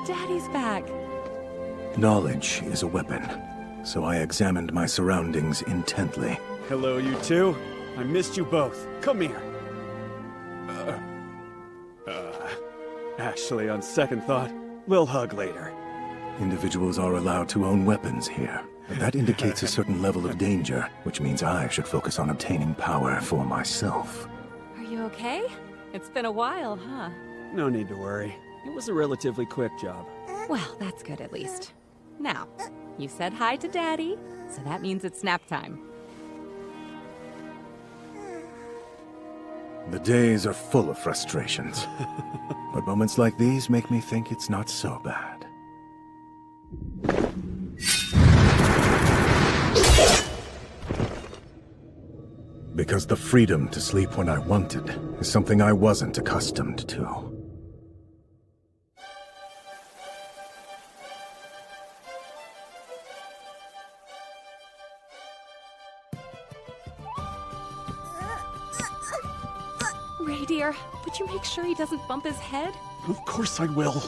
Daddy's back. Knowledge is a weapon, so I examined my surroundings intently. Hello, you two. I missed you both. Come here. Actually, on second thought, we'll hug later. Individuals are allowed to own weapons here, but that indicates a certain level of danger, which means I should focus on obtaining power for myself. Are you okay? It's been a while, huh? No need to worry. It was a relatively quick job. Well, that's good at least. Now, you said hi to Daddy, so that means it's nap time. The days are full of frustrations, but moments like these make me think it's not so bad. Because the freedom to sleep when I wanted is something I wasn't accustomed to. Ray, dear, would you make sure he doesn't bump his head? Of course I will.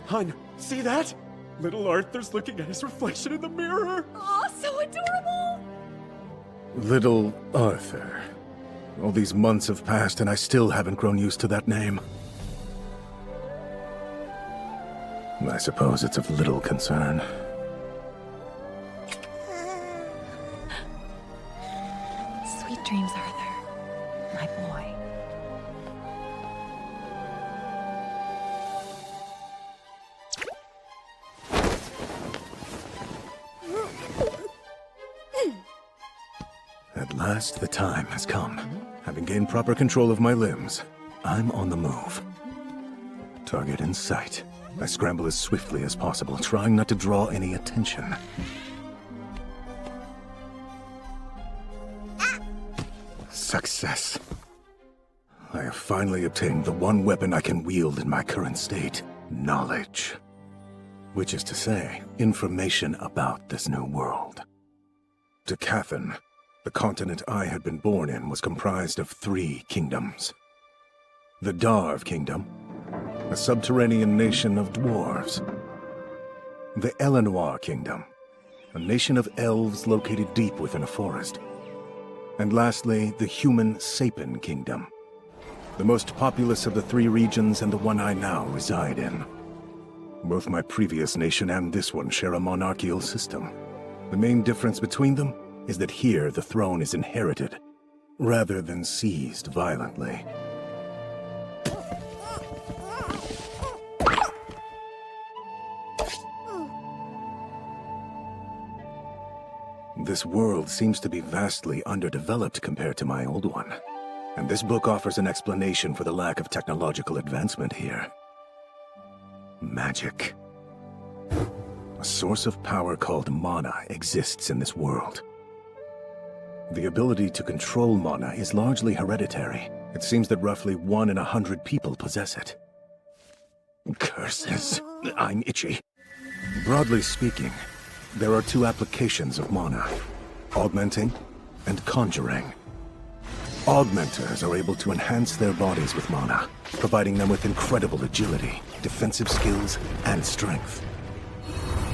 Hun, see that? Little Arthur's looking at his reflection in the mirror. Aw, so adorable! Little Arthur. All these months have passed and I still haven't grown used to that name. I suppose it's of little concern. Sweet dreams, Arthur. My boy. At last, the time has come. Having gained proper control of my limbs, I'm on the move. Target in sight. I scramble as swiftly as possible, trying not to draw any attention. Success. I have finally obtained the one weapon I can wield in my current state, knowledge. Which is to say, information about this new world. Decathan, the continent I had been born in, was comprised of 3 kingdoms. The Darv Kingdom, a subterranean nation of dwarves. The Elenoir Kingdom, a nation of elves located deep within a forest. And lastly, the human Sapin Kingdom, the most populous of the 3 regions and the one I now reside in. Both my previous nation and this one share a monarchical system. The main difference between them is that here the throne is inherited, rather than seized violently. This world seems to be vastly underdeveloped compared to my old one, and this book offers an explanation for the lack of technological advancement here. Magic. A source of power called mana exists in this world. The ability to control mana is largely hereditary. It seems that roughly 1 in 100 people possess it. Curses. I'm itchy. Broadly speaking, there are 2 applications of mana: augmenting and conjuring. Augmenters are able to enhance their bodies with mana, providing them with incredible agility, defensive skills, and strength.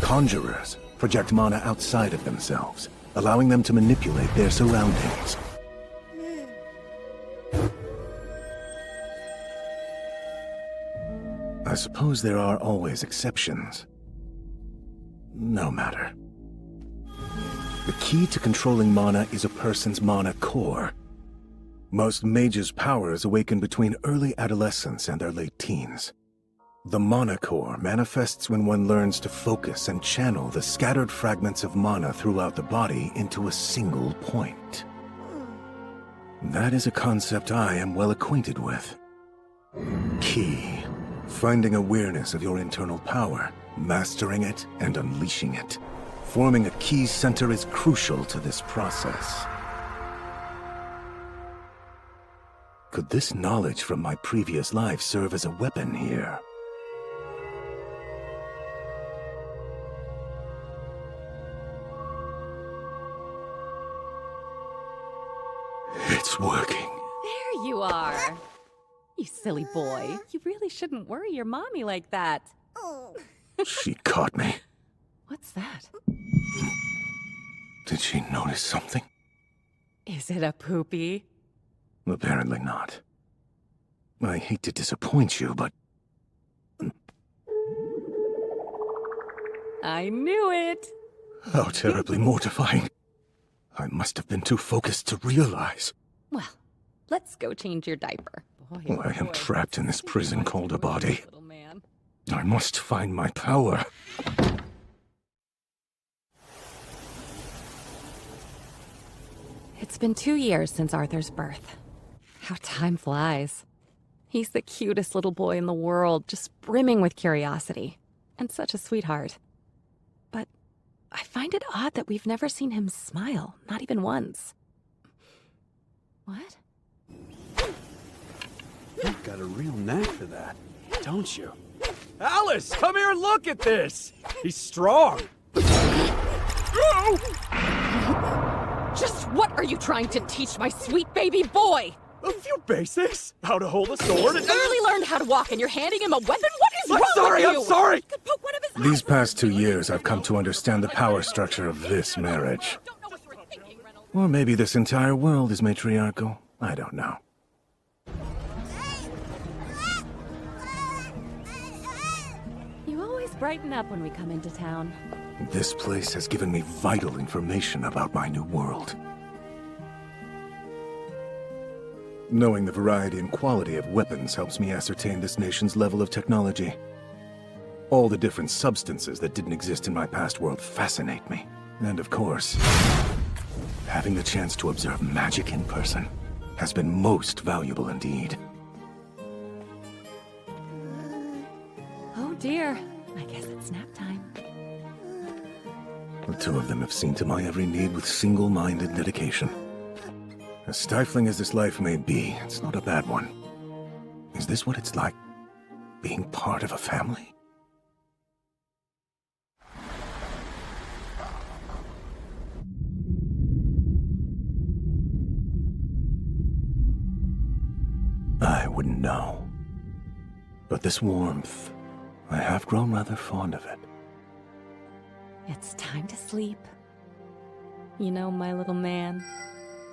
Conjurers project mana outside of themselves, allowing them to manipulate their surroundings. I suppose there are always exceptions. No matter. The key to controlling mana is a person's mana core. Most mages' powers awaken between early adolescence and their late teens. The mana core manifests when one learns to focus and channel the scattered fragments of mana throughout the body into a single point. That is a concept I am well acquainted with. Key. Finding awareness of your internal power, mastering it, and unleashing it. Forming a key center is crucial to this process. Could this knowledge from my previous life serve as a weapon here? It's working. There you are. You silly boy. You really shouldn't worry your mommy like that. She caught me. What's that? Did she notice something? Is it a poopy? Apparently not. I hate to disappoint you, but... I knew it! How terribly mortifying. I must have been too focused to realize. Well, let's go change your diaper. Boy, I am trapped in this prison called a body. Little man. I must find my power. It's been 2 years since Arthur's birth. How time flies. He's the cutest little boy in the world, just brimming with curiosity. And such a sweetheart. But I find it odd that we've never seen him smile, not even once. What? You've got a real knack for that, don't you? Alice, come here and look at this! He's strong! Just what are you trying to teach my sweet baby boy? A few basics. How to hold a sword and... Barely learned how to walk and you're handing him a weapon? What is wrong with you? I'm sorry! You could poke one of his These eyes. past 2 years, I've come to understand the power structure of this marriage. Don't know what you were thinking, Reynolds. Or maybe this entire world is matriarchal. I don't know. You always brighten up when we come into town. This place has given me vital information about my new world. Knowing the variety and quality of weapons helps me ascertain this nation's level of technology. All the different substances that didn't exist in my past world fascinate me. And of course, having the chance to observe magic in person has been most valuable indeed. Oh dear. I guess it's nap time. The two of them have seen to my every need with single-minded dedication. As stifling as this life may be, it's not a bad one. Is this what it's like, being part of a family? I wouldn't know. But this warmth, I have grown rather fond of it. It's time to sleep. You know, my little man,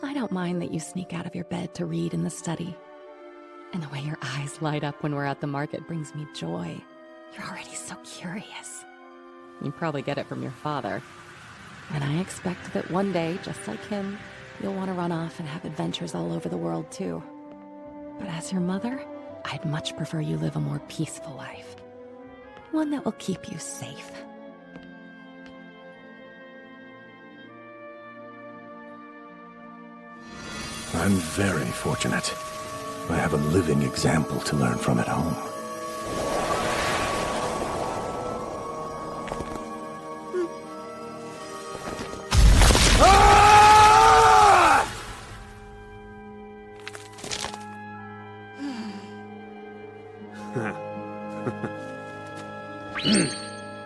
I don't mind that you sneak out of your bed to read in the study. And the way your eyes light up when we're at the market brings me joy. You're already so curious. You probably get it from your father. And I expect that one day, just like him, you'll want to run off and have adventures all over the world too. But as your mother, I'd much prefer you live a more peaceful life. One that will keep you safe. I'm very fortunate. I have a living example to learn from at home.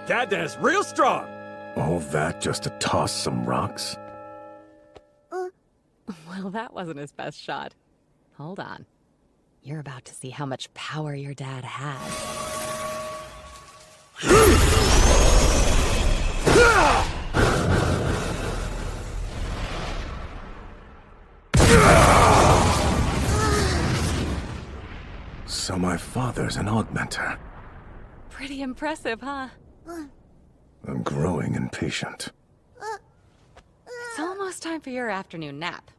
Dad-Dad's real strong! All that just to toss some rocks? Well, that wasn't his best shot. Hold on. You're about to see how much power your dad has. So my father's an augmenter. Pretty impressive, huh? I'm growing impatient. It's almost time for your afternoon nap.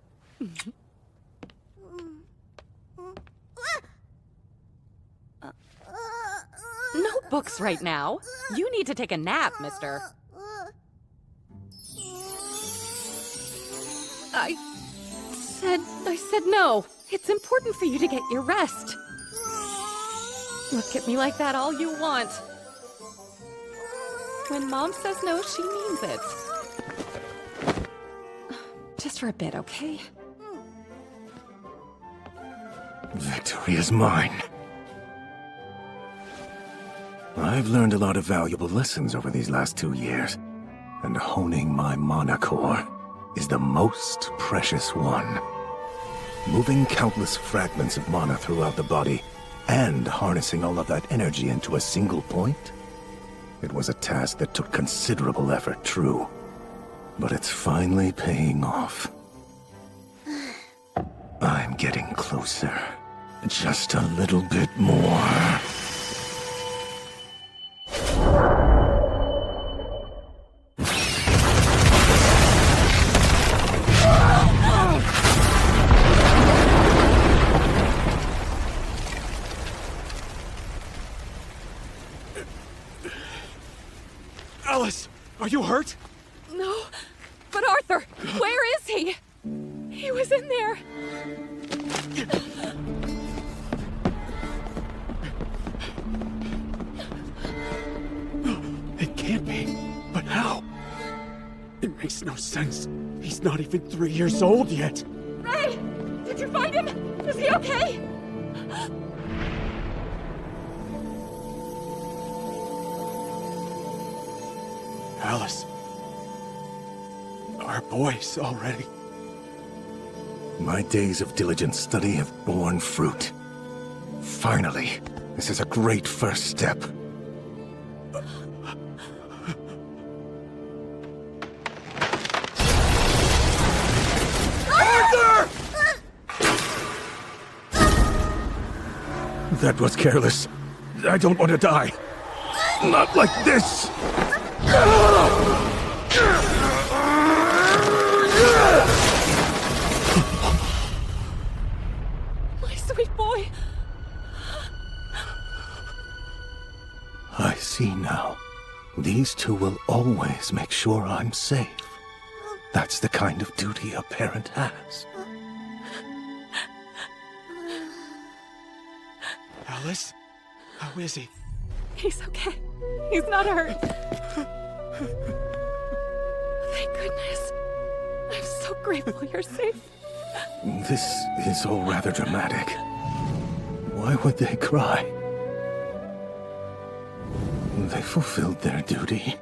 No books right now. You need to take a nap, mister. I said no. It's important for you to get your rest. Look at me like that all you want. When Mom says no, she means it. Just for a bit, okay? Victory is mine. I've learned a lot of valuable lessons over these last 2 years, and honing my mana core is the most precious one. Moving countless fragments of mana throughout the body and harnessing all of that energy into a single point? It was a task that took considerable effort, true. But it's finally paying off. I'm getting closer. Just a little bit more. Alice, are you hurt? No. But Arthur, where is he? He was in there. It can't be. But how? It makes no sense. He's not even 3 years old yet. Ray! Did you find him? Is he okay? Alice. Our boy's already. My days of diligent study have borne fruit. Finally, this is a great first step. Arthur! That was careless. I don't want to die. Not like this. My sweet boy. I see now. These two will always make sure I'm safe. That's the kind of duty a parent has. Alice? How is he? He's okay. He's not hurt. Thank goodness. I'm so grateful you're safe. This is all rather dramatic. Why would they cry? They fulfilled their duty.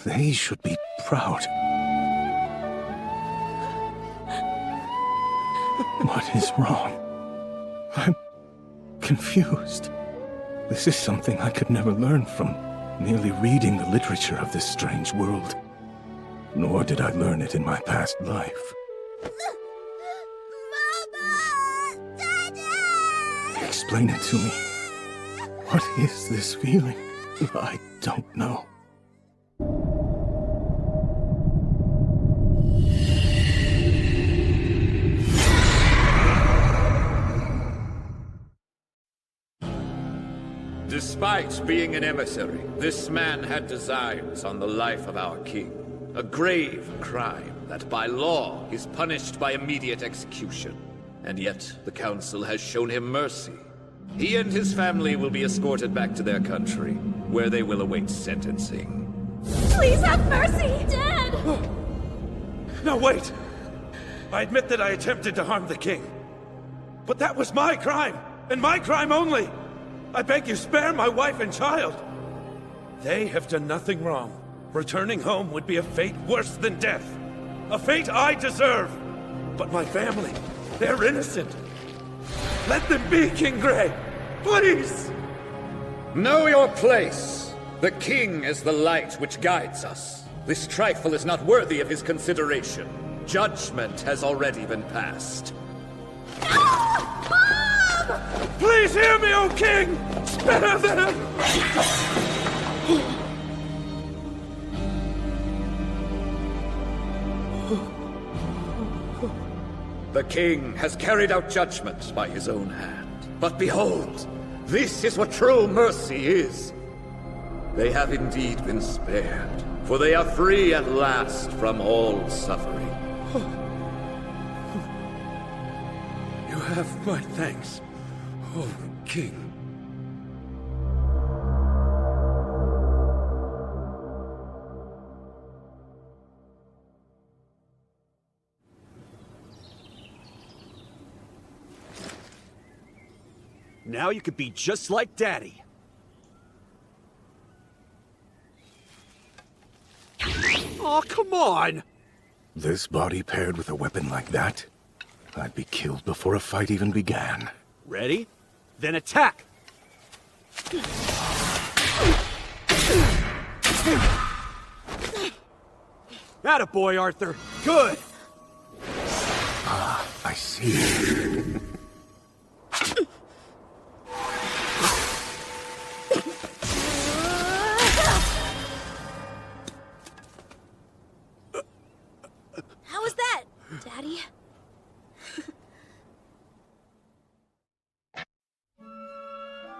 They should be proud. What is wrong? I'm confused. This is something I could never learn from merely reading the literature of this strange world. Nor did I learn it in my past life. Mama! Daddy! Explain it to me. What is this feeling? I don't know. Despite being an emissary, this man had designs on the life of our king. A grave crime that by law is punished by immediate execution. And yet, the council has shown him mercy. He and his family will be escorted back to their country, where they will await sentencing. Please have mercy! Dad! No, wait! I admit that I attempted to harm the king. But that was my crime, and my crime only! I beg you, spare my wife and child! They have done nothing wrong. Returning home would be a fate worse than death. A fate I deserve! But my family, they're innocent. Let them be, King Grey! Please! Know your place! The king is the light which guides us. This trifle is not worthy of his consideration. Judgment has already been passed. Please hear me, O king! Spare them! The king has carried out judgment by his own hand. But behold, this is what true mercy is. They have indeed been spared, for they are free at last from all suffering. You have my thanks, O king. Now you could be just like Daddy. Oh, come on! This body paired with a weapon like that? I'd be killed before a fight even began. Ready? Then attack! Attaboy, Arthur. Good! Ah, I see. How was that, Daddy?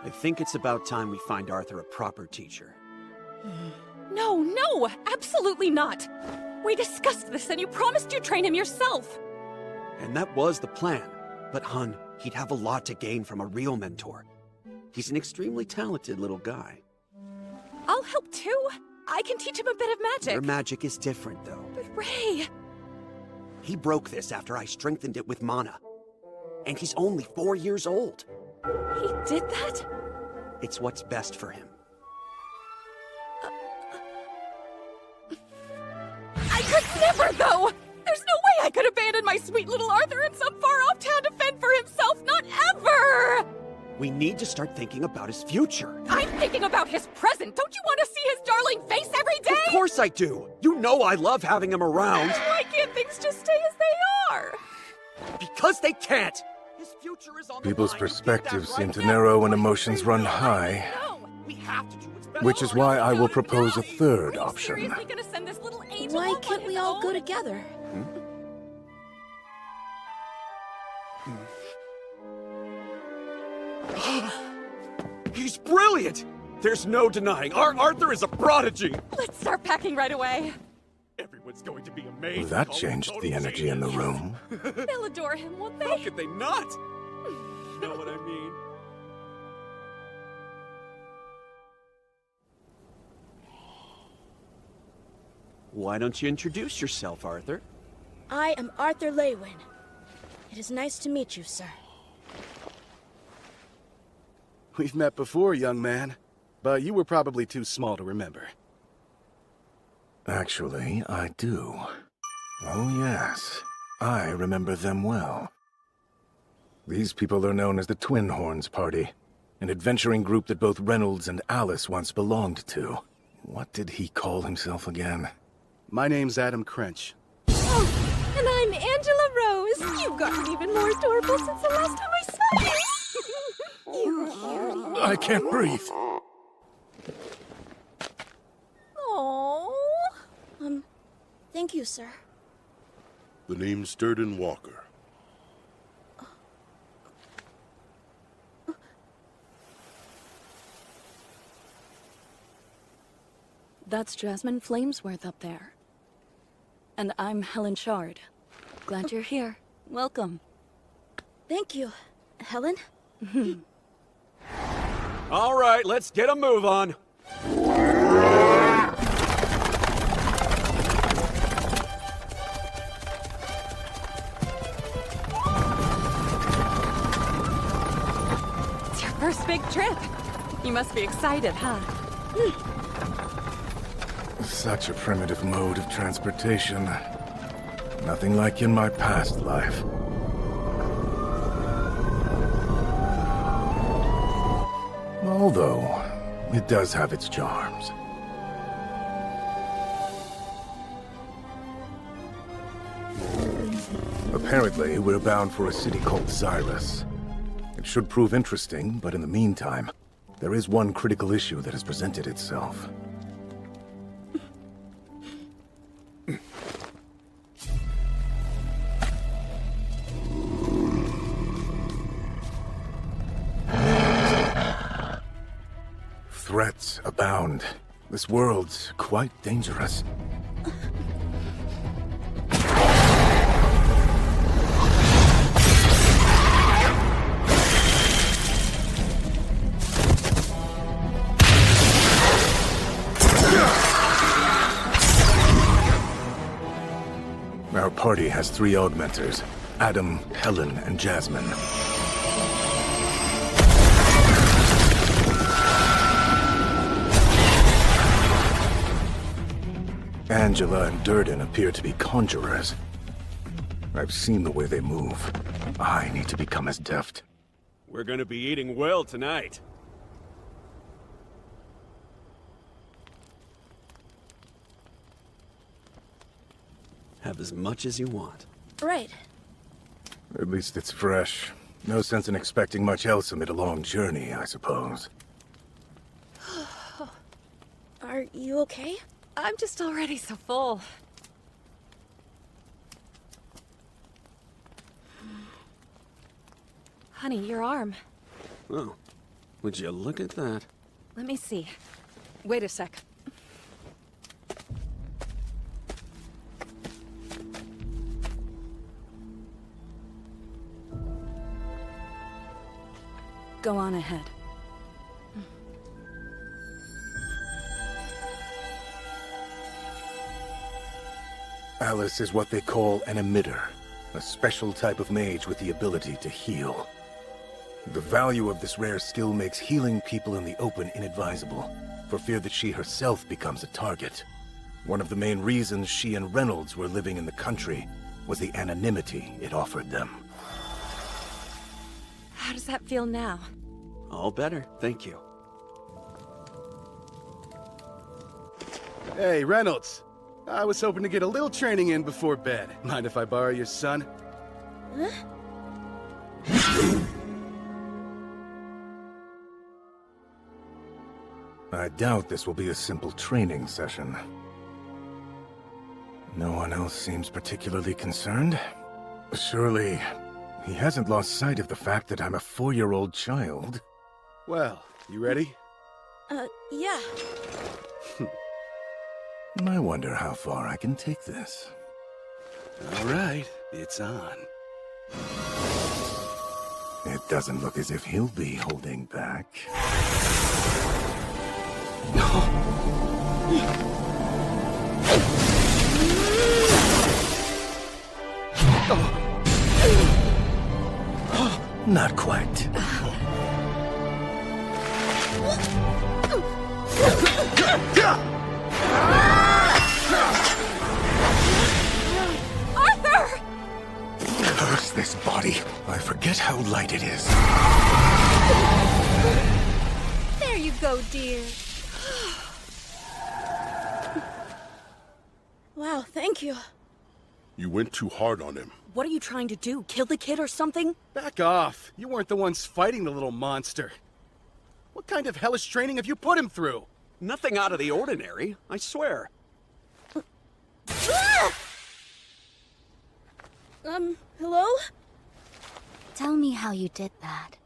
I think it's about time we find Arthur a proper teacher. No, absolutely not! We discussed this and you promised you'd train him yourself! And that was the plan. But, hun, he'd have a lot to gain from a real mentor. He's an extremely talented little guy. I'll help too. I can teach him a bit of magic. Your magic is different, though. But Ray... He broke this after I strengthened it with mana. And he's only 4 years old. He did that? It's what's best for him. I could never, though! There's no way I could abandon my sweet little Arthur in some far-off town to fend for himself, not ever! We need to start thinking about his future. I'm thinking about his present! Don't you want to see his darling face every day? Of course I do! You know I love having him around! Why can't things just stay as they are? Because they can't! His future is on the People's line. perspectives Get that seem right to now. narrow when emotions run high. No! We have to do what's best. Which is why I will propose a third Are you option. seriously gonna send this little angel Why off on can't his we all own? go together? He's brilliant! There's no denying. Arthur is a prodigy! Let's start packing right away. Everyone's going to be amazed. That at all changed total the energy in the genius. room. They'll adore him, won't How they? could they not? You know what I mean? Why don't you introduce yourself, Arthur? I am Arthur Leywin. It is nice to meet you, sir. We've met before, young man, but you were probably too small to remember. Actually, I do. Oh yes, I remember them well. These people are known as the Twin Horns Party, an adventuring group that both Reynolds and Alice once belonged to. What did he call himself again? My name's Adam Crench. Oh, and I'm Angela Rose. You've gotten even more adorable since the last time I saw you. You cutie. I can't breathe. Aww. Thank you, sir. The name's Durden Walker. That's Jasmine Flamesworth up there. And I'm Helen Shard. Glad you're here. Welcome. Thank you, Helen. All right, let's get a move on. It's your first big trip. You must be excited, huh? Such a primitive mode of transportation. Nothing like in my past life. Although, it does have its charms. Apparently, we're bound for a city called Cyrus. It should prove interesting, but in the meantime, there is one critical issue that has presented itself. Threats abound. This world's quite dangerous. Our party has 3 augmenters: Adam, Helen, and Jasmine. Angela and Durden appear to be conjurers. I've seen the way they move. I need to become as deft. We're gonna be eating well tonight. Have as much as you want. Right. At least it's fresh. No sense in expecting much else amid a long journey, I suppose. Are you okay? I'm just already so full. Honey, your arm. Oh, would you look at that? Let me see. Wait a sec. Go on ahead. Alice is what they call an emitter, a special type of mage with the ability to heal. The value of this rare skill makes healing people in the open inadvisable, for fear that she herself becomes a target. One of the main reasons she and Reynolds were living in the country was the anonymity it offered them. How does that feel now? All better, thank you. Hey, Reynolds. I was hoping to get a little training in before bed. Mind if I borrow your son? Huh? I doubt this will be a simple training session. No one else seems particularly concerned. Surely, he hasn't lost sight of the fact that I'm a 4-year-old child. Well, you ready? Yeah. I wonder how far I can take this. All right, it's on. It doesn't look as if he'll be holding back. Not quite. Arthur! Curse this body. I forget how light it is. There you go, dear. Wow, thank you. You went too hard on him. What are you trying to do? Kill the kid or something? Back off. You weren't the ones fighting the little monster. What kind of hellish training have you put him through? Nothing out of the ordinary, I swear. Hello? Tell me how you did that.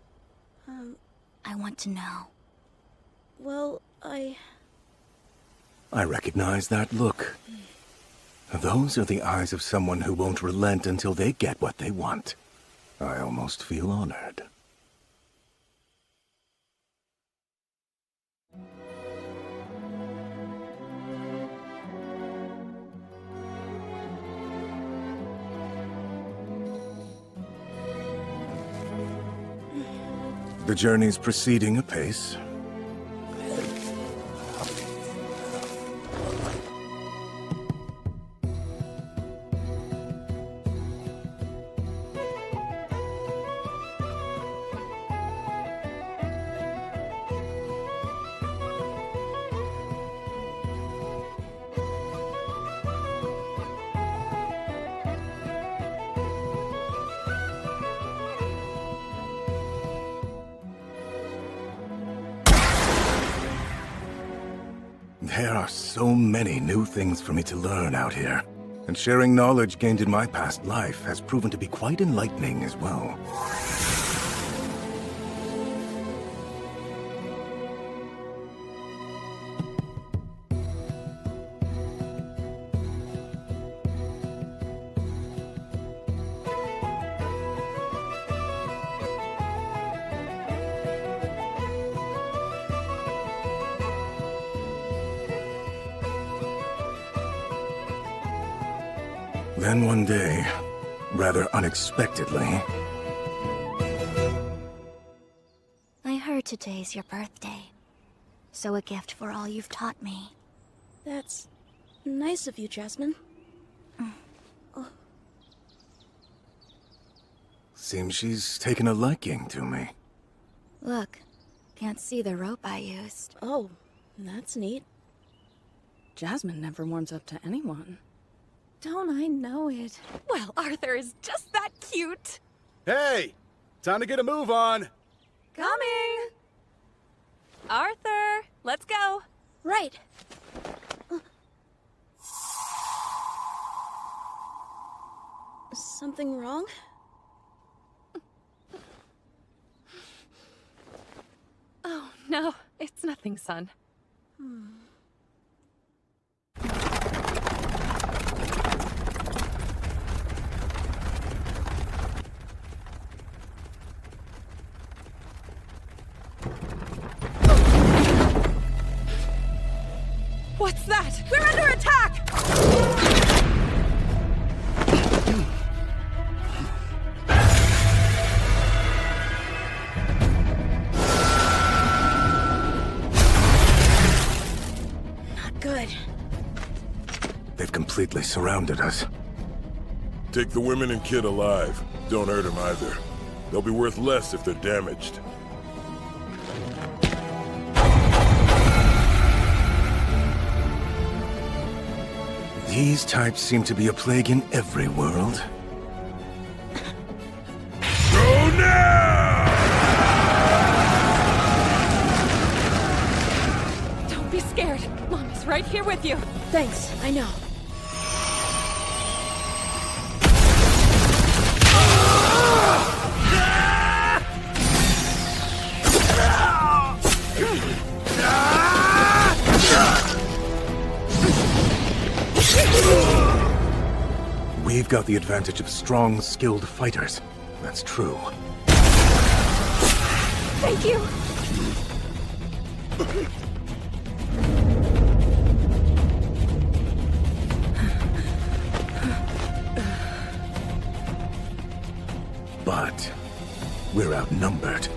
I want to know. Well, I recognize that look. Those are the eyes of someone who won't relent until they get what they want. I almost feel honored. The journey's proceeding apace. There are so many new things for me to learn out here, and sharing knowledge gained in my past life has proven to be quite enlightening as well. Then one day, rather unexpectedly... I heard today's your birthday. So a gift for all you've taught me. That's nice of you, Jasmine. Seems she's taken a liking to me. Look, can't see the rope I used. Oh, that's neat. Jasmine never warms up to anyone. Don't I know it? Well, Arthur is just that cute. Hey! Time to get a move on! Coming! Arthur, let's go. Right. Something wrong? Oh, no, it's nothing, son. What's that? We're under attack! Not good. They've completely surrounded us. Take the women and kid alive. Don't hurt them either. They'll be worth less if they're damaged. These types seem to be a plague in every world. Go now! Don't be scared. Mommy's right here with you. Thanks, I know. We've got the advantage of strong, skilled fighters. That's true. Thank you. But we're outnumbered.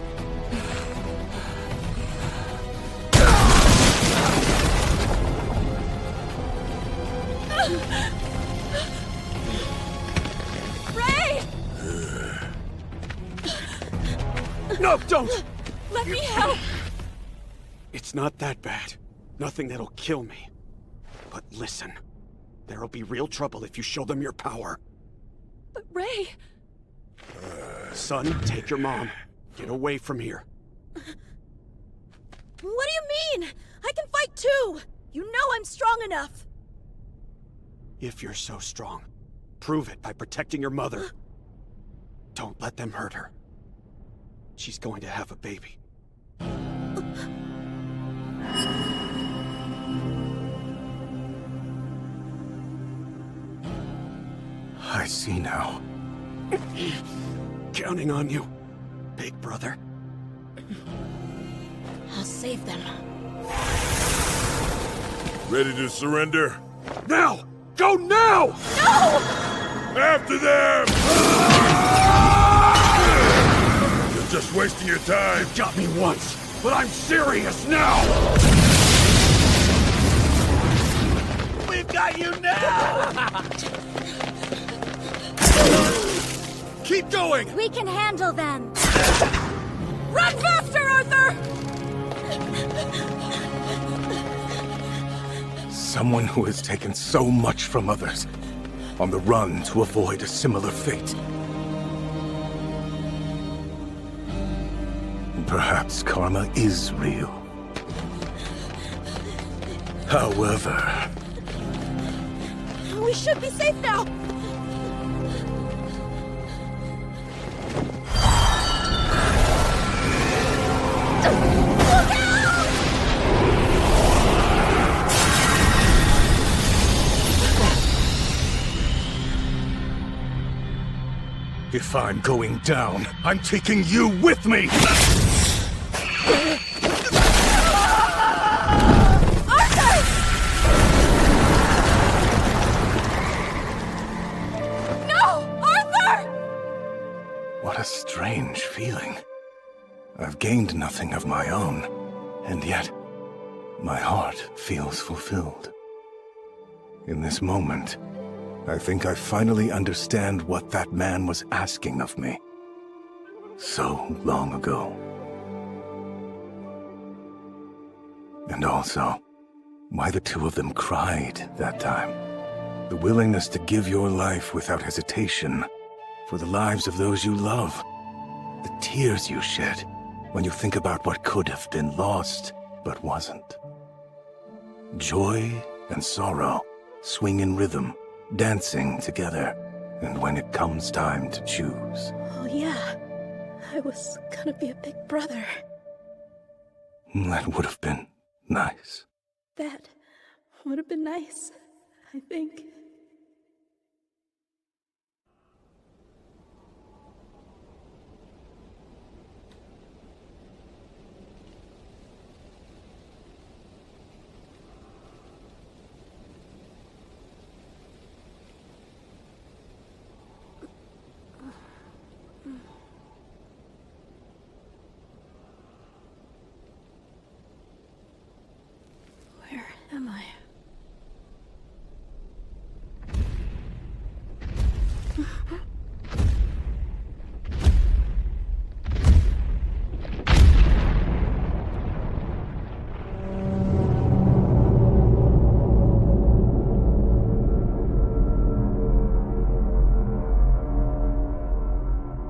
No, don't! Let me help! It's not that bad. Nothing that'll kill me. But listen, there'll be real trouble if you show them your power. But Ray... Son, take your mom. Get away from here. What do you mean? I can fight too! You know I'm strong enough! If you're so strong, prove it by protecting your mother. Don't let them hurt her. She's going to have a baby. I see now. Counting on you, big brother. I'll save them. Ready to surrender? Now! Go now! No! After them! You're just wasting your time. You got me once, but I'm serious now! We've got you now! Keep going! We can handle them! Run faster, Arthur! Someone who has taken so much from others, on the run to avoid a similar fate. Perhaps karma is real. However... We should be safe now! If I'm going down, I'm taking you with me! Arthur! No! Arthur! What a strange feeling. I've gained nothing of my own, and yet my heart feels fulfilled. In this moment, I think I finally understand what that man was asking of me so long ago. And also, why the two of them cried that time. The willingness to give your life without hesitation for the lives of those you love. The tears you shed when you think about what could have been lost but wasn't. Joy and sorrow swing in rhythm, dancing together. And when it comes time to choose. Oh yeah, I was gonna be a big brother. That would have been nice. That would have been nice, I think. Where am I?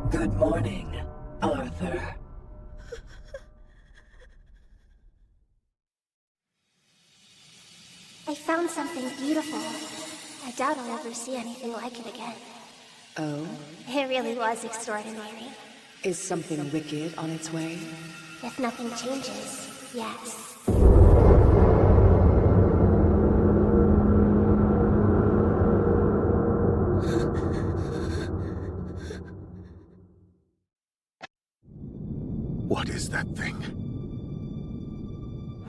Good morning, Arthur. I found something beautiful. I doubt I'll ever see anything like it again. Oh? It really was extraordinary. Is something wicked on its way? If nothing changes, yes. What is that thing?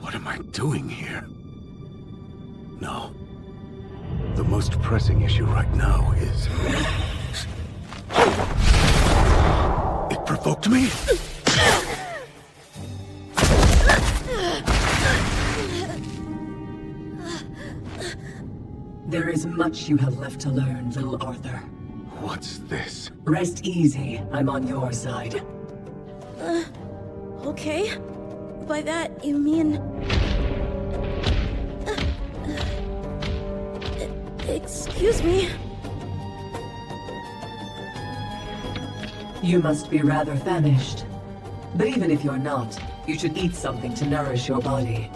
What am I doing here? No. The most pressing issue right now is... It provoked me? There is much you have left to learn, little Arthur. What's this? Rest easy. I'm on your side. Okay. By that, you mean... Excuse me. You must be rather famished. But even if you're not, you should eat something to nourish your body.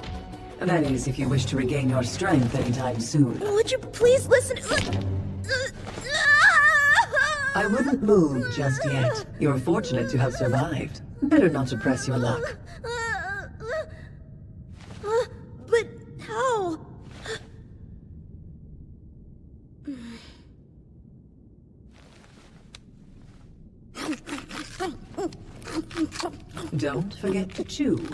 That is, if you wish to regain your strength anytime soon. Would you please listen? I wouldn't move just yet. You're fortunate to have survived. Better not to press your luck. But how? Don't forget to chew.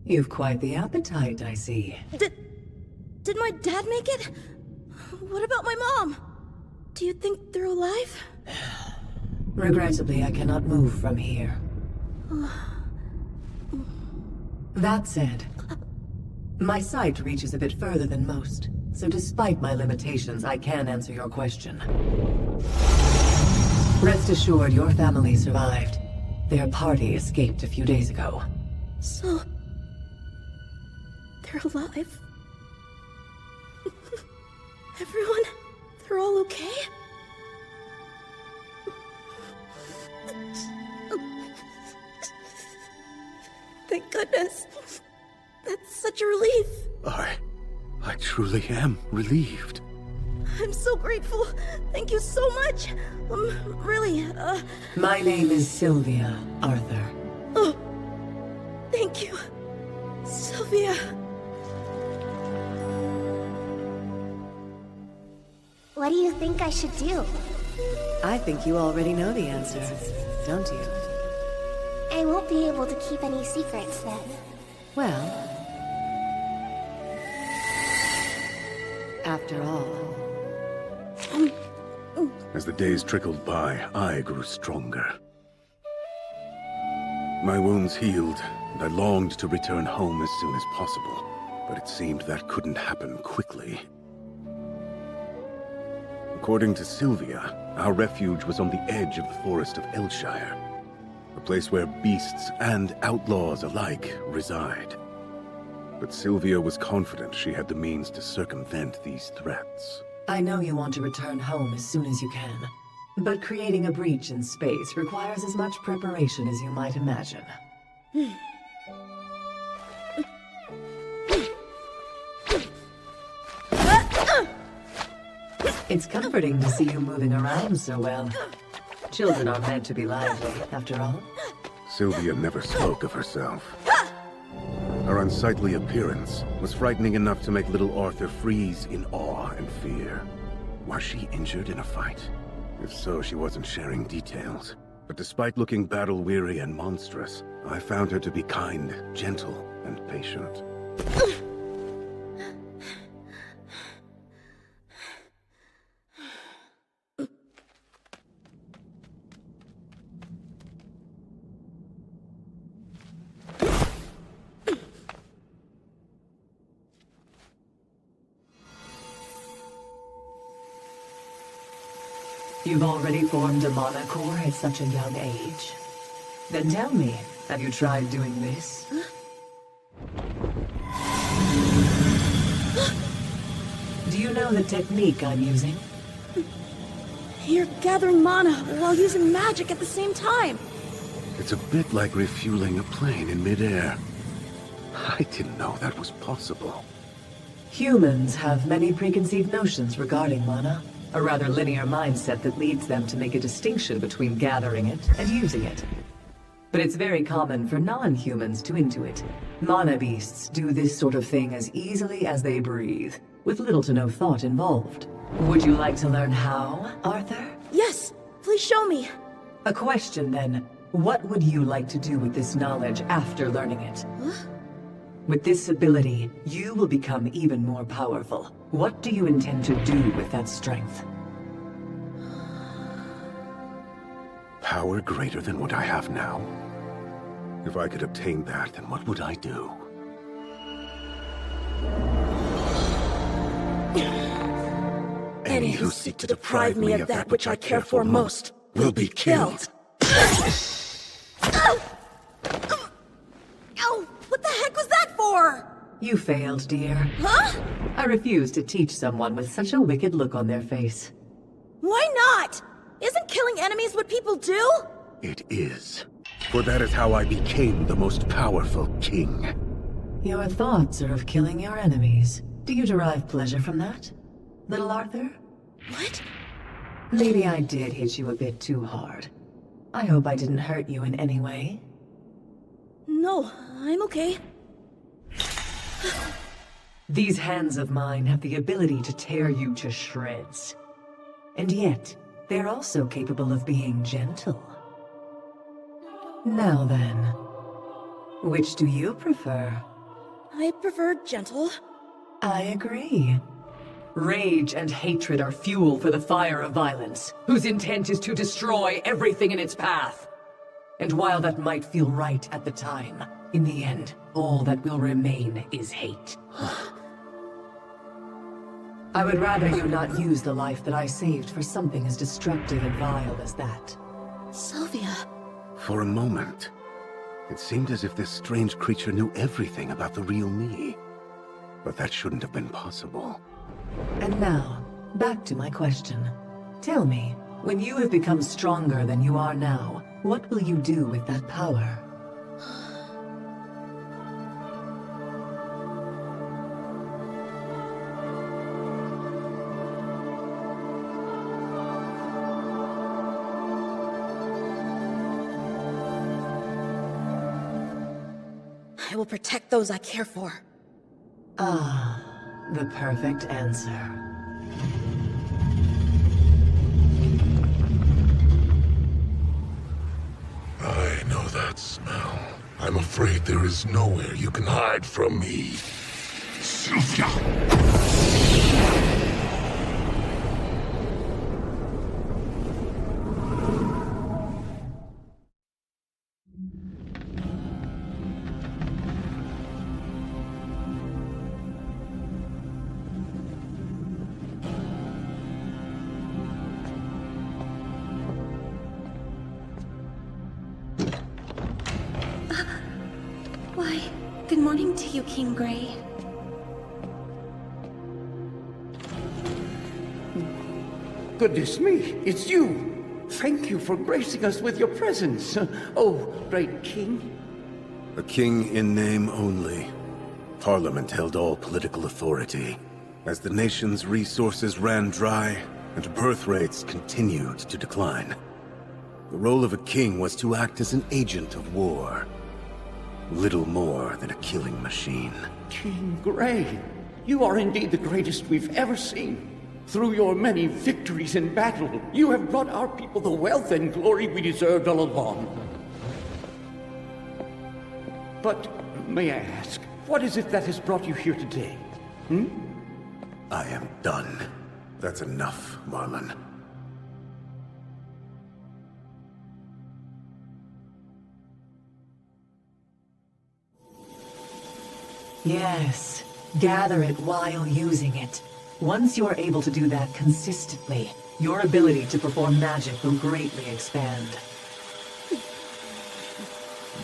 You've quite the appetite, I see. Did my dad make it? What about my mom? Do you think they're alive? Regrettably, I cannot move from here. That said, my sight reaches a bit further than most, so despite my limitations, I can answer your question. Rest assured, your family survived. Their party escaped a few days ago. So... they're alive? Everyone? They're all okay? Thank goodness. That's such a relief. I truly am relieved. I'm so grateful. Thank you so much. Really, My name is Sylvia, Arthur. Oh, thank you, Sylvia. What do you think I should do? I think you already know the answer, don't you? I won't be able to keep any secrets then. Well... after all... As the days trickled by, I grew stronger. My wounds healed, and I longed to return home as soon as possible, but it seemed that couldn't happen quickly. According to Sylvia, our refuge was on the edge of the forest of Elshire. a place where beasts and outlaws alike reside. But Sylvia was confident she had the means to circumvent these threats. I know you want to return home as soon as you can, but creating a breach in space requires as much preparation as you might imagine. It's comforting to see you moving around so well. Children are meant to be lively, after all. Sylvia never spoke of herself. Her unsightly appearance was frightening enough to make little Arthur freeze in awe and fear. Was she injured in a fight? If so, she wasn't sharing details. But despite looking battle-weary and monstrous, I found her to be kind, gentle, and patient. You've already formed a mana core at such a young age. Then tell me, have you tried doing this? Do you know the technique I'm using? You're gathering mana while using magic at the same time. It's a bit like refueling a plane in midair. I didn't know that was possible. Humans have many preconceived notions regarding mana. A rather linear mindset that leads them to make a distinction between gathering it and using it. But it's very common for non-humans to intuit. Mana beasts do this sort of thing as easily as they breathe, with little to no thought involved. Would you like to learn how, Arthur? Yes, please show me. A question then. What would you like to do with this knowledge after learning it? Huh? With this ability, you will become even more powerful. What do you intend to do with that strength? Power greater than what I have now. If I could obtain that, then what would I do? Any who seek to deprive me of that which I care for most will be killed. Ow! Ow! What the heck was that for? You failed, dear. Huh? I refuse to teach someone with such a wicked look on their face. Why not? Isn't killing enemies what people do? It is. For that is how I became the most powerful king. Your thoughts are of killing your enemies. Do you derive pleasure from that, little Arthur? What? Maybe I did hit you a bit too hard. I hope I didn't hurt you in any way. No, I'm okay. These hands of mine have the ability to tear you to shreds. And yet, they're also capable of being gentle. Now then, which do you prefer? I prefer gentle. I agree. Rage and hatred are fuel for the fire of violence, whose intent is to destroy everything in its path. And while that might feel right at the time, in the end, all that will remain is hate. I would rather you not use the life that I saved for something as destructive and vile as that. Sylvia. For a moment, it seemed as if this strange creature knew everything about the real me. But that shouldn't have been possible. And now, back to my question. Tell me, when you have become stronger than you are now, what will you do with that power? I will protect those I care for. Ah, the perfect answer. I know that smell. I'm afraid there is nowhere you can hide from me. Sylvia! morning to you, King Gray. Goodness me, it's you! Thank you for gracing us with your presence. Oh, great king. A king in name only. Parliament held all political authority. As the nation's resources ran dry, and birth rates continued to decline. The role of a king was to act as an agent of war. Little more than a killing machine. King Gray, you are indeed the greatest we've ever seen. Through your many victories in battle, you have brought our people the wealth and glory we deserved all along. But, may I ask, what is it that has brought you here today? I am done. That's enough, Marlon. Yes, gather it while using it. Once you're able to do that consistently, your ability to perform magic will greatly expand.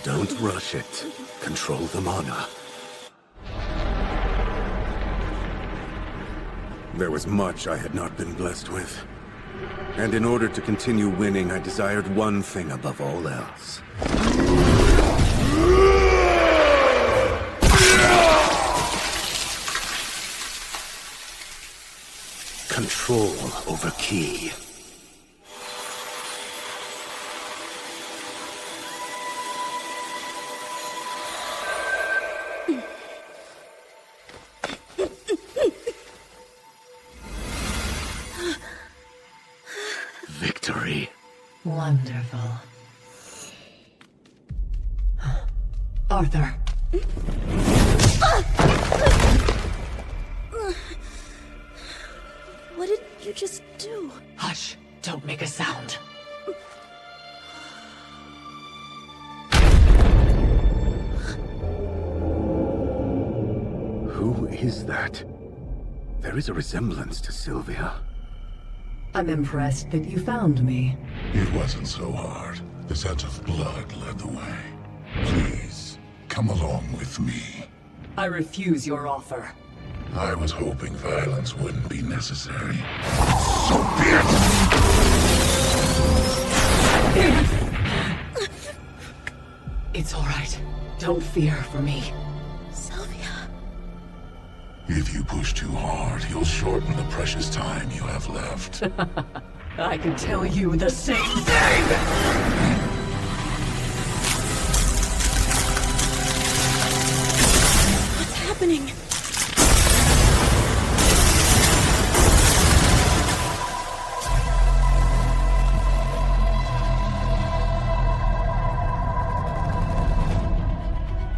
Don't rush it. Control the mana. There was much I had not been blessed with. And in order to continue winning, I desired one thing above all else. Control over Ki. Victory. Wonderful. Arthur. What did you just do? Hush, don't make a sound. Who is that? There is a resemblance to Sylvia. I'm impressed that you found me. It wasn't so hard. The scent of blood led the way. Please, come along with me. I refuse your offer. I was hoping violence wouldn't be necessary. So be it! It's all right. Don't fear for me. Sylvia. If you push too hard, you'll shorten the precious time you have left. I can tell you the same thing! What's happening?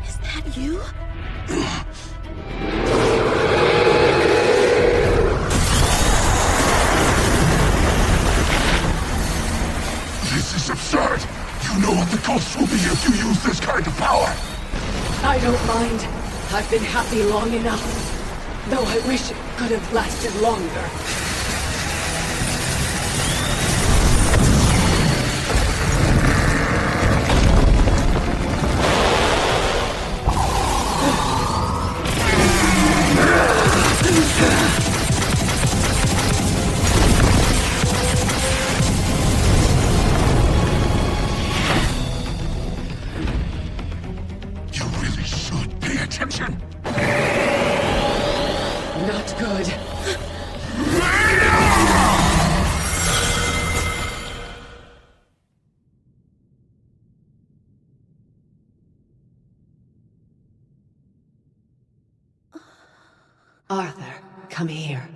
Is that you? This is absurd! You know what the cost will be if you use this kind of power! I don't mind. I've been happy long enough. Though I wish it could have lasted longer. You really should pay attention! Not good. Arthur, come here.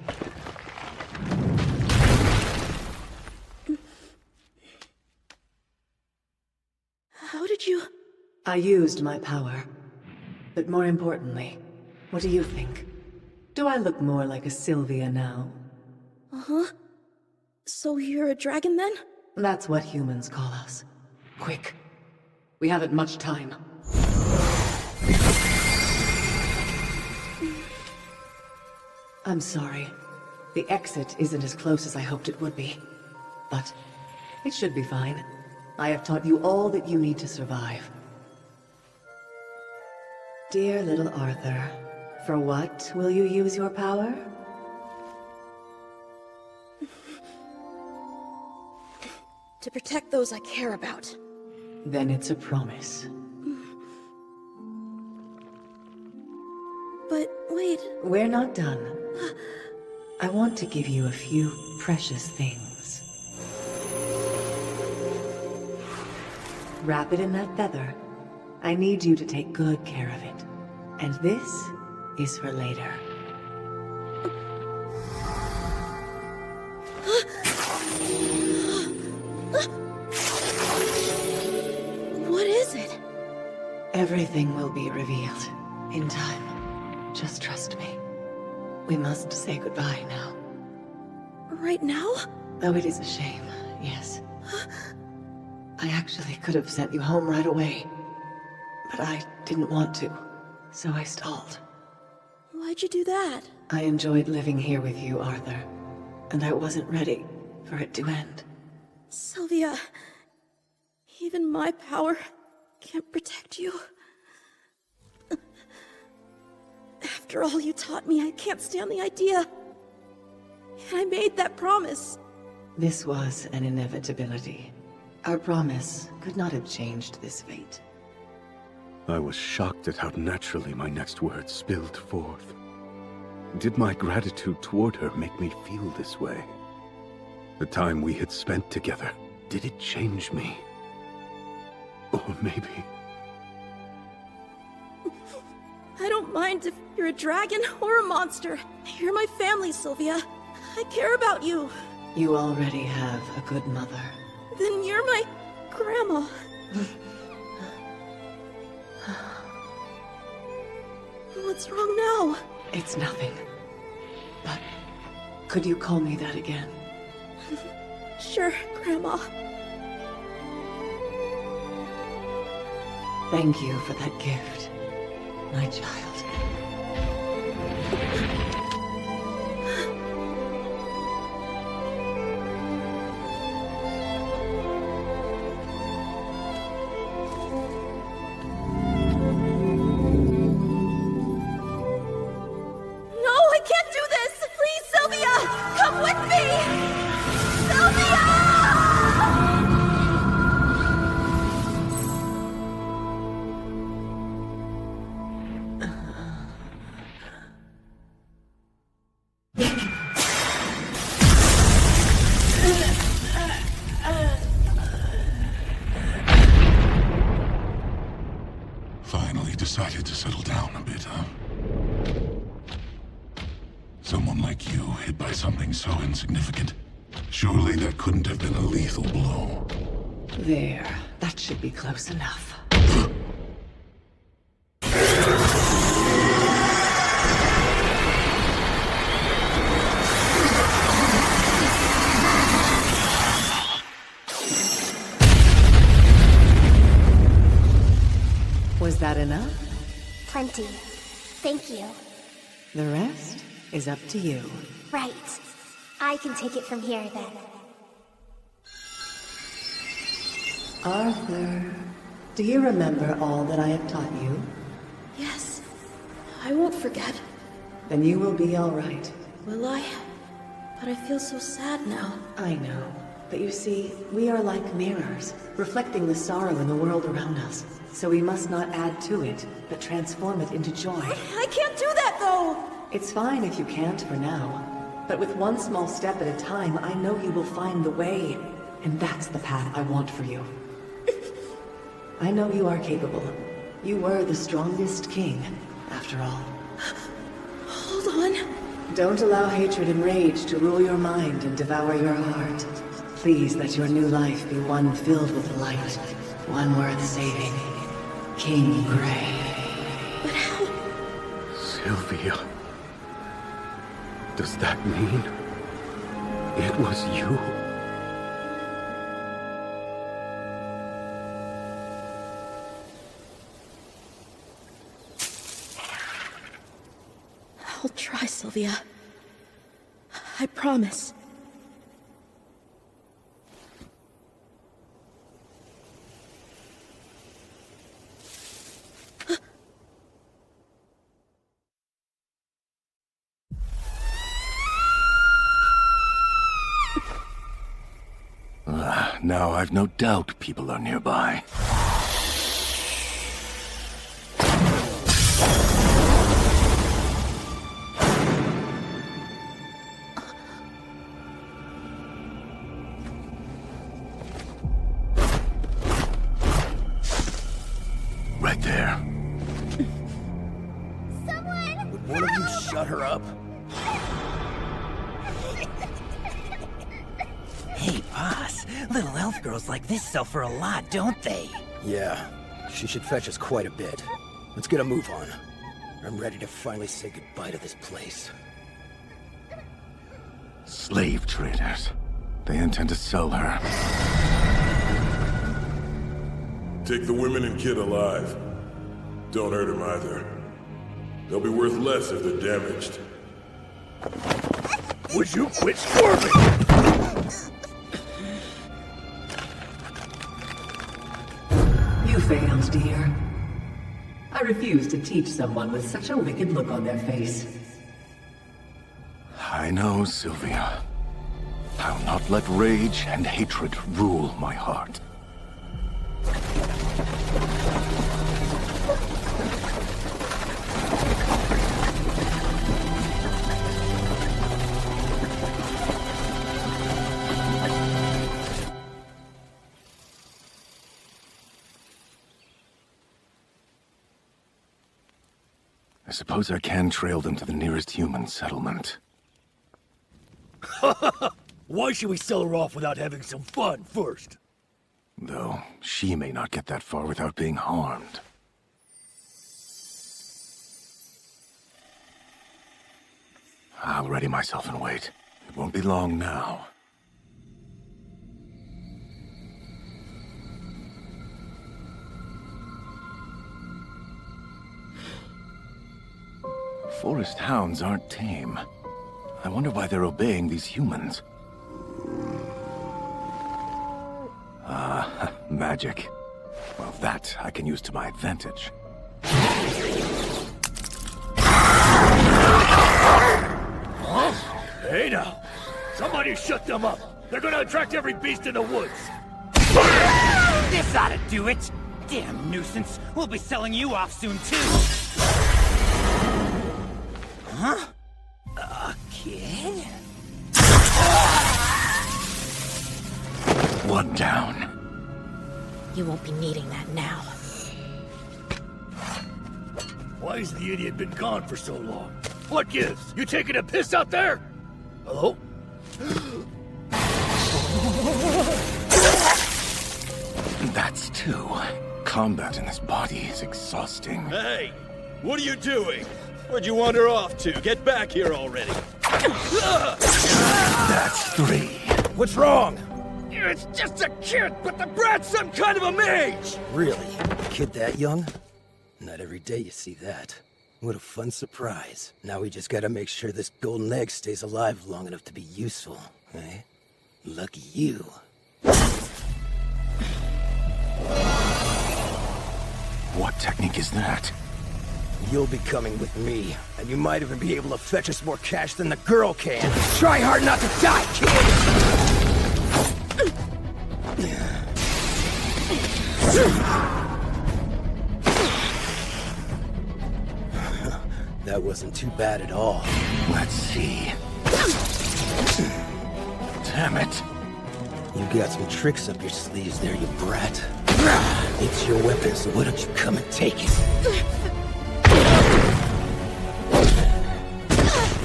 How did you... I used my power. But more importantly, what do you think? Do I look more like a Sylvia now? Uh-huh. So you're a dragon then? That's what humans call us. Quick. We haven't much time. I'm sorry. The exit isn't as close as I hoped it would be. But it should be fine. I have taught you all that you need to survive. Dear little Arthur, for what will you use your power? To protect those I care about. Then it's a promise. But wait... We're not done. I want to give you a few precious things. Wrap it in that feather. I need you to take good care of it. And this is for later. What is it? Everything will be revealed in time. Just trust me. We must say goodbye now. Right now? Though it is a shame, yes. I actually could have sent you home right away. But I didn't want to, so I stalled. Why'd you do that? I enjoyed living here with you, Arthur. And I wasn't ready for it to end. Sylvia... Even my power can't protect you. After all you taught me, I can't stand the idea. And I made that promise. This was an inevitability. Our promise could not have changed this fate. I was shocked at how naturally my next words spilled forth. Did my gratitude toward her make me feel this way? The time we had spent together, did it change me? Or maybe... I don't mind if you're a dragon or a monster. You're my family, Sylvia. I care about you. You already have a good mother. Then you're my grandma. What's wrong now? It's nothing. But could you call me that again? Sure, Grandma. Thank you for that gift, my child. Finally decided to settle down a bit, huh? Someone like you hit by something so insignificant. Surely that couldn't have been a lethal blow. There. That should be close enough. Was that enough? Plenty. Thank you. The rest is up to you. Right. I can take it from here, then. Arthur, do you remember all that I have taught you? Yes. I won't forget. Then you will be all right. Will I? But I feel so sad now. I know. But you see, we are like mirrors, reflecting the sorrow in the world around us. So we must not add to it, but transform it into joy. I can't do that, though! It's fine if you can't for now. But with one small step at a time, I know you will find the way. And that's the path I want for you. I know you are capable. You were the strongest king, after all. Hold on. Don't allow hatred and rage to rule your mind and devour your heart. Please let your new life be one filled with light, one worth saving. King Grey. But how? Sylvia. Does that mean it was you? I'll try, Sylvia. I promise. Now I've no doubt people are nearby. Right there. Someone! Would one of you shut her up? Hey, boss. Little elf girls like this suffer a lot, don't they? Yeah. She should fetch us quite a bit. Let's get a move on. I'm ready to finally say goodbye to this place. Slave traders. They intend to sell her. Take the women and kid alive. Don't hurt them either. They'll be worth less if they're damaged. Would you quit squirming? You failed, dear. I refuse to teach someone with such a wicked look on their face. I know, Sylvia. I'll not let rage and hatred rule my heart. I suppose I can trail them to the nearest human settlement. Why should we sell her off without having some fun first? Though, she may not get that far without being harmed. I'll ready myself and wait. It won't be long now. Forest hounds aren't tame. I wonder why they're obeying these humans. Magic. Well, that I can use to my advantage. Huh? Hey now! Somebody shut them up! They're gonna attract every beast in the woods! This ought to do it! Damn nuisance! We'll be selling you off soon, too! Huh? A kid? One down. You won't be needing that now. Why's the idiot been gone for so long? What gives? You taking a piss out there? Hello? That's two. Combat in this body is exhausting. Hey! What are you doing? Where'd you wander off to? Get back here already! That's three. What's wrong? It's just a kid, but the brat's some kind of a mage! Really? A kid that young? Not every day you see that. What a fun surprise. Now we just gotta make sure this golden egg stays alive long enough to be useful, eh? Lucky you. What technique is that? You'll be coming with me, and you might even be able to fetch us more cash than the girl can. Try hard not to die, kid! That wasn't too bad at all. Let's see. Damn it. You got some tricks up your sleeves there, you brat. It's your weapon, so why don't you come and take it?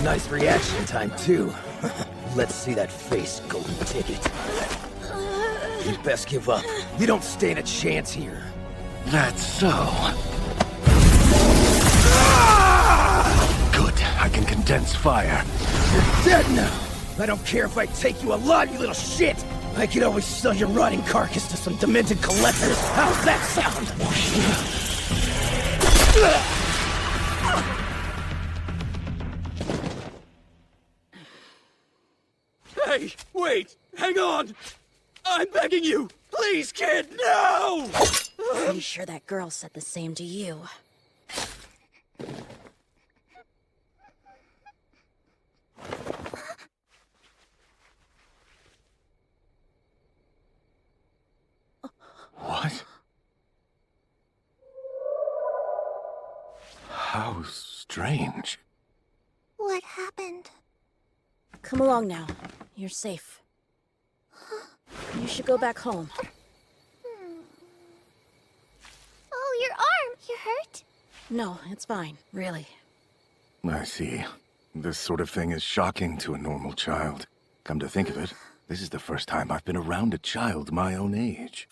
Nice reaction time, too. Let's see that face, golden ticket. You best give up. You don't stand a chance here. That's so. Good. I can condense fire. You're dead now. I don't care if I take you alive, you little shit. I could always sell your rotting carcass to some demented collectors. How's that sound? Hey, wait! Hang on! I'm begging you! Please, kid, no! Pretty sure that girl said the same to you. How strange. What happened? Come along now. You're safe. You should go back home. Oh, your arm! You hurt? No, it's fine. Really. I see. This sort of thing is shocking to a normal child. Come to think of it, this is the first time I've been around a child my own age.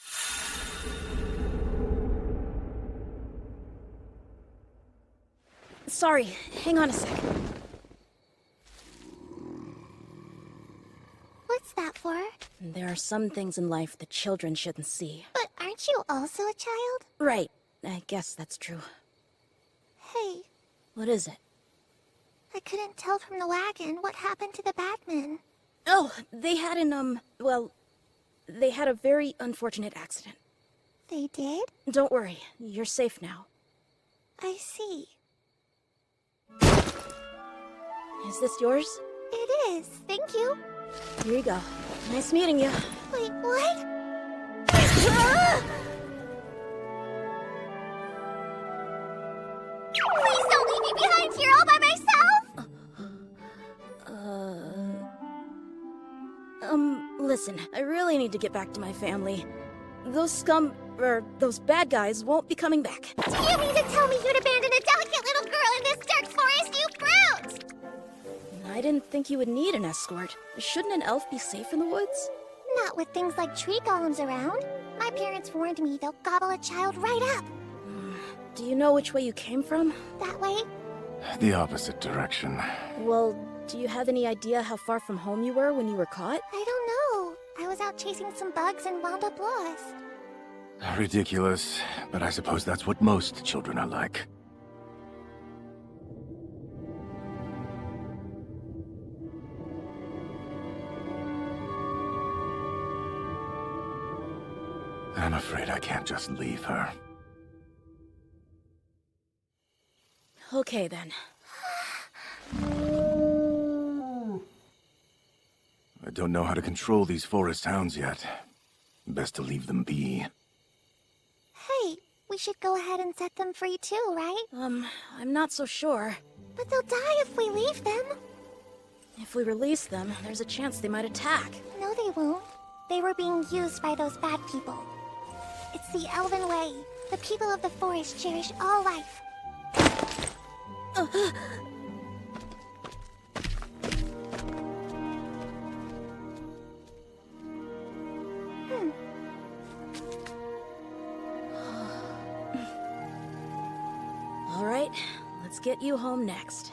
Sorry, hang on a sec. What's that for? There are some things in life that children shouldn't see. But aren't you also a child? Right. I guess that's true. Hey. What is it? I couldn't tell from the wagon what happened to the Batman. Oh, they had they had a very unfortunate accident. They did? Don't worry, you're safe now. I see. Is this yours? It is, thank you. Here you go. Nice meeting you. Wait, what? Please don't leave me behind here all by myself! Listen, I really need to get back to my family. Those those bad guys won't be coming back. Do you mean to tell me you'd abandon a delicate little girl in this dark forest, you brute? I didn't think you would need an escort. Shouldn't an elf be safe in the woods? Not with things like tree golems around. My parents warned me they'll gobble a child right up. Do you know which way you came from? That way? The opposite direction. Well, do you have any idea how far from home you were when you were caught? I don't know. I was out chasing some bugs and wound up lost. Ridiculous, but I suppose that's what most children are like. I'm afraid I can't just leave her. Okay, then. I don't know how to control these forest hounds yet. Best to leave them be. Hey, we should go ahead and set them free too, right? I'm not so sure. But they'll die if we leave them. If we release them, there's a chance they might attack. No, they won't. They were being used by those bad people. It's the Elven way. The people of the forest cherish all life. All right, let's get you home next.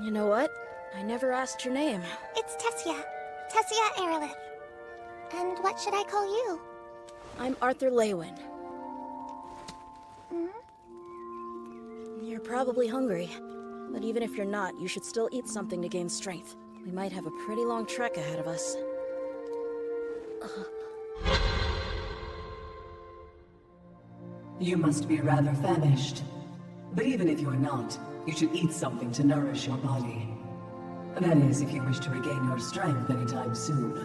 You know what? I never asked your name. It's Tessia. Tessia Aerolith. And what should I call you? I'm Arthur Lewin. You're probably hungry. But even if you're not, you should still eat something to gain strength. We might have a pretty long trek ahead of us. You must be rather famished. But even if you're not, you should eat something to nourish your body. That is, if you wish to regain your strength anytime soon.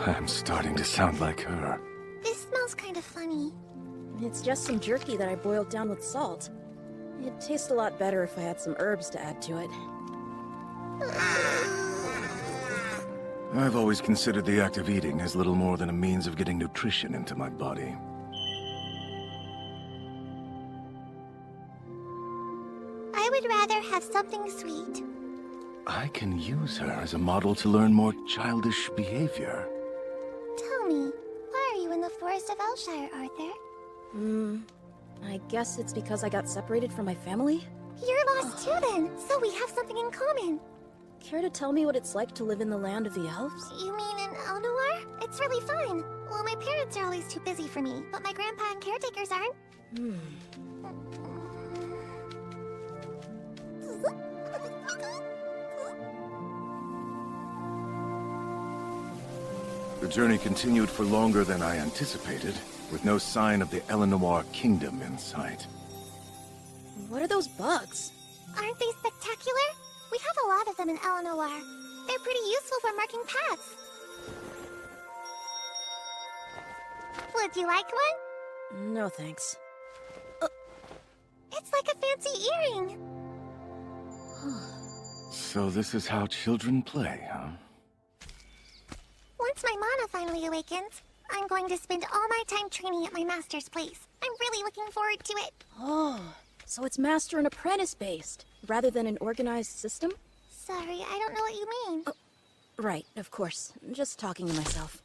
I'm starting to sound like her. This smells kind of funny. It's just some jerky that I boiled down with salt. It'd taste a lot better if I had some herbs to add to it. I've always considered the act of eating as little more than a means of getting nutrition into my body. I would rather have something sweet. I can use her as a model to learn more childish behavior. Tell me, why are you in the forest of Elshire, Arthur? I guess it's because I got separated from my family? You're lost too then, so we have something in common. Care to tell me what it's like to live in the land of the elves? You mean in Elnoir? It's really fun. Well, my parents are always too busy for me, but my grandpa and caretakers aren't. The journey continued for longer than I anticipated, with no sign of the Elenoir kingdom in sight. What are those bugs? Aren't they spectacular? We have a lot of them in Eleanor. They're pretty useful for marking paths. Would you like one? No, thanks. It's like a fancy earring. So this is how children play, huh? Once my mana finally awakens, I'm going to spend all my time training at my master's place. I'm really looking forward to it. Oh, so it's master and apprentice based, rather than an organized system? Sorry, I don't know what you mean. Oh, right, of course. I'm just talking to myself.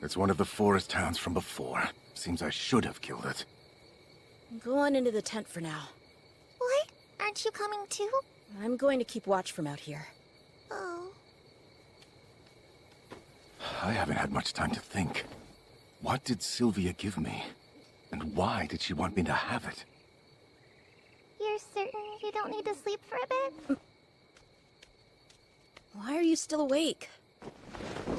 It's one of the forest hounds from before. Seems I should have killed it. Go on into the tent for now. What? Aren't you coming too? I'm going to keep watch from out here. Oh. I haven't had much time to think. What did Sylvia give me? And why did she want me to have it? You're certain you don't need to sleep for a bit? Why are you still awake? Well,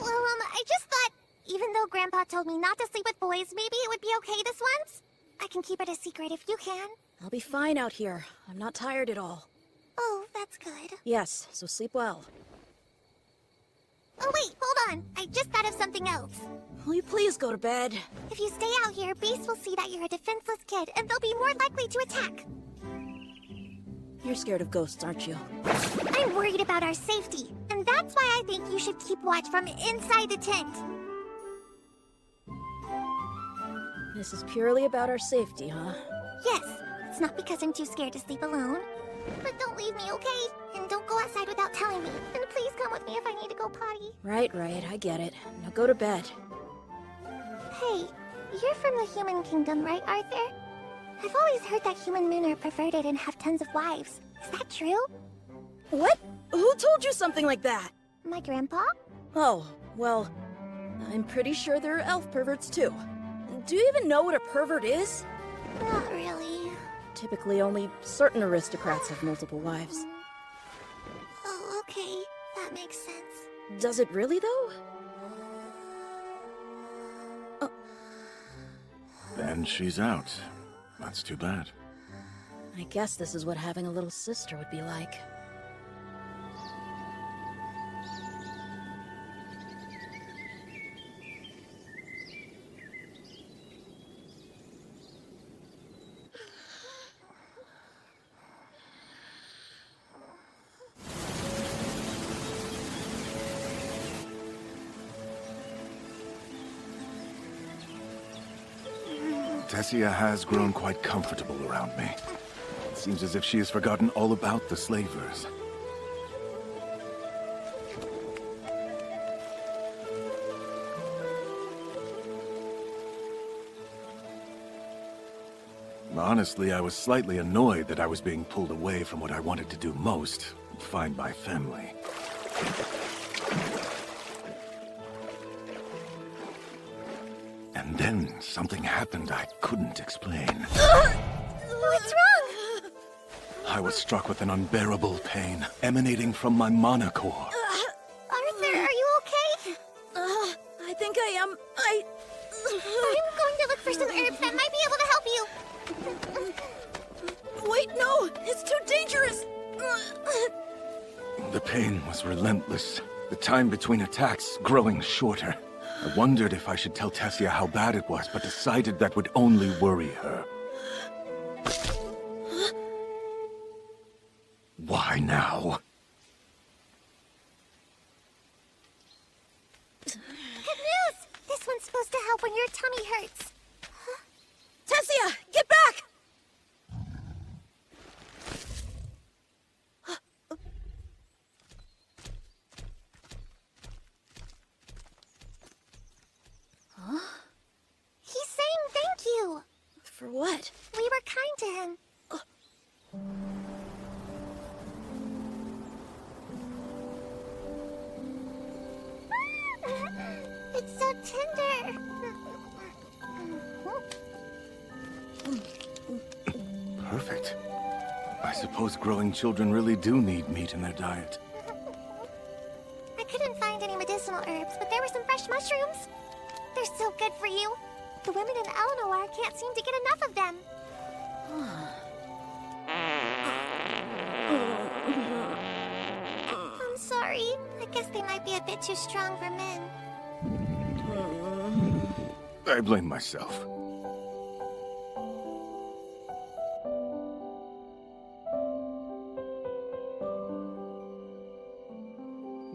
I just thought, even though Grandpa told me not to sleep with boys, maybe it would be okay this once? I can keep it a secret if you can. I'll be fine out here. I'm not tired at all. Oh, that's good. Yes, so sleep well. Oh wait, hold on. I just thought of something else. Will you please go to bed? If you stay out here, Beast will see that you're a defenseless kid, and they'll be more likely to attack. You're scared of ghosts, aren't you? I'm worried about our safety, and that's why I think you should keep watch from inside the tent. This is purely about our safety, huh? Yes, it's not because I'm too scared to sleep alone. But don't leave me, okay? And don't go outside without telling me. And please come with me if I need to go potty. Right, I get it. Now go to bed. Hey, you're from the human kingdom, right, Arthur? I've always heard that human men are perverted and have tons of wives. Is that true? What? Who told you something like that? My grandpa? Oh, well, I'm pretty sure there are elf perverts too. Do you even know what a pervert is? Not really. Typically, only certain aristocrats have multiple wives. Oh, okay. That makes sense. Does it really, though? And she's out. That's too bad. I guess this is what having a little sister would be like. Tessia has grown quite comfortable around me. It seems as if she has forgotten all about the slavers. Honestly, I was slightly annoyed that I was being pulled away from what I wanted to do most, find my family. And then something happened I couldn't explain. What's wrong? I was struck with an unbearable pain emanating from my mana core. Arthur, are you okay? I think I am. I'm going to look for some herbs that might be able to help you. Wait, no! It's too dangerous! The pain was relentless, the time between attacks growing shorter. I wondered if I should tell Tessia how bad it was, but decided that would only worry her. Why now? Good news! This one's supposed to help when your tummy hurts. Tessia, get back! Huh? He's saying thank you. For what? We were kind to him. It's so tender. Perfect. I suppose growing children really do need meat in their diet. I couldn't find any medicinal herbs, but there were some fresh mushrooms. They're so good for you. The women in Eleanor can't seem to get enough of them. I'm sorry. I guess they might be a bit too strong for men. I blame myself.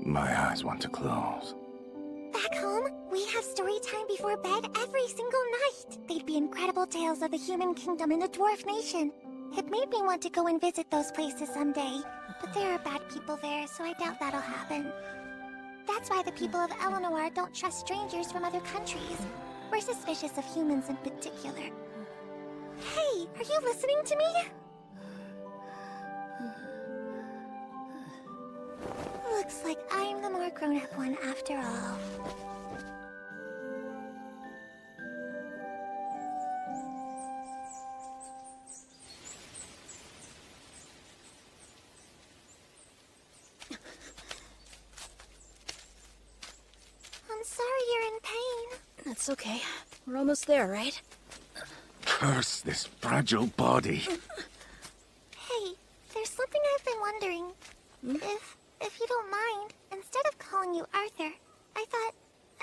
My eyes want to close. Back home, we have story time before bed every single night. They'd be incredible tales of the human kingdom and the dwarf nation. It made me want to go and visit those places someday. But there are bad people there, so I doubt that'll happen. That's why the people of Eleanor don't trust strangers from other countries. We're suspicious of humans in particular. Hey, are you listening to me? Looks like I'm the more grown-up one after all. I'm sorry you're in pain. That's okay. We're almost there, right? Curse this fragile body. Hey, there's something I've been wondering. If you don't mind, instead of calling you Arthur, I thought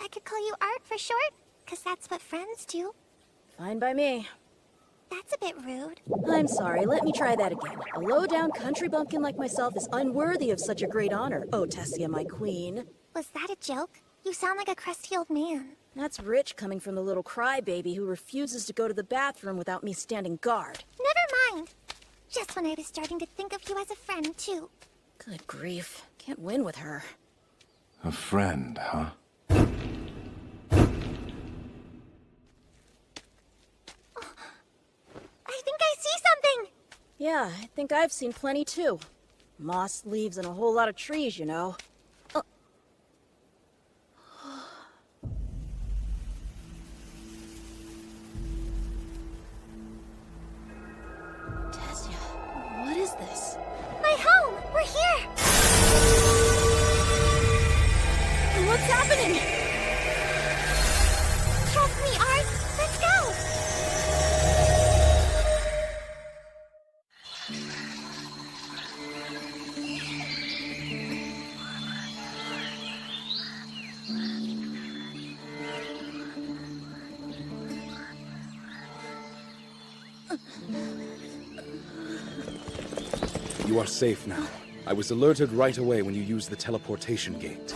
I could call you Art for short, because that's what friends do. Fine by me. That's a bit rude. I'm sorry, let me try that again. A low-down country bumpkin like myself is unworthy of such a great honor, oh Tessia, my queen. Was that a joke? You sound like a crusty old man. That's rich coming from the little crybaby who refuses to go to the bathroom without me standing guard. Never mind. Just when I was starting to think of you as a friend, too. Good grief. Can't win with her. A friend, huh? I think I see something! Yeah, I think I've seen plenty too. Moss, leaves, and a whole lot of trees, you know. Tessia, what is this? My home! We're here! What's happening? Trust me, Art! Let's go! You are safe now. I was alerted right away when you used the teleportation gate.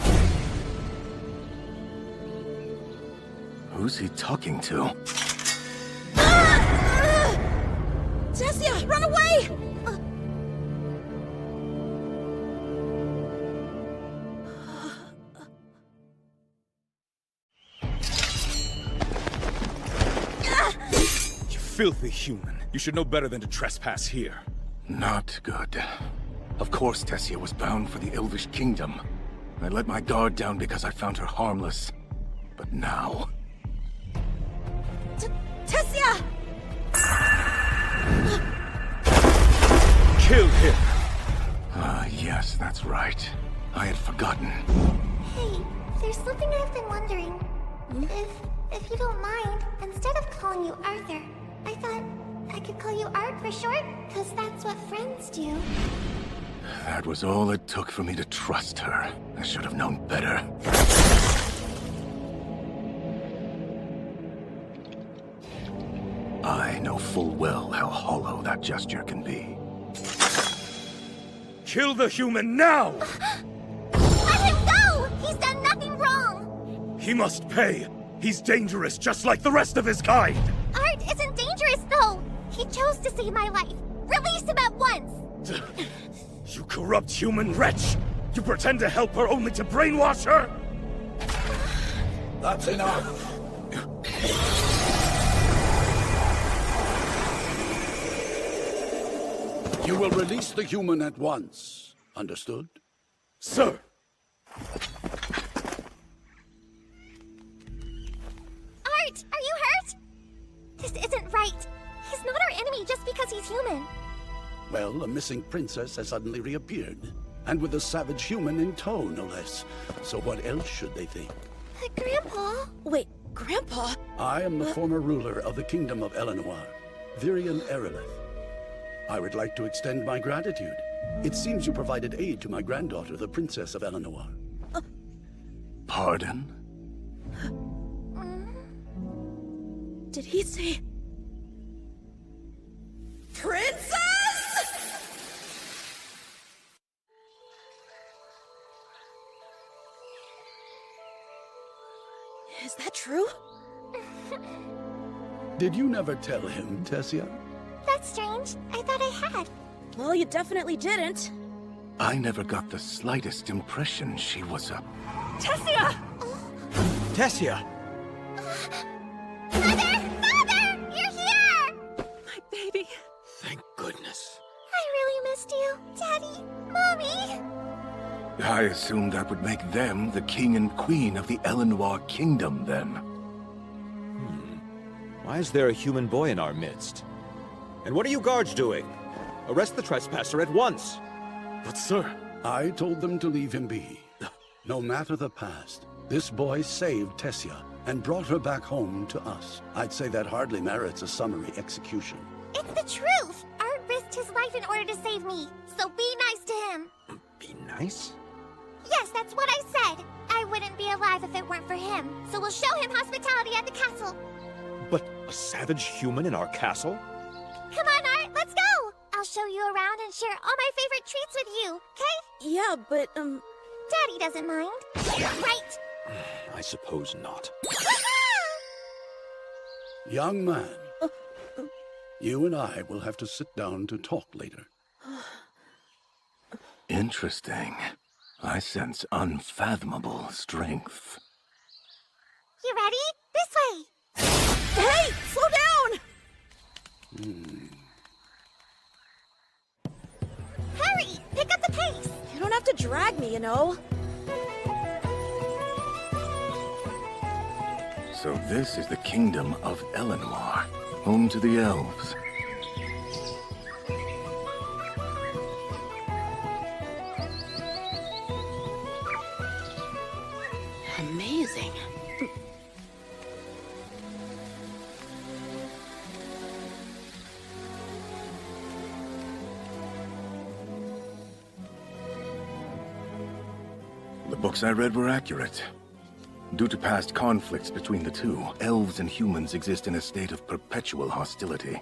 Who's he talking to? Tessia, run away! You filthy human. You should know better than to trespass here. Not good. Of course Tessia was bound for the Elvish Kingdom. I let my guard down because I found her harmless. But now... Tessia! Kill him! Yes, that's right. I had forgotten. Hey, there's something I've been wondering. If you don't mind, instead of calling you Arthur, I thought I could call you Art for short, because that's what friends do. That was all it took for me to trust her. I should have known better. I know full well how hollow that gesture can be. Kill the human now! Let him go! He's done nothing wrong! He must pay! He's dangerous, just like the rest of his kind! Art isn't dangerous, though! He chose to save my life! Release him at once! You corrupt human wretch! You pretend to help her only to brainwash her? That's enough! You will release the human at once. Understood? Sir! Art, are you hurt? This isn't right. He's not our enemy just because he's human. Well, a missing princess has suddenly reappeared. And with a savage human in tow, no less. So what else should they think? But Grandpa... Wait, Grandpa? I am the former ruler of the Kingdom of Eleanor, Virian Erilith. I would like to extend my gratitude. It seems you provided aid to my granddaughter, the Princess of Eleanor. Pardon? Did he say... Princess?! Is that true? Did you never tell him, Tessia? That's strange. I thought I had. Well, you definitely didn't. I never got the slightest impression she was a... Tessia! Tessia! Father! Father! You're here! My baby. Thank goodness. I really missed you. Daddy! Mommy! I assumed that would make them the king and queen of the Eleanor Kingdom, then. Why is there a human boy in our midst? And what are you guards doing? Arrest the trespasser at once! But sir, I told them to leave him be. No matter the past, this boy saved Tessia and brought her back home to us. I'd say that hardly merits a summary execution. It's the truth! Art risked his life in order to save me, so be nice to him. Be nice? Yes, that's what I said. I wouldn't be alive if it weren't for him, so we'll show him hospitality at the castle. But a savage human in our castle? Come on, Art, let's go! I'll show you around and share all my favorite treats with you, okay? Yeah, but, Daddy doesn't mind. Right? I suppose not. Young man, you and I will have to sit down to talk later. Interesting. I sense unfathomable strength. You ready? This way! Hey! Slow down! Hurry! Pick up the pace! You don't have to drag me, you know. So this is the kingdom of Eleanor, home to the elves. Amazing. The books I read were accurate. Due to past conflicts between the two, elves and humans exist in a state of perpetual hostility.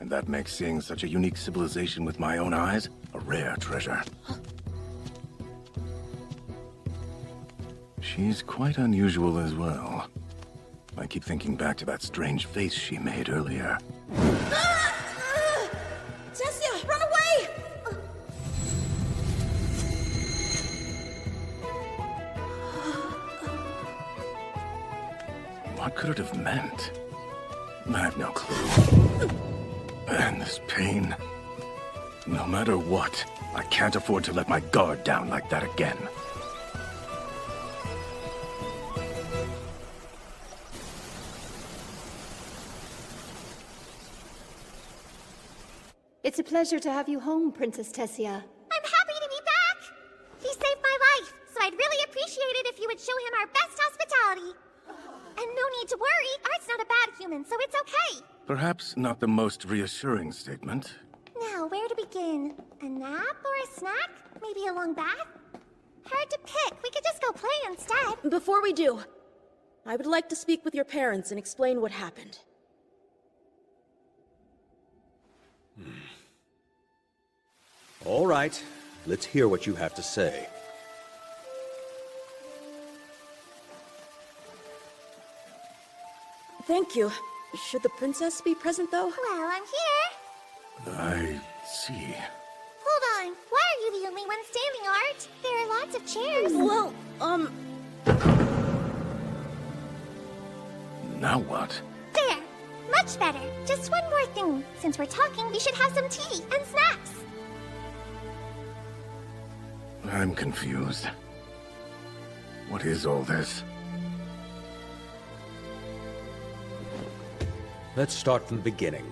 And that makes seeing such a unique civilization with my own eyes a rare treasure. She's quite unusual as well. I keep thinking back to that strange face she made earlier. Tessia, run away! What could it have meant? I have no clue. And this pain. No matter what, I can't afford to let my guard down like that again. It's a pleasure to have you home, Princess Tessia. I'm happy to be back! He saved my life, so I'd really appreciate it if you would show him our best hospitality. And no need to worry, Art's not a bad human, so it's okay. Perhaps not the most reassuring statement. Now, where to begin? A nap or a snack? Maybe a long bath? Hard to pick. We could just go play instead. Before we do, I would like to speak with your parents and explain what happened. All right, let's hear what you have to say. Thank you. Should the princess be present, though? Well, I'm here. I see. Hold on. Why are you the only one standing, Art? There are lots of chairs. Well, Now what? There. Much better. Just one more thing. Since we're talking, we should have some tea and snacks. I'm confused. What is all this? Let's start from the beginning.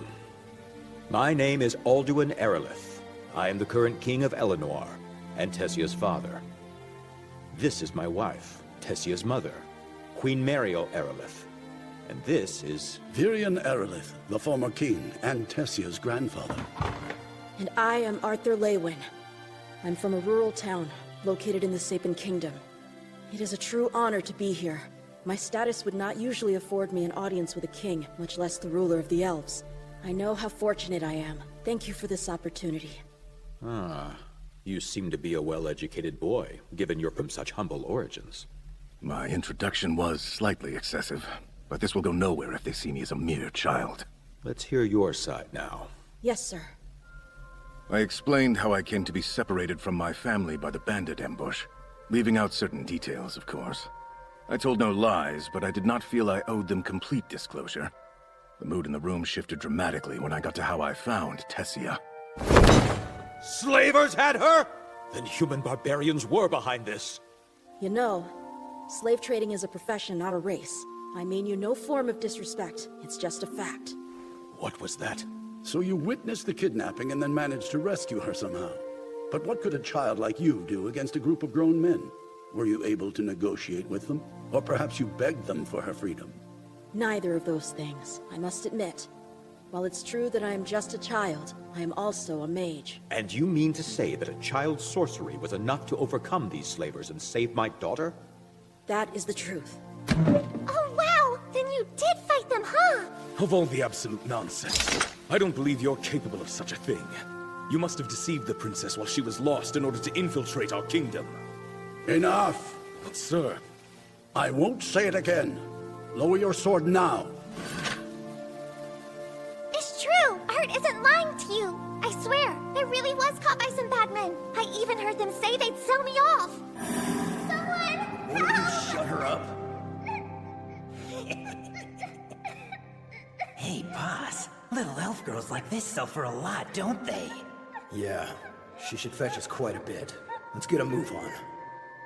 My name is Alduin Erilith. I am the current king of Eleanor, and Tessia's father. This is my wife, Tessia's mother, Queen Mario Aerolith. And this is... Virion Aerolith, the former king, and Tessia's grandfather. And I am Arthur Leywin. I'm from a rural town, located in the Sapin Kingdom. It is a true honor to be here. My status would not usually afford me an audience with a king, much less the ruler of the elves. I know how fortunate I am. Thank you for this opportunity. Ah, you seem to be a well-educated boy, given you're from such humble origins. My introduction was slightly excessive, but this will go nowhere if they see me as a mere child. Let's hear your side now. Yes, sir. I explained how I came to be separated from my family by the bandit ambush, leaving out certain details, of course. I told no lies, but I did not feel I owed them complete disclosure. The mood in the room shifted dramatically when I got to how I found Tessia. Slavers had her? Then human barbarians were behind this. You know, slave trading is a profession, not a race. I mean you no form of disrespect. It's just a fact. What was that? So you witnessed the kidnapping and then managed to rescue her somehow. But what could a child like you do against a group of grown men? Were you able to negotiate with them? Or perhaps you begged them for her freedom? Neither of those things, I must admit. While it's true that I am just a child, I am also a mage. And you mean to say that a child's sorcery was enough to overcome these slavers and save my daughter? That is the truth. Oh, wow! Then you did fight them, huh? Of all the absolute nonsense. I don't believe you're capable of such a thing. You must have deceived the princess while she was lost in order to infiltrate our kingdom. Enough! But sir... I won't say it again. Lower your sword now. It's true! Art isn't lying to you! I swear, I really was caught by some bad men. I even heard them say they'd sell me off. Someone! Will you shut her up? Hey, boss. Little elf girls like this sell for a lot, don't they? Yeah, she should fetch us quite a bit. Let's get a move on.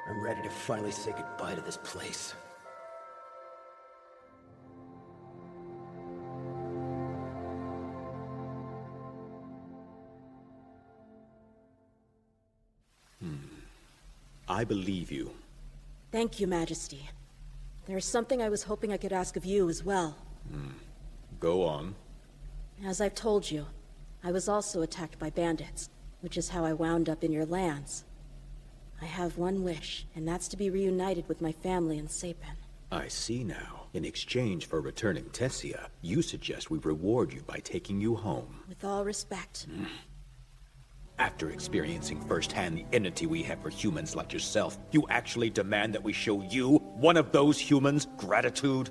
I'm ready to finally say goodbye to this place. I believe you. Thank you, Majesty. There is something I was hoping I could ask of you as well. Go on. As I've told you, I was also attacked by bandits, which is how I wound up in your lands. I have one wish, and that's to be reunited with my family in Sapin. I see now. In exchange for returning Tessia, you suggest we reward you by taking you home. With all respect. After experiencing firsthand the enmity we have for humans like yourself, you actually demand that we show you, one of those humans, gratitude?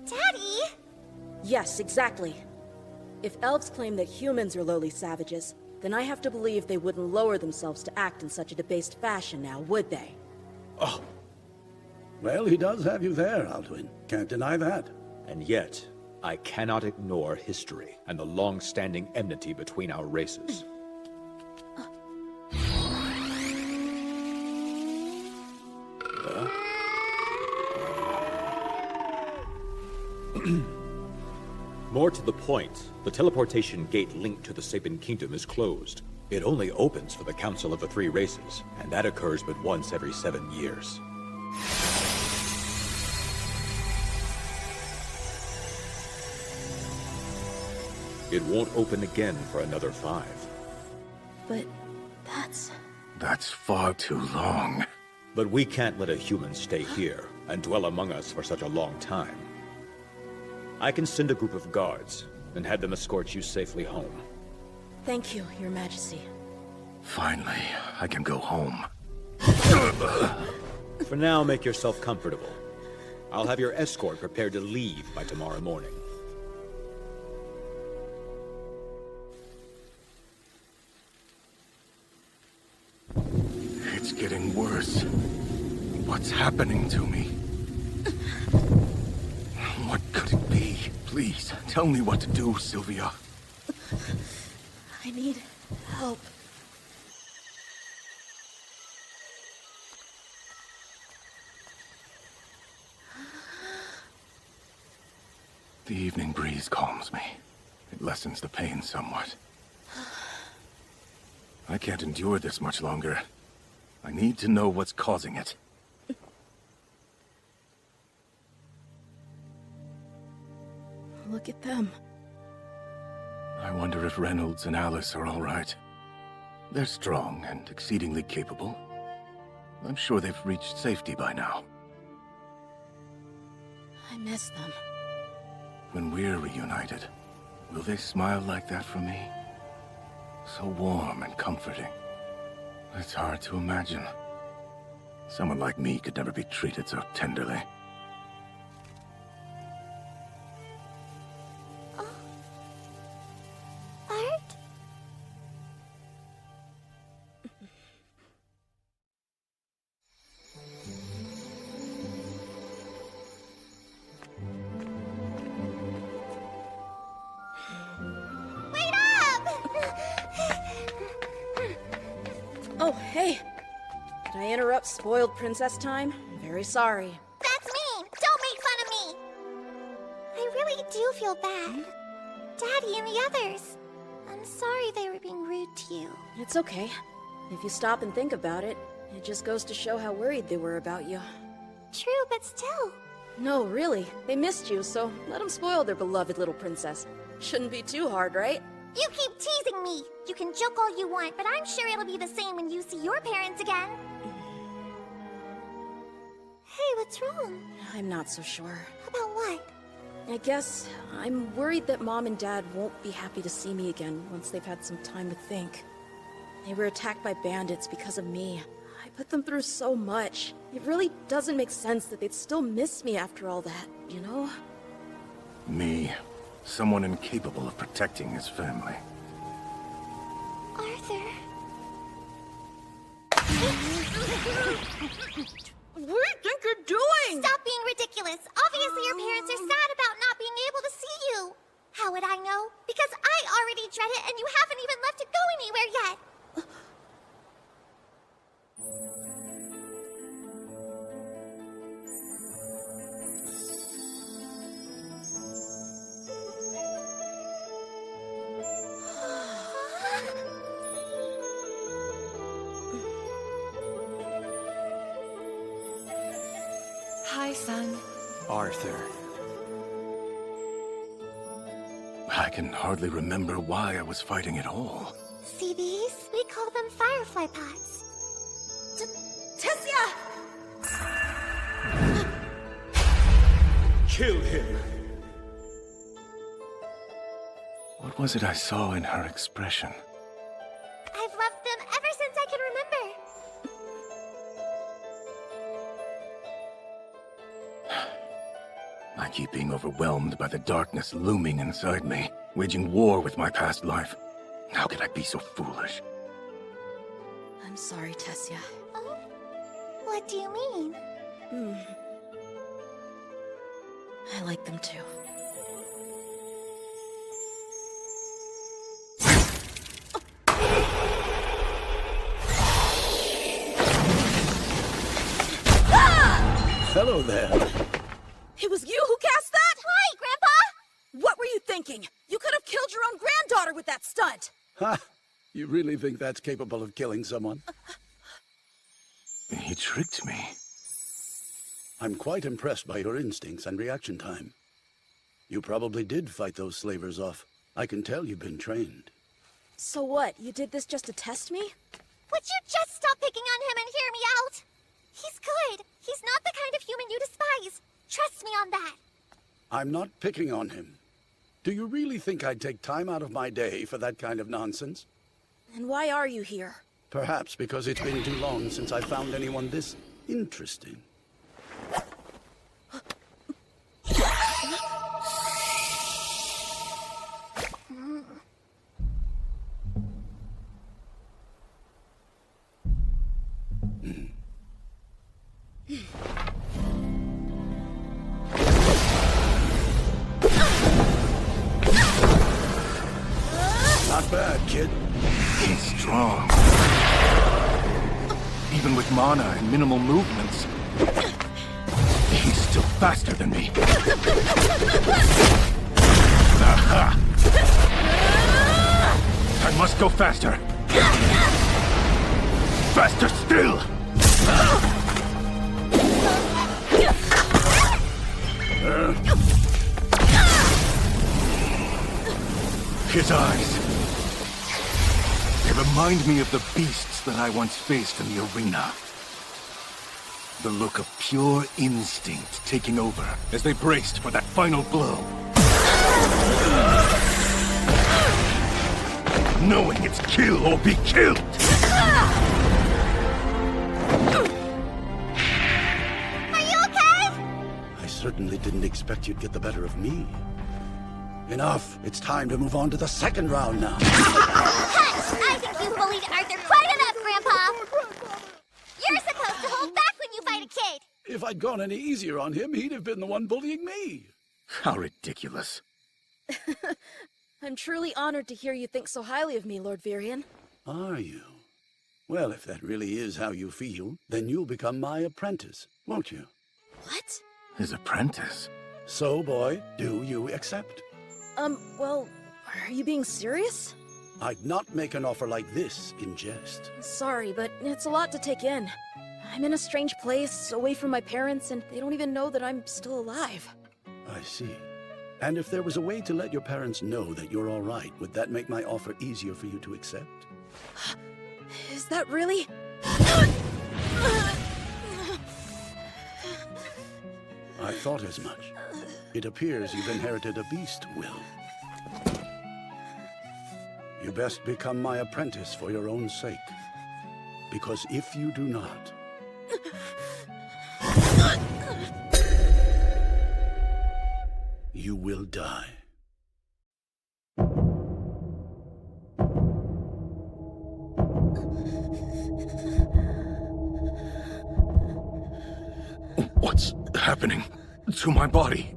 Daddy! Yes, exactly. If elves claim that humans are lowly savages, then I have to believe they wouldn't lower themselves to act in such a debased fashion now, would they? Oh. Well, he does have you there, Alduin. Can't deny that. And yet, I cannot ignore history and the long-standing enmity between our races. More to the point, the teleportation gate linked to the Sapin Kingdom is closed. It only opens for the Council of the Three Races, and that occurs but once every 7 years. It won't open again for another 5. But that's... That's far too long. But we can't let a human stay here and dwell among us for such a long time. I can send a group of guards and have them escort you safely home. Thank you, Your Majesty. Finally, I can go home. For now, make yourself comfortable. I'll have your escort prepared to leave by tomorrow morning. It's getting worse. What's happening to me? What could it be? Please, tell me what to do, Sylvia. I need help. The evening breeze calms me. It lessens the pain somewhat. I can't endure this much longer. I need to know what's causing it. Look at them. I wonder if Reynolds and Alice are all right. They're strong and exceedingly capable. I'm sure they've reached safety by now. I miss them. When we're reunited, will they smile like that for me? So warm and comforting. It's hard to imagine. Someone like me could never be treated so tenderly. Art? Wait up! Oh, hey. Did I interrupt spoiled princess time? Very sorry. That's mean! Don't make fun of me! I really do feel bad. Daddy and the others. I'm sorry they were being rude to you. It's okay. If you stop and think about it, it just goes to show how worried they were about you. True, but still. No, really. They missed you, so let them spoil their beloved little princess. Shouldn't be too hard, right? You keep teasing me. You can joke all you want, but I'm sure it'll be the same when you see your parents again. Hey, what's wrong? I'm not so sure. About what? I guess I'm worried that Mom and Dad won't be happy to see me again once they've had some time to think. They were attacked by bandits because of me. I put them through so much. It really doesn't make sense that they'd still miss me after all that, you know? Me. Someone incapable of protecting his family. Arthur. What do you think you're doing? Stop being ridiculous. Obviously your parents are sad about not being able to see you. How would I know? Because I already dread it and you haven't even left to go anywhere yet. Hi, son. Arthur. I can hardly remember why I was fighting at all. See these? We call them firefly pots. Tessia! Kill him! What was it I saw in her expression? I've loved them ever since I can remember. I keep being overwhelmed by the darkness looming inside me, waging war with my past life. How could I be so foolish? I'm sorry, Tessia. Oh? What do you mean? I like them too. Hello there. It was you who cast that? Why, Grandpa? What were you thinking? You could have killed your own granddaughter with that stunt. Ha! You really think that's capable of killing someone? He tricked me. I'm quite impressed by your instincts and reaction time. You probably did fight those slavers off. I can tell you've been trained. So what? You did this just to test me? Would you just stop picking on him and hear me out? He's good. He's not the kind of human you despise. Trust me on that. I'm not picking on him. Do you really think I'd take time out of my day for that kind of nonsense? And why are you here? Perhaps because it's been too long since I found anyone this interesting. Not bad, kid. He's strong. Even with mana and minimal movements, he's still faster than me. Aha! I must go faster. Faster still! His eyes. They remind me of the beasts that I once faced in the arena. The look of pure instinct taking over as they braced for that final blow. Knowing it's kill or be killed. Are you okay? I certainly didn't expect you'd get the better of me. Enough. It's time to move on to the second round now. Hush! I think you bullied Arthur quite enough, Grandpa! You're supposed to hold back when you fight a kid! If I'd gone any easier on him, he'd have been the one bullying me. How ridiculous. I'm truly honored to hear you think so highly of me, Lord Virion. Are you? Well, if that really is how you feel, then you'll become my apprentice, won't you? What? His apprentice? So, boy, do you accept? Well, are you being serious? I'd not make an offer like this in jest. Sorry, but it's a lot to take in. I'm in a strange place, away from my parents, and they don't even know that I'm still alive. I see. And if there was a way to let your parents know that you're all right, would that make my offer easier for you to accept? Is that really? I thought as much. It appears you've inherited a beast will. You best become my apprentice for your own sake. Because if you do not... you will die. What's happening to my body?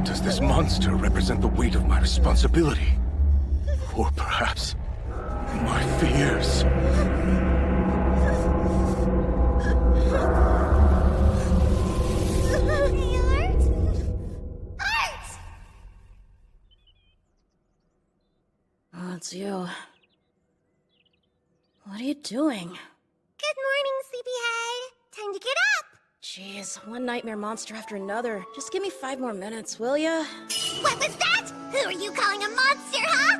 Does this monster represent the weight of my responsibility? Or perhaps my fears? Oh, it's you. What are you doing? Good morning, sleepyhead. Time to get up. Jeez, one nightmare monster after another. Just give me 5 more minutes, will ya? What was that? Who are you calling a monster, huh?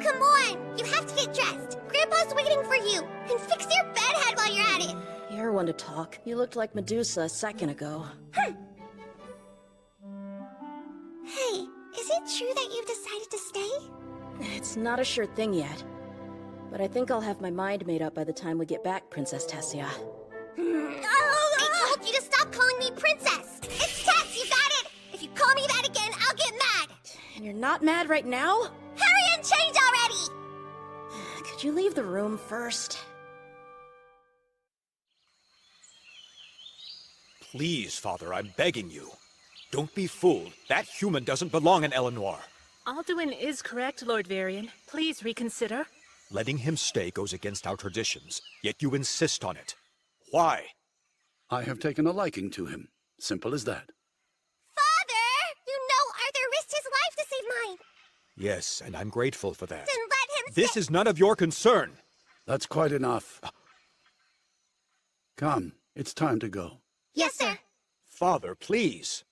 Come on, you have to get dressed. Grandpa's waiting for you. And fix your bedhead while you're at it. You're one to talk. You looked like Medusa a second ago. Hey, is it true that you've decided to stay? It's not a sure thing yet. But I think I'll have my mind made up by the time we get back, Princess Tessia. I told you to stop calling me princess! It's Tess, you got it! If you call me that again, I'll get mad! And you're not mad right now? Hurry and change already! Could you leave the room first? Please, Father, I'm begging you. Don't be fooled. That human doesn't belong in Eleanor. Alduin is correct, Lord Varian. Please reconsider. Letting him stay goes against our traditions, yet you insist on it. Why? I have taken a liking to him. Simple as that. Father! You know Arthur risked his life to save mine! Yes, and I'm grateful for that. Then let him This is none of your concern! That's quite enough. Come, it's time to go. Yes, sir. Father, please.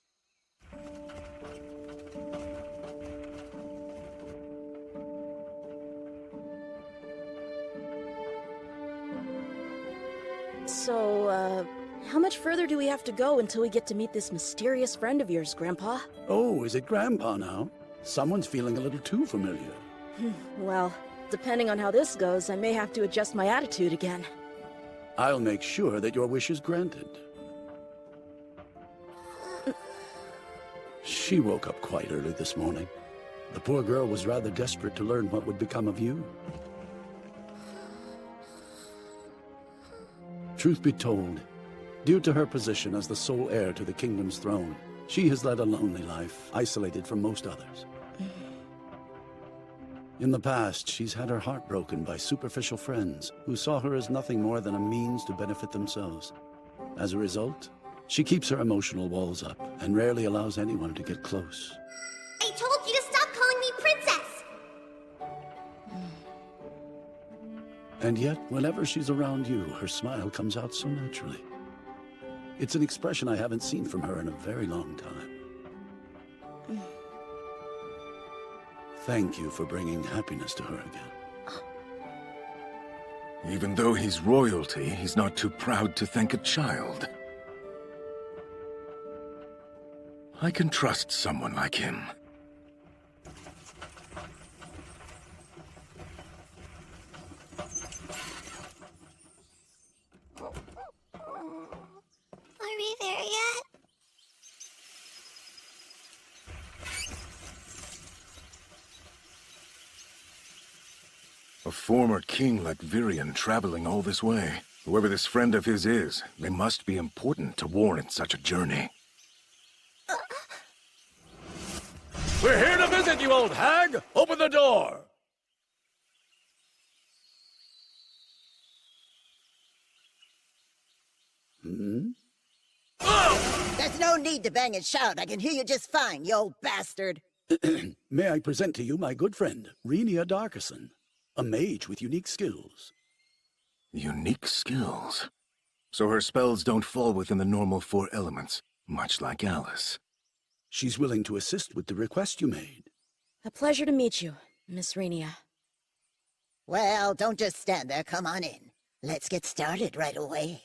So, how much further do we have to go until we get to meet this mysterious friend of yours, Grandpa? Oh, is it Grandpa now? Someone's feeling a little too familiar. Well, depending on how this goes, I may have to adjust my attitude again. I'll make sure that your wish is granted. She woke up quite early this morning. The poor girl was rather desperate to learn what would become of you. Truth be told, due to her position as the sole heir to the kingdom's throne, she has led a lonely life, isolated from most others. In the past, she's had her heart broken by superficial friends who saw her as nothing more than a means to benefit themselves. As a result, she keeps her emotional walls up and rarely allows anyone to get close. I told you to stop calling me princess! And yet, whenever she's around you, her smile comes out so naturally. It's an expression I haven't seen from her in a very long time. Thank you for bringing happiness to her again. Even though he's royalty, he's not too proud to thank a child. I can trust someone like him. Are we there yet? A former king like Virion traveling all this way. Whoever this friend of his is, they must be important to warrant such a journey. We're here to visit you, old hag! Open the door! There's no need to bang and shout. I can hear you just fine, you old bastard. May I present to you my good friend, Renia Darkison, a mage with unique skills. Unique skills? So her spells don't fall within the normal 4 elements, much like Alice. She's willing to assist with the request you made. A pleasure to meet you, Miss Renia. Well, don't just stand there. Come on in. Let's get started right away.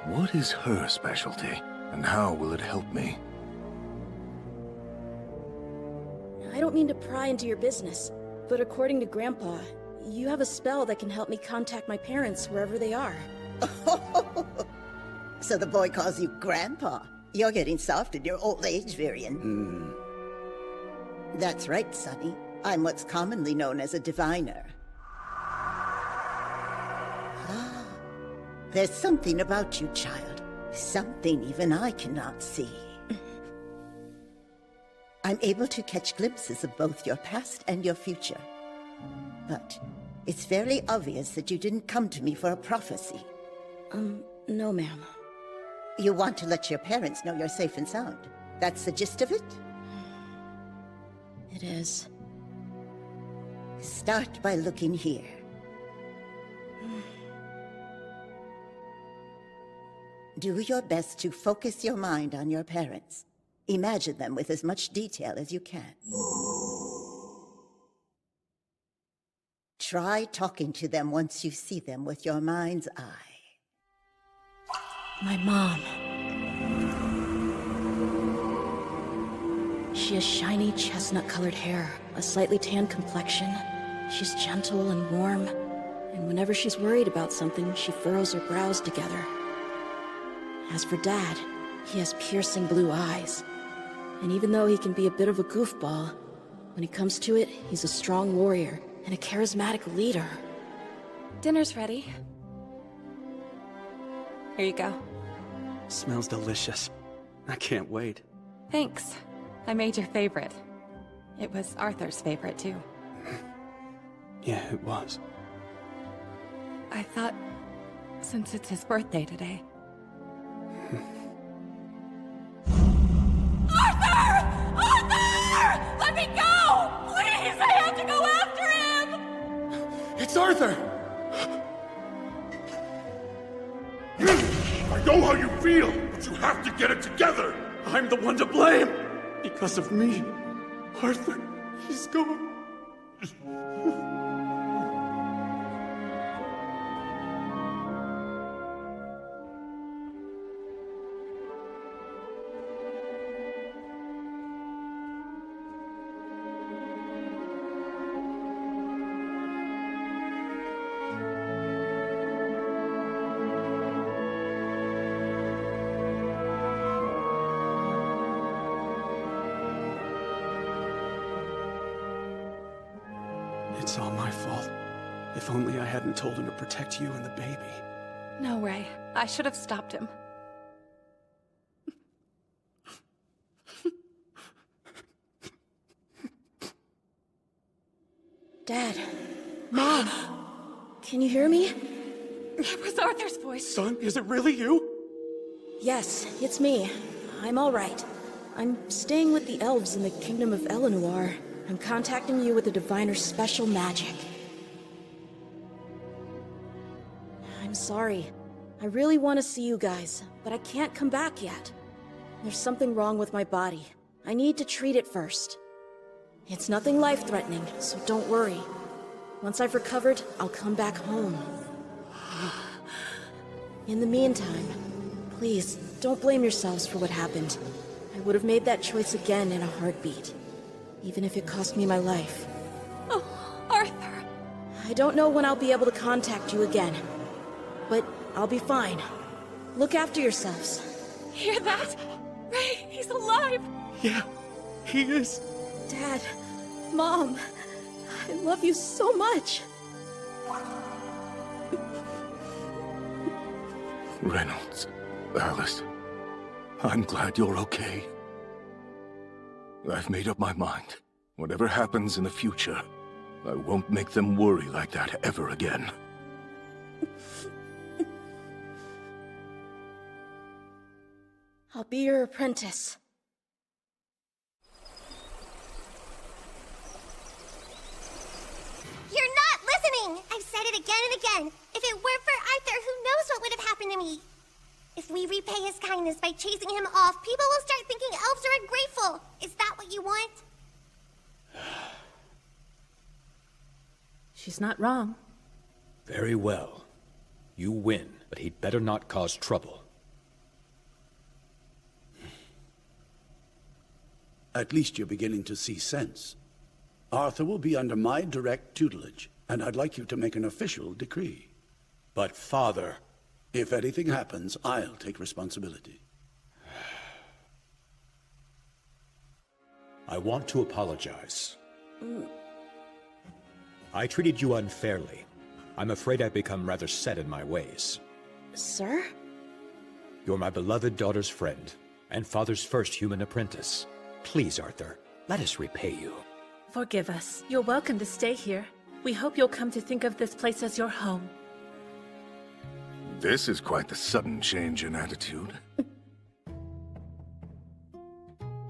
What is her specialty, and how will it help me? I don't mean to pry into your business, but according to Grandpa, you have a spell that can help me contact my parents wherever they are. So the boy calls you Grandpa. You're getting soft in your old age, Virion. That's right, Sonny. I'm what's commonly known as a diviner. There's something about you, child. Something even I cannot see. I'm able to catch glimpses of both your past and your future. But it's fairly obvious that you didn't come to me for a prophecy. No, ma'am. You want to let your parents know you're safe and sound. That's the gist of it? It is. Start by looking here. Do your best to focus your mind on your parents. Imagine them with as much detail as you can. Try talking to them once you see them with your mind's eye. My mom. She has shiny chestnut-colored hair, a slightly tan complexion. She's gentle and warm, and whenever she's worried about something, she furrows her brows together. As for Dad, he has piercing blue eyes. And even though he can be a bit of a goofball, when it comes to it, he's a strong warrior and a charismatic leader. Dinner's ready. Here you go. Smells delicious. I can't wait. Thanks. I made your favorite. It was Arthur's favorite, too. Yeah, it was. I thought, since it's his birthday today... Arthur! Arthur! Let me go! Please, I have to go after him! It's Arthur! I know how you feel, but you have to get it together! I'm the one to blame! Because of me, Arthur is gone. It's all my fault. If only I hadn't told him to protect you and the baby. No, Ray. I should have stopped him. Dad. Mom. Can you hear me? It was Arthur's voice. Son, is it really you? Yes, it's me. I'm all right. I'm staying with the elves in the kingdom of Eleanor. I'm contacting you with a diviner's special magic. I'm sorry. I really want to see you guys, but I can't come back yet. There's something wrong with my body. I need to treat it first. It's nothing life-threatening, so don't worry. Once I've recovered, I'll come back home. In the meantime, please, don't blame yourselves for what happened. I would have made that choice again in a heartbeat, even if it cost me my life. Oh, Arthur. I don't know when I'll be able to contact you again, but I'll be fine. Look after yourselves. Hear that? Ray, he's alive! Yeah, he is. Dad, Mom, I love you so much. Reynolds, Alice, I'm glad you're okay. I've made up my mind. Whatever happens in the future, I won't make them worry like that ever again. I'll be your apprentice. You're not listening! I've said it again and again. If it weren't for Arthur, who knows what would have happened to me? If we repay his kindness by chasing him off, people will start thinking elves are ungrateful. Is that what you want? She's not wrong. Very well. You win, but he'd better not cause trouble. At least you're beginning to see sense. Arthur will be under my direct tutelage, and I'd like you to make an official decree. But, Father... If anything happens, I'll take responsibility. I want to apologize. I treated you unfairly. I'm afraid I've become rather set in my ways. Sir? You're my beloved daughter's friend, and Father's first human apprentice. Please, Arthur, let us repay you. Forgive us. You're welcome to stay here. We hope you'll come to think of this place as your home. This is quite the sudden change in attitude.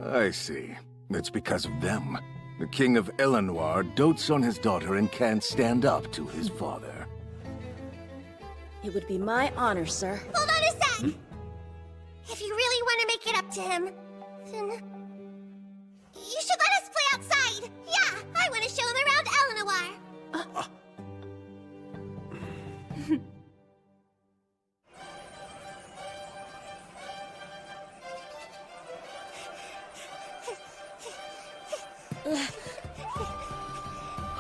I see. It's because of them. The King of Eleanor dotes on his daughter and can't stand up to his father. It would be my honor, sir. Hold on a sec! If you really want to make it up to him, then... you should let us play outside! Yeah, I want to show him around Eleanor!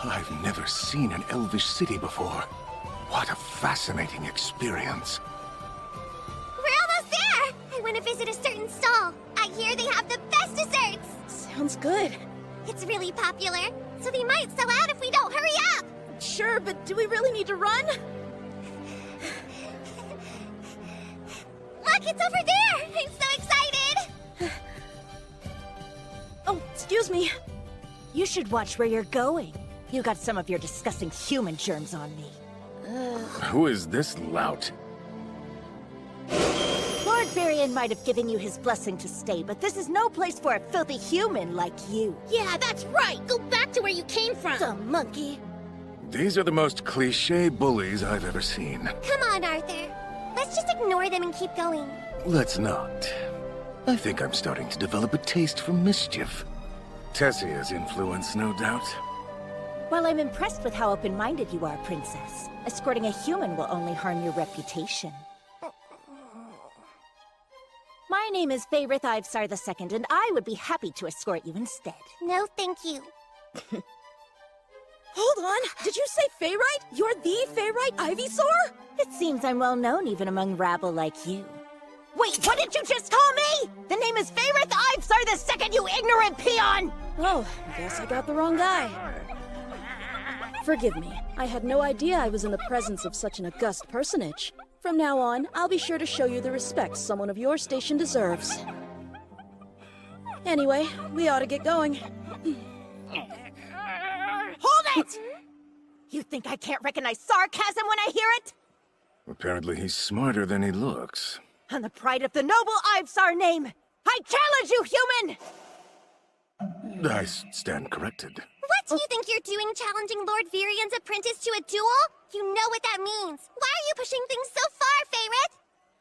I've never seen an elvish city before. What a fascinating experience. We're almost there! I want to visit a certain stall. I hear they have the best desserts! Sounds good. It's really popular, so they might sell out if we don't hurry up! Sure, but do we really need to run? Look, it's over there! I'm so excited! Oh, excuse me. You should watch where you're going. You got some of your disgusting human germs on me. Who is this lout? Lord Varian might have given you his blessing to stay, but this is no place for a filthy human like you. Yeah, that's right! Go back to where you came from! Dumb monkey. These are the most cliché bullies I've ever seen. Come on, Arthur. Let's just ignore them and keep going. Let's not. I think I'm starting to develop a taste for mischief. Tessia's influence, no doubt. While I'm impressed with how open-minded you are, Princess, escorting a human will only harm your reputation. My name is Faerith Ivesar II, and I would be happy to escort you instead. No, thank you. Hold on! Did you say Faerite? You're the Faerite Ivysaur? It seems I'm well known even among rabble like you. Wait, what did you just call me? The name is Faerith Ivesar II, you ignorant peon! Oh, I guess I got the wrong guy. Forgive me. I had no idea I was in the presence of such an august personage. From now on, I'll be sure to show you the respect someone of your station deserves. Anyway, we ought to get going. Hold it! You think I can't recognize sarcasm when I hear it? Apparently he's smarter than he looks. On the pride of the noble Ivesar name, I challenge you, human! I stand corrected. What do you think you're doing, challenging Lord Virian's apprentice to a duel? You know what that means. Why are you pushing things so far, Feyret?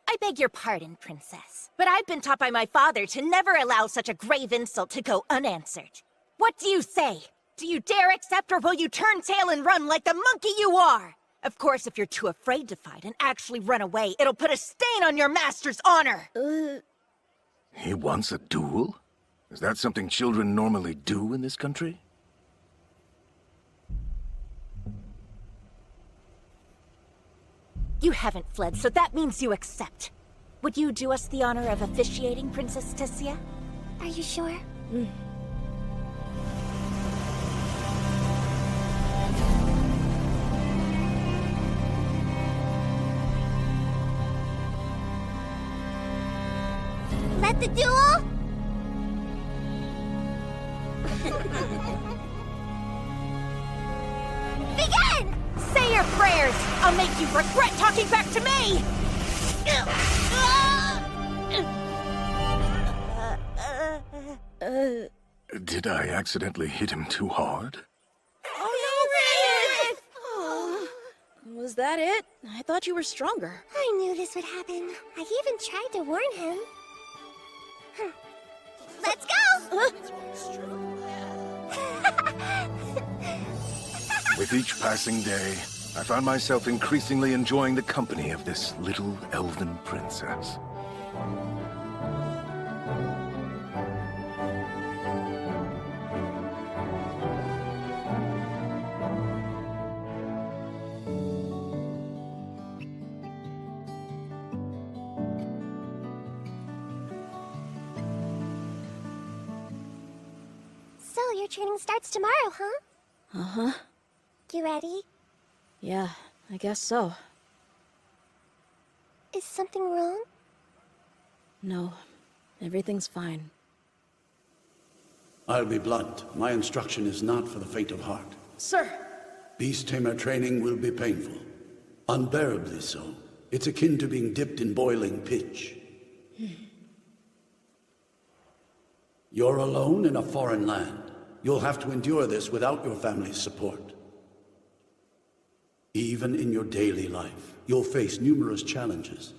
I beg your pardon, Princess, but I've been taught by my father to never allow such a grave insult to go unanswered. What do you say? Do you dare accept, or will you turn tail and run like the monkey you are? Of course, if you're too afraid to fight and actually run away, it'll put a stain on your master's honor! He wants a duel? Is that something children normally do in this country? You haven't fled, so that means you accept. Would you do us the honor of officiating, Princess Tessia? Are you sure? Let the duel? Begin! Say your prayers! I'll make you regret talking back to me! Did I accidentally hit him too hard? Was that it? I thought you were stronger. I knew this would happen. I even tried to warn him. Let's go! With each passing day, I found myself increasingly enjoying the company of this little elven princess. So, your training starts tomorrow, huh? Uh-huh. You ready? Yeah, I guess so. Is something wrong? No, everything's fine. I'll be blunt. My instruction is not for the faint of heart. Sir! Beast tamer training will be painful. Unbearably so. It's akin to being dipped in boiling pitch. You're alone in a foreign land. You'll have to endure this without your family's support. Even in your daily life, you'll face numerous challenges.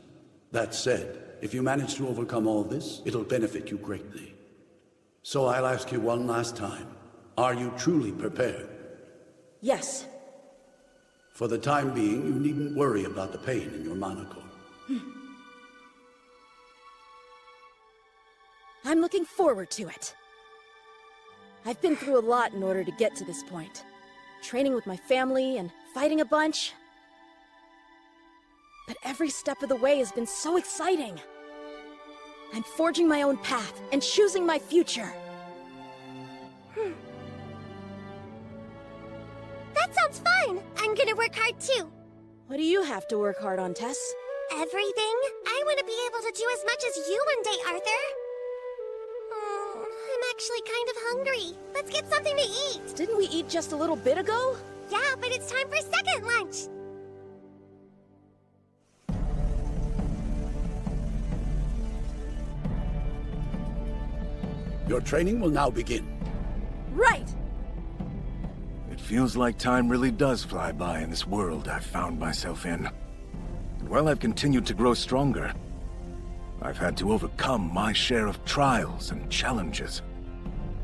That said, if you manage to overcome all this, it'll benefit you greatly. So I'll ask you one last time. Are you truly prepared? Yes. For the time being, you needn't worry about the pain in your monocle. I'm looking forward to it. I've been through a lot in order to get to this point. Training with my family and fighting a bunch. But every step of the way has been so exciting. I'm forging my own path and choosing my future. That sounds fun! I'm gonna work hard too. What do you have to work hard on, Tess? Everything? I want to be able to do as much as you one day, Arthur. I'm actually kind of hungry. Let's get something to eat. Didn't we eat just a little bit ago? Yeah, but it's time for second lunch. Your training will now begin. Right! It feels like time really does fly by in this world I've found myself in. And while I've continued to grow stronger, I've had to overcome my share of trials and challenges.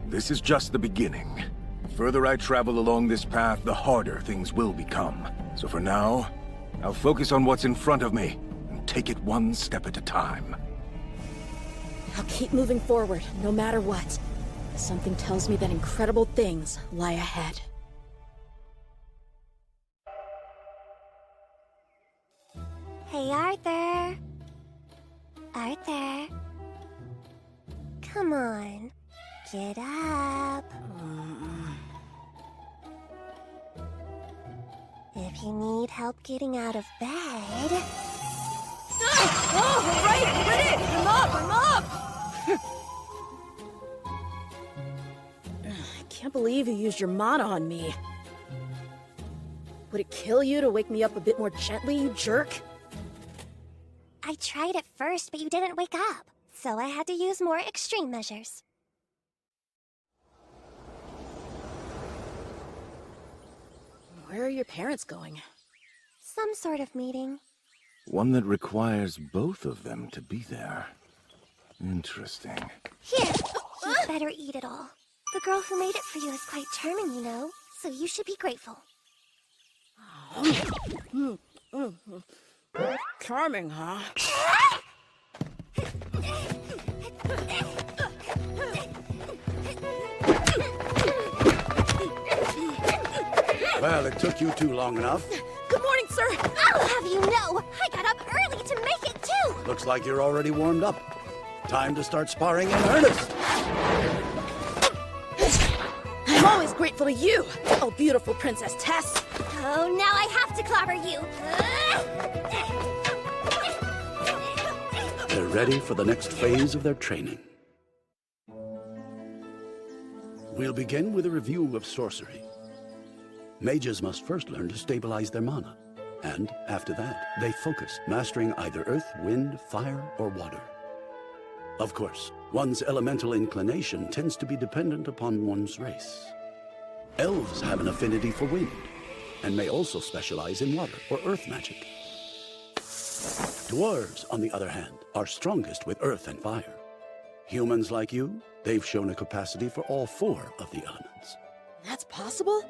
This is just the beginning. The further I travel along this path, the harder things will become. So for now, I'll focus on what's in front of me and take it one step at a time. I'll keep moving forward, no matter what. Something tells me that incredible things lie ahead. Hey, Arthur. Arthur. Come on. Get up. If you need help getting out of bed... Oh, right! Quit it! I'm up! I can't believe you used your mana on me. Would it kill you to wake me up a bit more gently, you jerk? I tried at first, but you didn't wake up. So I had to use more extreme measures. Where are your parents going? Some sort of meeting. One that requires both of them to be there. Interesting. Here, you'd better eat it all. The girl who made it for you is quite charming, you know, so you should be grateful. Charming, huh? Well, it took you too long enough. Good morning, sir! I'll have you know, I got up early to make it too! Looks like you're already warmed up. Time to start sparring in earnest. I'm always grateful to you, oh beautiful Princess Tess. Oh, now I have to clobber you. They're ready for the next phase of their training. We'll begin with a review of sorcery. Mages must first learn to stabilize their mana, and after that, they focus, mastering either earth, wind, fire, or water. Of course, one's elemental inclination tends to be dependent upon one's race. Elves have an affinity for wind, and may also specialize in water or earth magic. Dwarves, on the other hand, are strongest with earth and fire. Humans like you, they've shown a capacity for all four of the elements. That's possible?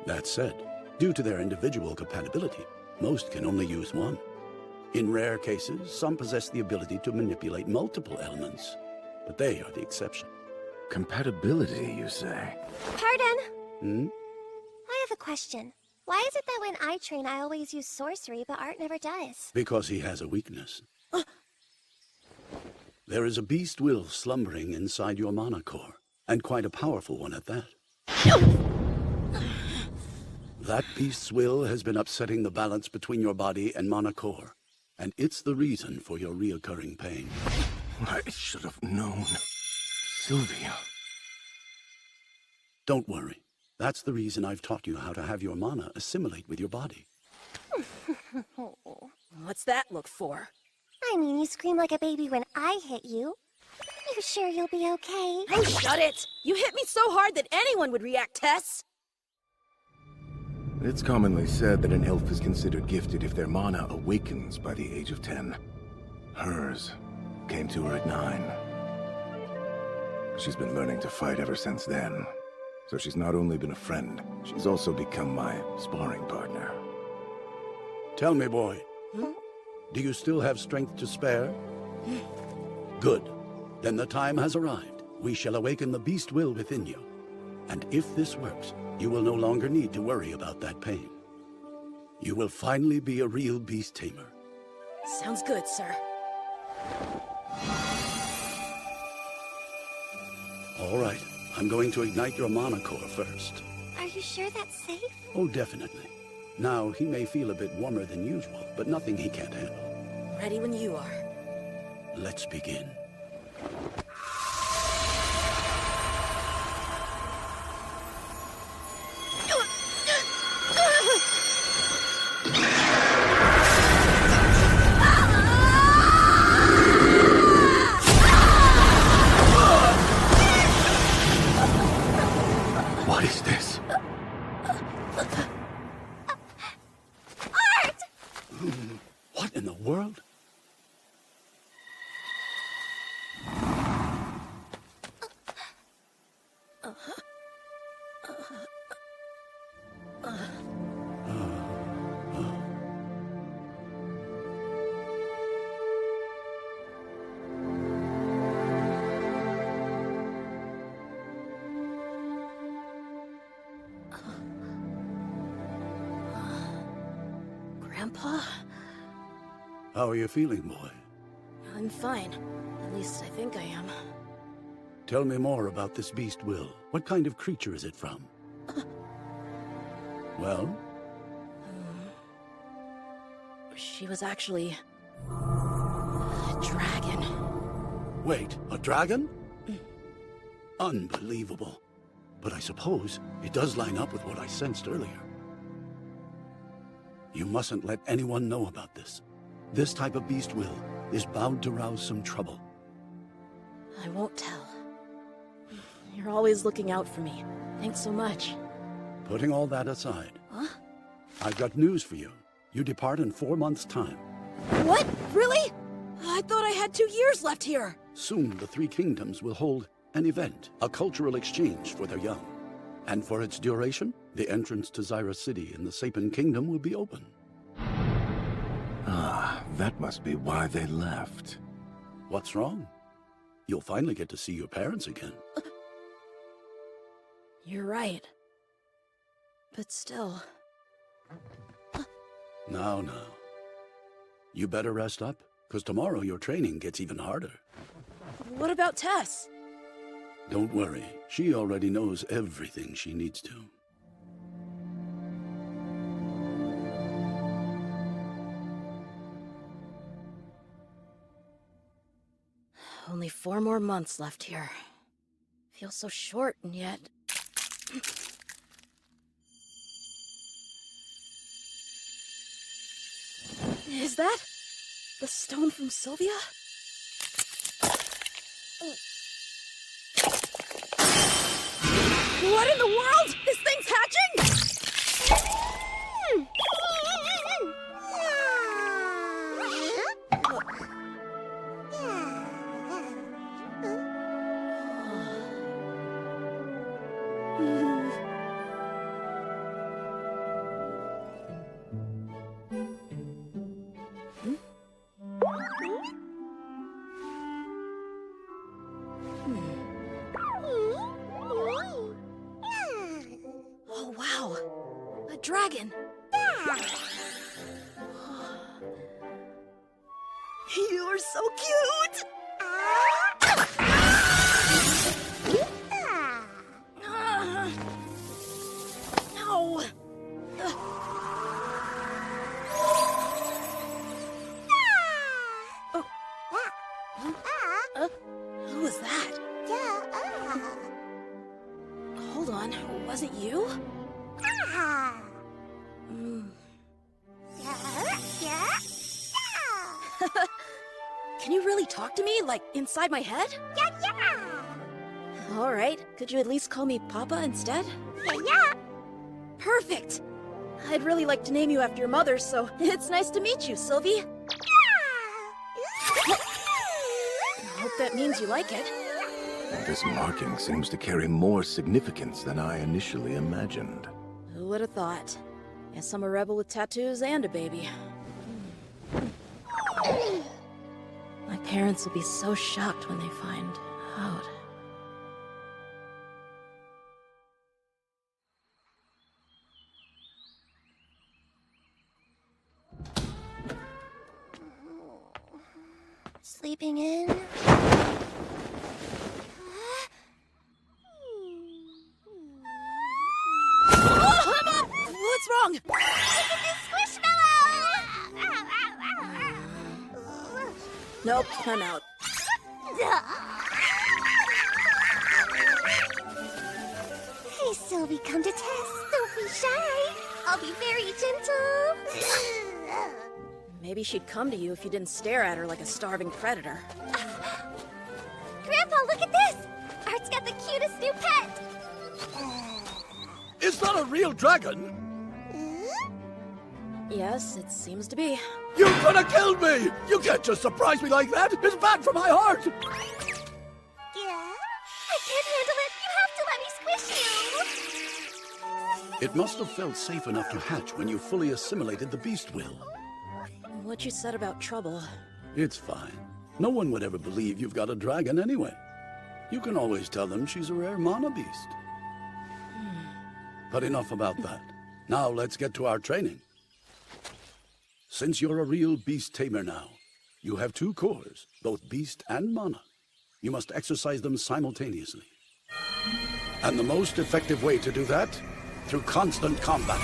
That said, due to their individual compatibility, most can only use one. In rare cases, some possess the ability to manipulate multiple elements, but they are the exception. Compatibility, you say? Pardon? I have a question. Why is it that when I train, I always use sorcery, but Art never does? Because he has a weakness. There is a beast will slumbering inside your mana core, and quite a powerful one at that. That beast's will has been upsetting the balance between your body and mana core, and it's the reason for your reoccurring pain. I should have known. Sylvia. Don't worry. That's the reason I've taught you how to have your mana assimilate with your body. What's that look for? I mean, you scream like a baby when I hit you. You sure you'll be okay? Oh, shut it! You hit me so hard that anyone would react, Tess! It's commonly said that an elf is considered gifted if their mana awakens by the age of 10. Hers came to her at 9. She's been learning to fight ever since then. So she's not only been a friend, she's also become my sparring partner. Tell me, boy. Do you still have strength to spare? Good. Then the time has arrived. We shall awaken the beast will within you. And if this works, you will no longer need to worry about that pain. You will finally be a real beast tamer. Sounds good, sir. All right. I'm going to ignite your mana core first. Are you sure that's safe? Oh, definitely. Now, he may feel a bit warmer than usual, but nothing he can't handle. Ready when you are. Let's begin. What is this? Art! What in the world? Grandpa? How are you feeling, boy? I'm fine. At least I think I am. Tell me more about this beast will. What kind of creature is it from? Well, she was actually a dragon. Wait, a dragon? Unbelievable. But I suppose it does line up with what I sensed earlier. You mustn't let anyone know about this. This type of beast will is bound to rouse some trouble. I won't tell. You're always looking out for me. Thanks so much. Putting all that aside, Huh? I've got news for you. You depart in 4 months' time. What? Really? I thought I had 2 years left here. Soon the Three Kingdoms will hold an event, a cultural exchange for their young. And for its duration, the entrance to Zyra City in the Sapin Kingdom will be open. Ah, that must be why they left. What's wrong? You'll finally get to see your parents again. You're right. But still... Now. You better rest up, because tomorrow your training gets even harder. What about Tess? Don't worry, she already knows everything she needs to. Only 4 more months left here. Feels so short, and yet... Is that the stone from Sylvia? What in the world? This thing's hatching? Oh, wow. A dragon. You are so cute! No! Who was that? Hold on, was it you? Can you really talk to me, like, inside my head? Alright, could you at least call me Papa instead? Perfect! I'd really like to name you after your mother, so it's nice to meet you, Sylvie. I hope that means you like it. This marking seems to carry more significance than I initially imagined. Who would have thought? Guess I'm a rebel with tattoos and a baby. My parents will be so shocked when they find out. Sleeping in? Oh, I'm up! What's wrong? Look at this squishmallow! Nope, I'm out. Hey, Sylvie, come to Tess. Don't be shy. I'll be very gentle. Maybe she'd come to you if you didn't stare at her like a starving predator. Grandpa, look at this! Art's got the cutest new pet! Is that a real dragon? Yes, it seems to be. You could have killed me! You can't just surprise me like that! It's bad for my heart! Yeah? I can't handle it! You have to let me squish you! It must have felt safe enough to hatch when you fully assimilated the beast will. What you said about trouble... It's fine. No one would ever believe you've got a dragon anyway. You can always tell them she's a rare mana beast. But enough about that. Now let's get to our training. Since you're a real beast tamer now, you have 2 cores, both beast and mana. You must exercise them simultaneously. And the most effective way to do that? Through constant combat.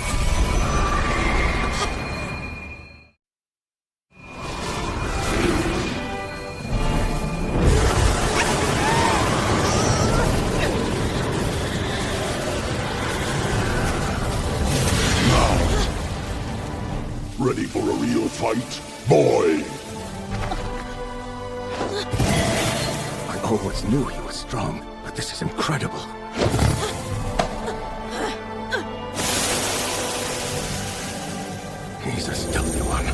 ready for a real fight, boy? I always knew he was strong, but this is incredible. He's a stealthy one.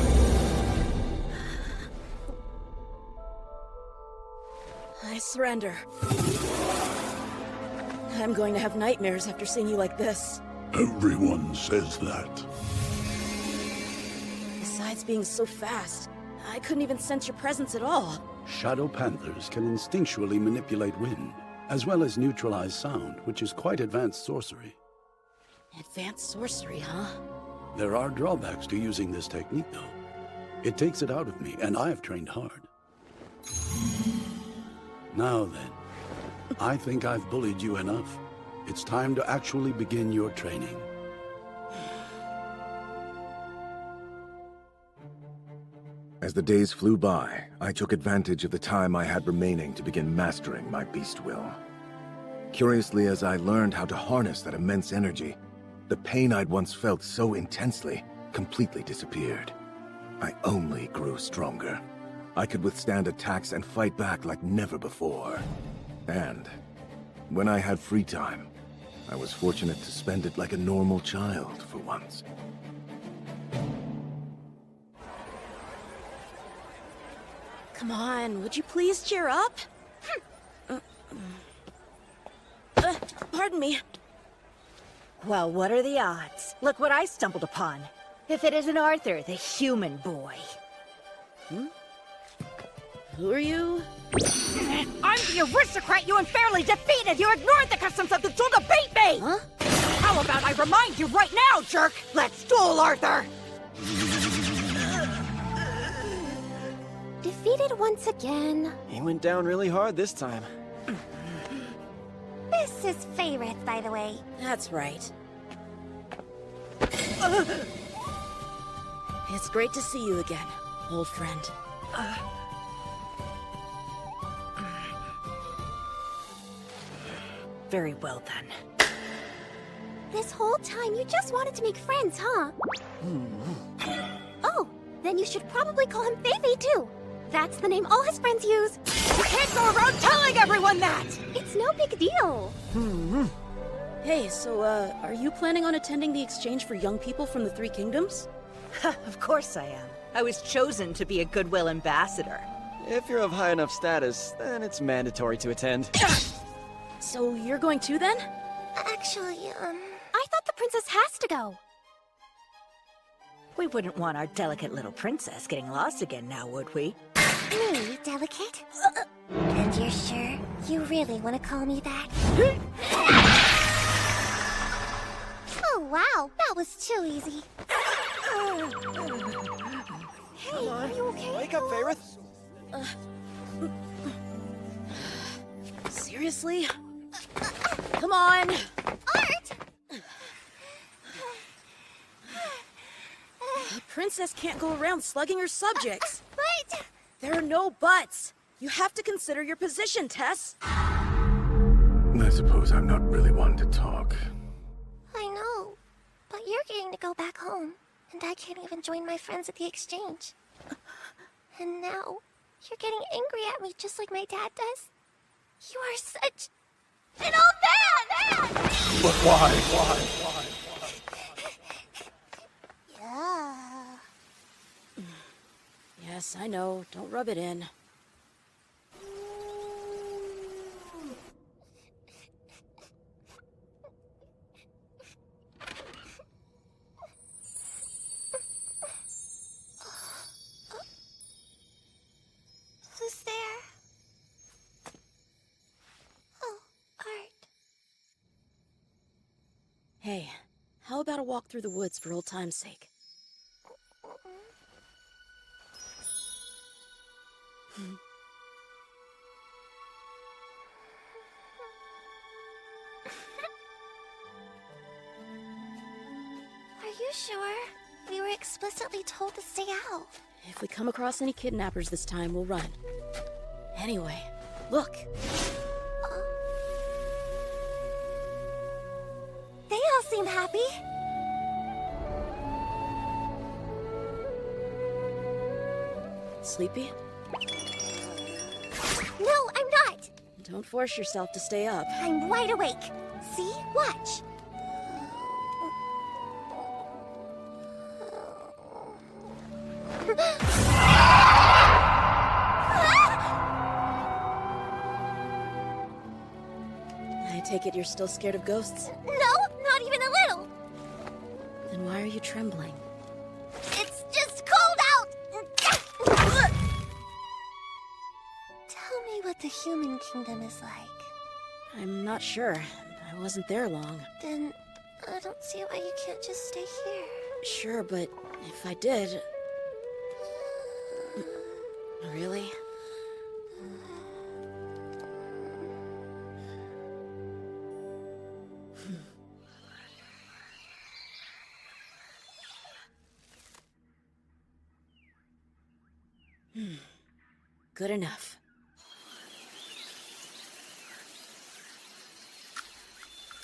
I surrender. I'm going to have nightmares after seeing you like this. Everyone says that. Besides being so fast, I couldn't even sense your presence at all. Shadow panthers can instinctually manipulate wind, as well as neutralize sound, which is quite advanced sorcery. Advanced sorcery, huh? There are drawbacks to using this technique, though. It takes it out of me, and I have trained hard. Now then, I think I've bullied you enough. It's time to actually begin your training. As the days flew by, I took advantage of the time I had remaining to begin mastering my beast will. Curiously, as I learned how to harness that immense energy, the pain I'd once felt so intensely completely disappeared. I only grew stronger. I could withstand attacks and fight back like never before. And when I had free time, I was fortunate to spend it like a normal child for once. Come on, would you please cheer up? Pardon me. Well, what are the odds? Look what I stumbled upon. If it isn't Arthur, the human boy. Who are you? I'm the aristocrat you unfairly defeated! You ignored the customs of the duel to beat me! Huh? How about I remind you right now, jerk? Let's duel, Arthur! Defeated once again. He went down really hard this time. This is Fayrith, by the way. That's right. It's great to see you again, old friend. Very well, then. This whole time you just wanted to make friends, huh? Oh, then you should probably call him Feifei too. That's the name all his friends use. You can't go around telling everyone that! It's no big deal. Hey, so, are you planning on attending the exchange for young people from the Three Kingdoms? Of course I am. I was chosen to be a goodwill ambassador. If you're of high enough status, then it's mandatory to attend. So you're going too, then? Actually, I thought the princess has to go. We wouldn't want our delicate little princess getting lost again now, would we? Me, delicate? And you're sure you really want to call me that? Oh, wow, that was too easy. Hey, are you okay? Wake up, Fayrith. Seriously? Come on! Art! The princess can't go around slugging her subjects. But... There are no buts. You have to consider your position, Tess. I suppose I'm not really one to talk. I know, but you're getting to go back home, and I can't even join my friends at the exchange. And now, you're getting angry at me just like my dad does. You are such an old man! But why? Yeah. Yes, I know. Don't rub it in. Who's there? Oh, Art. Hey, how about a walk through the woods for old time's sake? Are you sure? We were explicitly told to stay out. If we come across any kidnappers this time, we'll run. Anyway, look. They all seem happy. Sleepy? No, I'm not! Don't force yourself to stay up. I'm wide awake. See? Watch. I take it you're still scared of ghosts? No, not even a little. Then why are you trembling? It's just cold out! Tell me what the human kingdom is like. I'm not sure. I wasn't there long. Then I don't see why you can't just stay here. Sure, but if I did... Really? Good enough.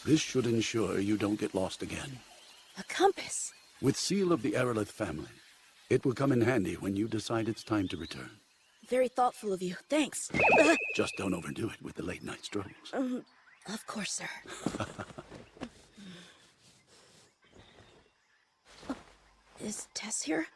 This should ensure you don't get lost again. A compass! With seal of the Aerolith family. It will come in handy when you decide it's time to return. Very thoughtful of you. Thanks. Just don't overdo it with the late night struggles. Of course, sir. Is Tess here?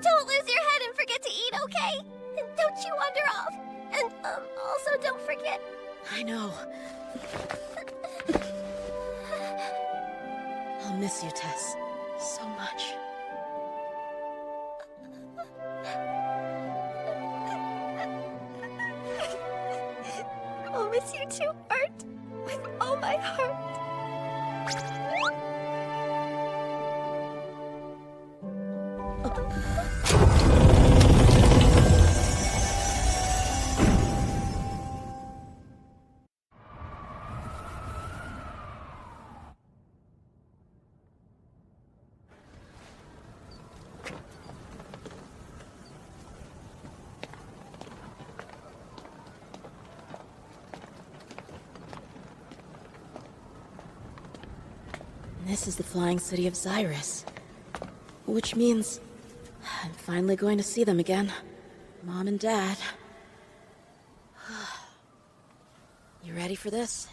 Don't lose your head and forget to eat, okay? And don't you wander off. And, also don't forget... I know. I'll miss you, Tess. So much. I'll miss you too, Art. With all my heart. This is the flying city of Xyrus. Which means I'm finally going to see them again. Mom and Dad. You ready for this?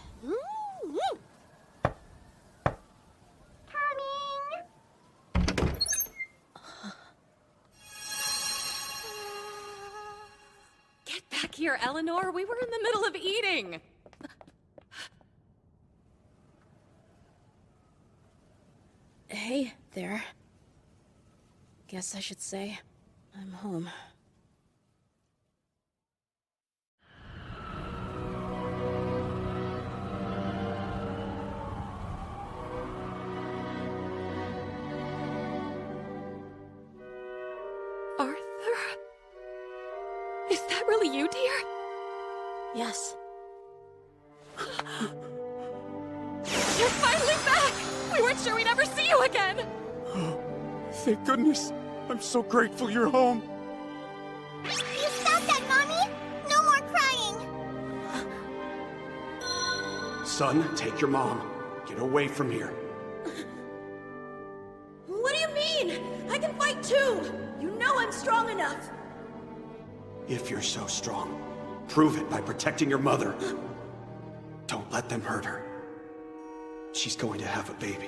Get back here, Eleanor. We were in the middle of eating. Hey there. Guess I should say I'm home. Arthur? Is that really you, dear? Yes. You're finally back! We weren't sure we'd ever see you again! Thank goodness. I'm so grateful you're home. You stop that, Mommy! No more crying! Son, take your mom. Get away from here. What do you mean? I can fight too! You know I'm strong enough! If you're so strong, prove it by protecting your mother. Don't let them hurt her. She's going to have a baby.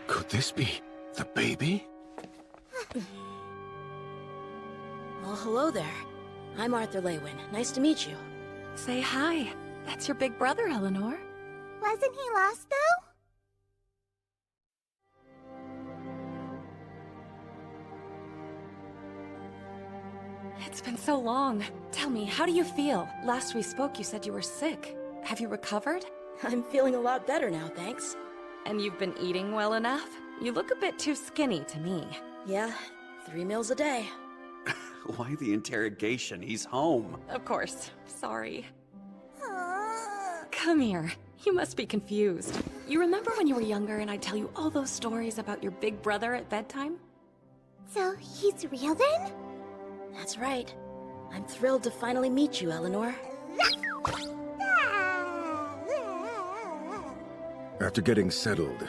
Could this be the baby? Well, hello there. I'm Arthur Leywin. Nice to meet you. Say hi. That's your big brother, Eleanor. Wasn't he lost, though? It's been so long. Tell me, how do you feel? Last we spoke, you said you were sick. Have you recovered? I'm feeling a lot better now, thanks. And you've been eating well enough? You look a bit too skinny to me. Yeah, 3 meals a day. Why the interrogation? He's home. Of course. Sorry. Come here. You must be confused. You remember when you were younger and I'd tell you all those stories about your big brother at bedtime? So, he's real then? That's right. I'm thrilled to finally meet you, Eleanor. After getting settled,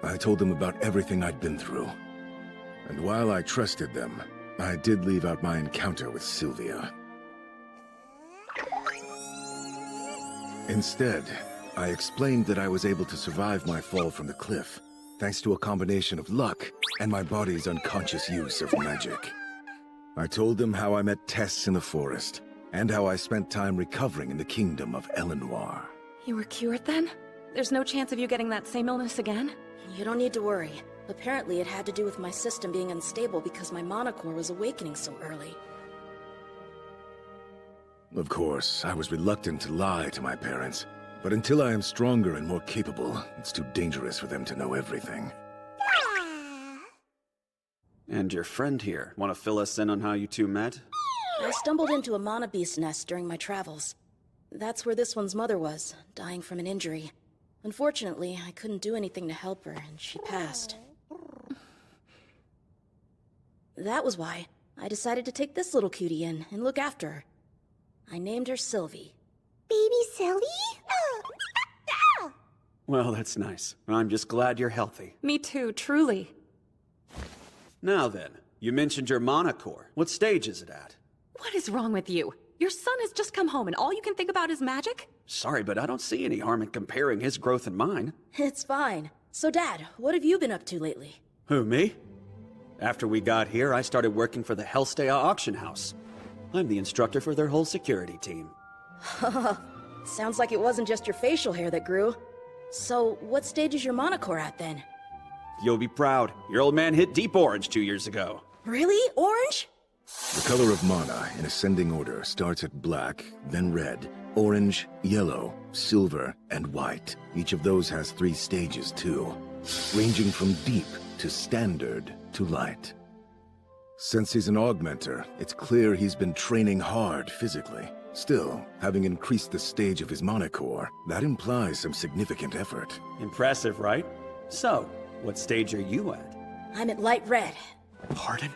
I told them about everything I'd been through. And while I trusted them, I did leave out my encounter with Sylvia. Instead, I explained that I was able to survive my fall from the cliff, thanks to a combination of luck and my body's unconscious use of magic. I told them how I met Tess in the forest, and how I spent time recovering in the kingdom of Eleanor. You were cured then? There's no chance of you getting that same illness again? You don't need to worry. Apparently it had to do with my system being unstable because my monocore was awakening so early. Of course, I was reluctant to lie to my parents, but until I am stronger and more capable, it's too dangerous for them to know everything. And your friend here, want to fill us in on how you two met? I stumbled into a mana beast nest during my travels. That's where this one's mother was, dying from an injury. Unfortunately, I couldn't do anything to help her, and she passed. That was why I decided to take this little cutie in and look after her. I named her Sylvie. Baby Sylvie? Well, that's nice. I'm just glad you're healthy. Me too, truly. Now then, you mentioned your monocore. What stage is it at? What is wrong with you? Your son has just come home and all you can think about is magic? Sorry, but I don't see any harm in comparing his growth and mine. It's fine. So Dad, what have you been up to lately? Who, me? After we got here, I started working for the Hellstea auction house. I'm the instructor for their whole security team. Sounds like it wasn't just your facial hair that grew. So, what stage is your monocore at then? You'll be proud. Your old man hit deep orange 2 years ago. Really? Orange? The color of mana, in ascending order, starts at black, then red, orange, yellow, silver, and white. Each of those has 3 stages, too, ranging from deep to standard to light. Since he's an augmenter, it's clear he's been training hard physically. Still, having increased the stage of his monocore, that implies some significant effort. Impressive, right? So, what stage are you at? I'm at light red. Pardon?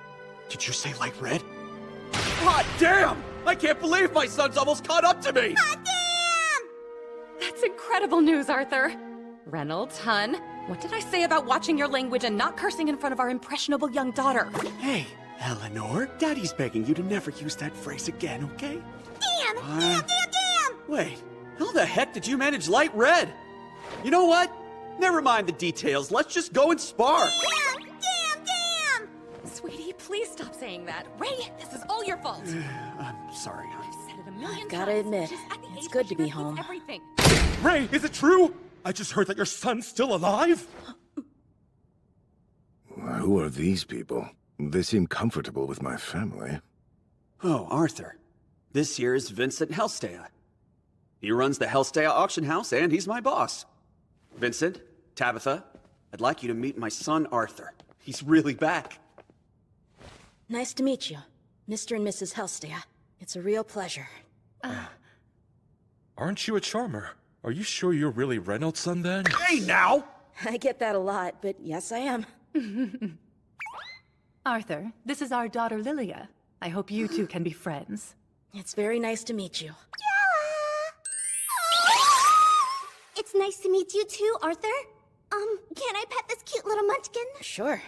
Did you say light red? God damn! I can't believe my son's almost caught up to me! God damn! That's incredible news, Arthur. Reynolds, hun, what did I say about watching your language and not cursing in front of our impressionable young daughter? Hey, Eleanor, Daddy's begging you to never use that phrase again, okay? Damn! Damn! Wait, how the heck did you manage light red? You know what? Never mind the details, let's just go and spar! Damn! Sweetie, please stop saying that. Ray, this is all your fault. I'm sorry, I've said it a million times. Gotta admit, She's at the it's age good where to she be repeats home. Everything. Ray, is it true? I just heard that your son's still alive? Who are these people? They seem comfortable with my family. Oh, Arthur. This here is Vincent Hellstea. He runs the Hellstea auction house, and he's my boss. Vincent, Tabitha, I'd like you to meet my son, Arthur. He's really back. Nice to meet you, Mr. and Mrs. Hellstea. It's a real pleasure. Aren't you a charmer? Are you sure you're really Reynolds' son then? Hey now! I get that a lot, but yes, I am. Arthur, this is our daughter Lilia. I hope you two can be friends. It's very nice to meet you. It's nice to meet you too, Arthur. Can I pet this cute little munchkin? Sure.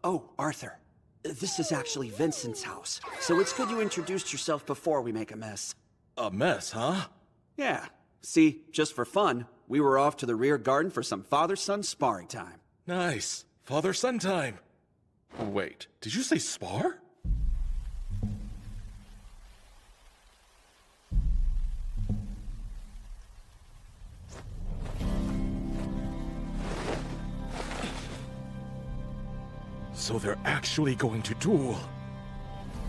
Oh, Arthur. This is actually Vincent's house, so it's good you introduced yourself before we make a mess. A mess, huh? Yeah. See, just for fun, we were off to the rear garden for some father-son sparring time. Nice. Father-son time. Wait, did you say spar? So they're actually going to duel.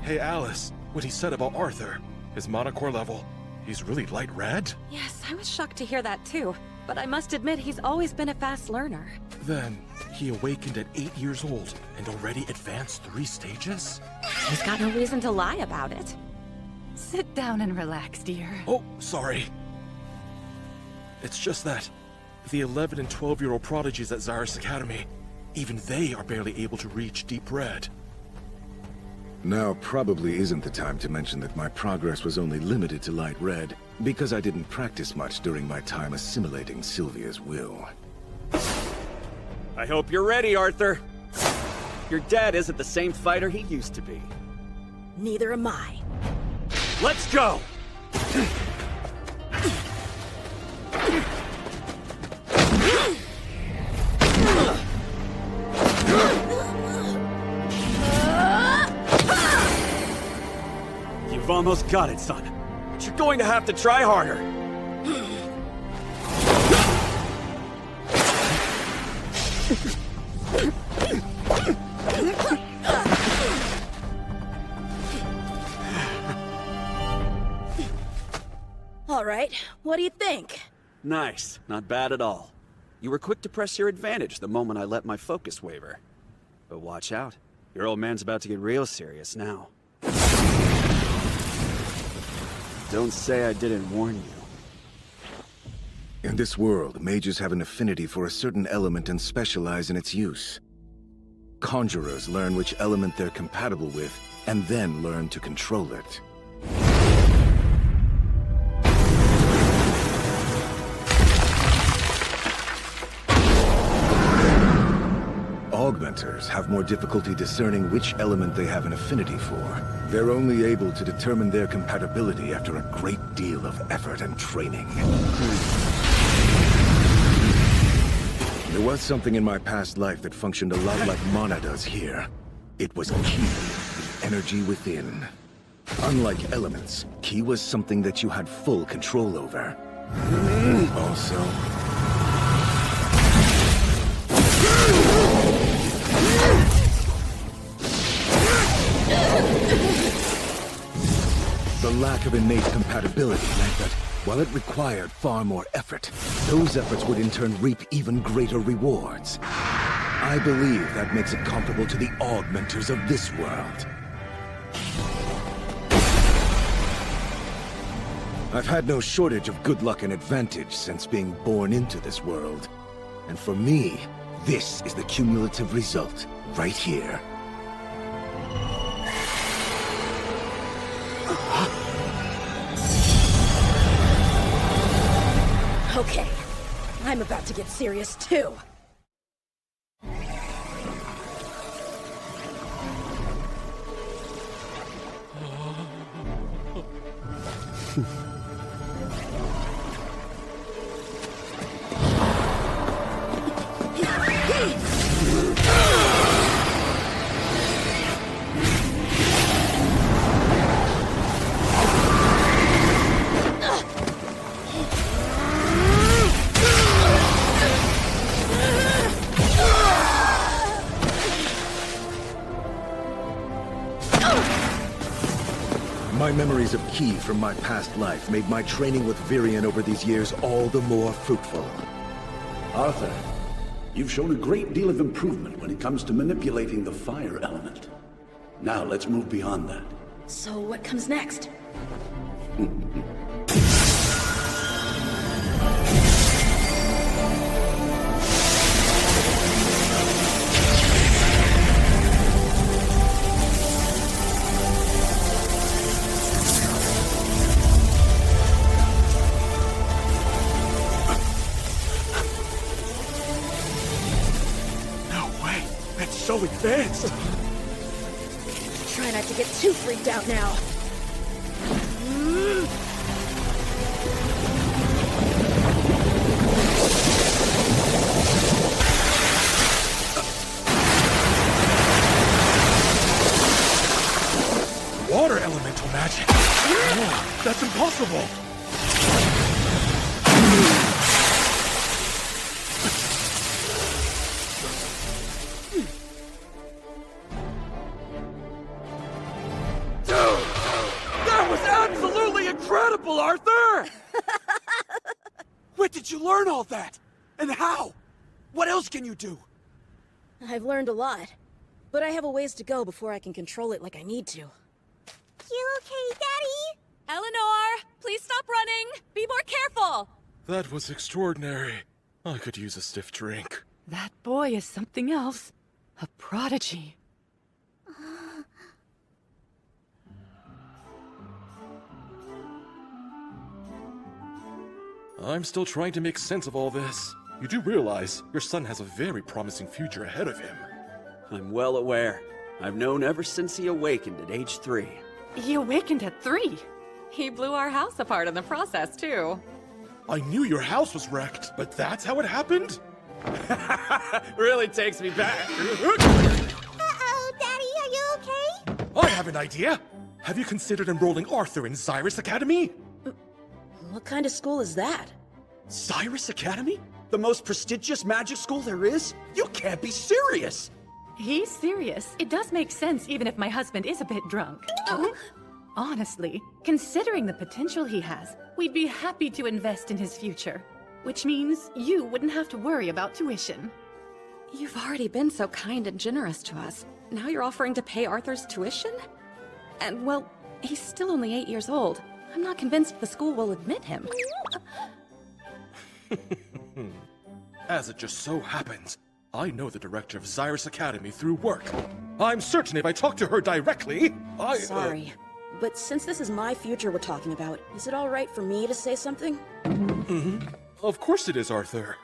Hey Alice, what he said about Arthur, his monocore level, He's really light red? Yes, I was shocked to hear that too. But I must admit, he's always been a fast learner. Then, he awakened at 8 years old and already advanced 3 stages? He's got no reason to lie about it. Sit down and relax, dear. Oh, sorry. It's just that the 11 and 12-year-old prodigies at Zyrus Academy, even they are barely able to reach deep red. Now probably isn't the time to mention that my progress was only limited to light red, because I didn't practice much during my time assimilating Sylvia's will. I hope you're ready, Arthur. Your dad isn't the same fighter he used to be. Neither am I. Let's go! You've almost got it, son. But you're going to have to try harder. All right, what do you think? Nice. Not bad at all. You were quick to press your advantage the moment I let my focus waver. But watch out. Your old man's about to get real serious now. Don't say I didn't warn you. In this world, mages have an affinity for a certain element and specialize in its use. Conjurers learn which element they're compatible with, and then learn to control it. Augmenters have more difficulty discerning which element they have an affinity for. They're only able to determine their compatibility after a great deal of effort and training. There was something in my past life that functioned a lot like Mana does here. It was Ki, the energy within. Unlike elements, Ki was something that you had full control over. Also, the lack of innate compatibility meant that, while it required far more effort, those efforts would in turn reap even greater rewards. I believe that makes it comparable to the augmenters of this world. I've had no shortage of good luck and advantage since being born into this world. And for me, this is the cumulative result, right here. Okay, I'm about to get serious too. My memories of Ki from my past life made my training with Virion over these years all the more fruitful. Arthur, you've shown a great deal of improvement when it comes to manipulating the fire element. Now let's move beyond that. So what comes next? So advanced! Try not to get too freaked out now. Water elemental magic? Oh, that's impossible! purple, Arthur! Where did you learn all that? And how? What else can you do? I've learned a lot, but I have a ways to go before I can control it like I need to. You okay, Daddy? Eleanor, please stop running. Be more careful. That was extraordinary. I could use a stiff drink. That boy is something else. A prodigy. I'm still trying to make sense of all this. You do realize your son has a very promising future ahead of him. I'm well aware. I've known ever since he awakened at age 3. He awakened at 3? He blew our house apart in the process, too. I knew your house was wrecked, but that's how it happened? Really takes me back. Uh-oh, Daddy, are you okay? I have an idea! Have you considered enrolling Arthur in Cyrus Academy? What kind of school is that? Cyrus Academy? The most prestigious magic school there is? You can't be serious! He's serious. It does make sense even if my husband is a bit drunk. Honestly, considering the potential he has, we'd be happy to invest in his future. Which means you wouldn't have to worry about tuition. You've already been so kind and generous to us. Now you're offering to pay Arthur's tuition? And, well, he's still only 8 years old. I'm not convinced the school will admit him. As it just so happens, I know the director of Cyrus Academy through work. I'm certain if I talk to her directly, Sorry, but since this is my future we're talking about, is it all right for me to say something? Of course it is, Arthur.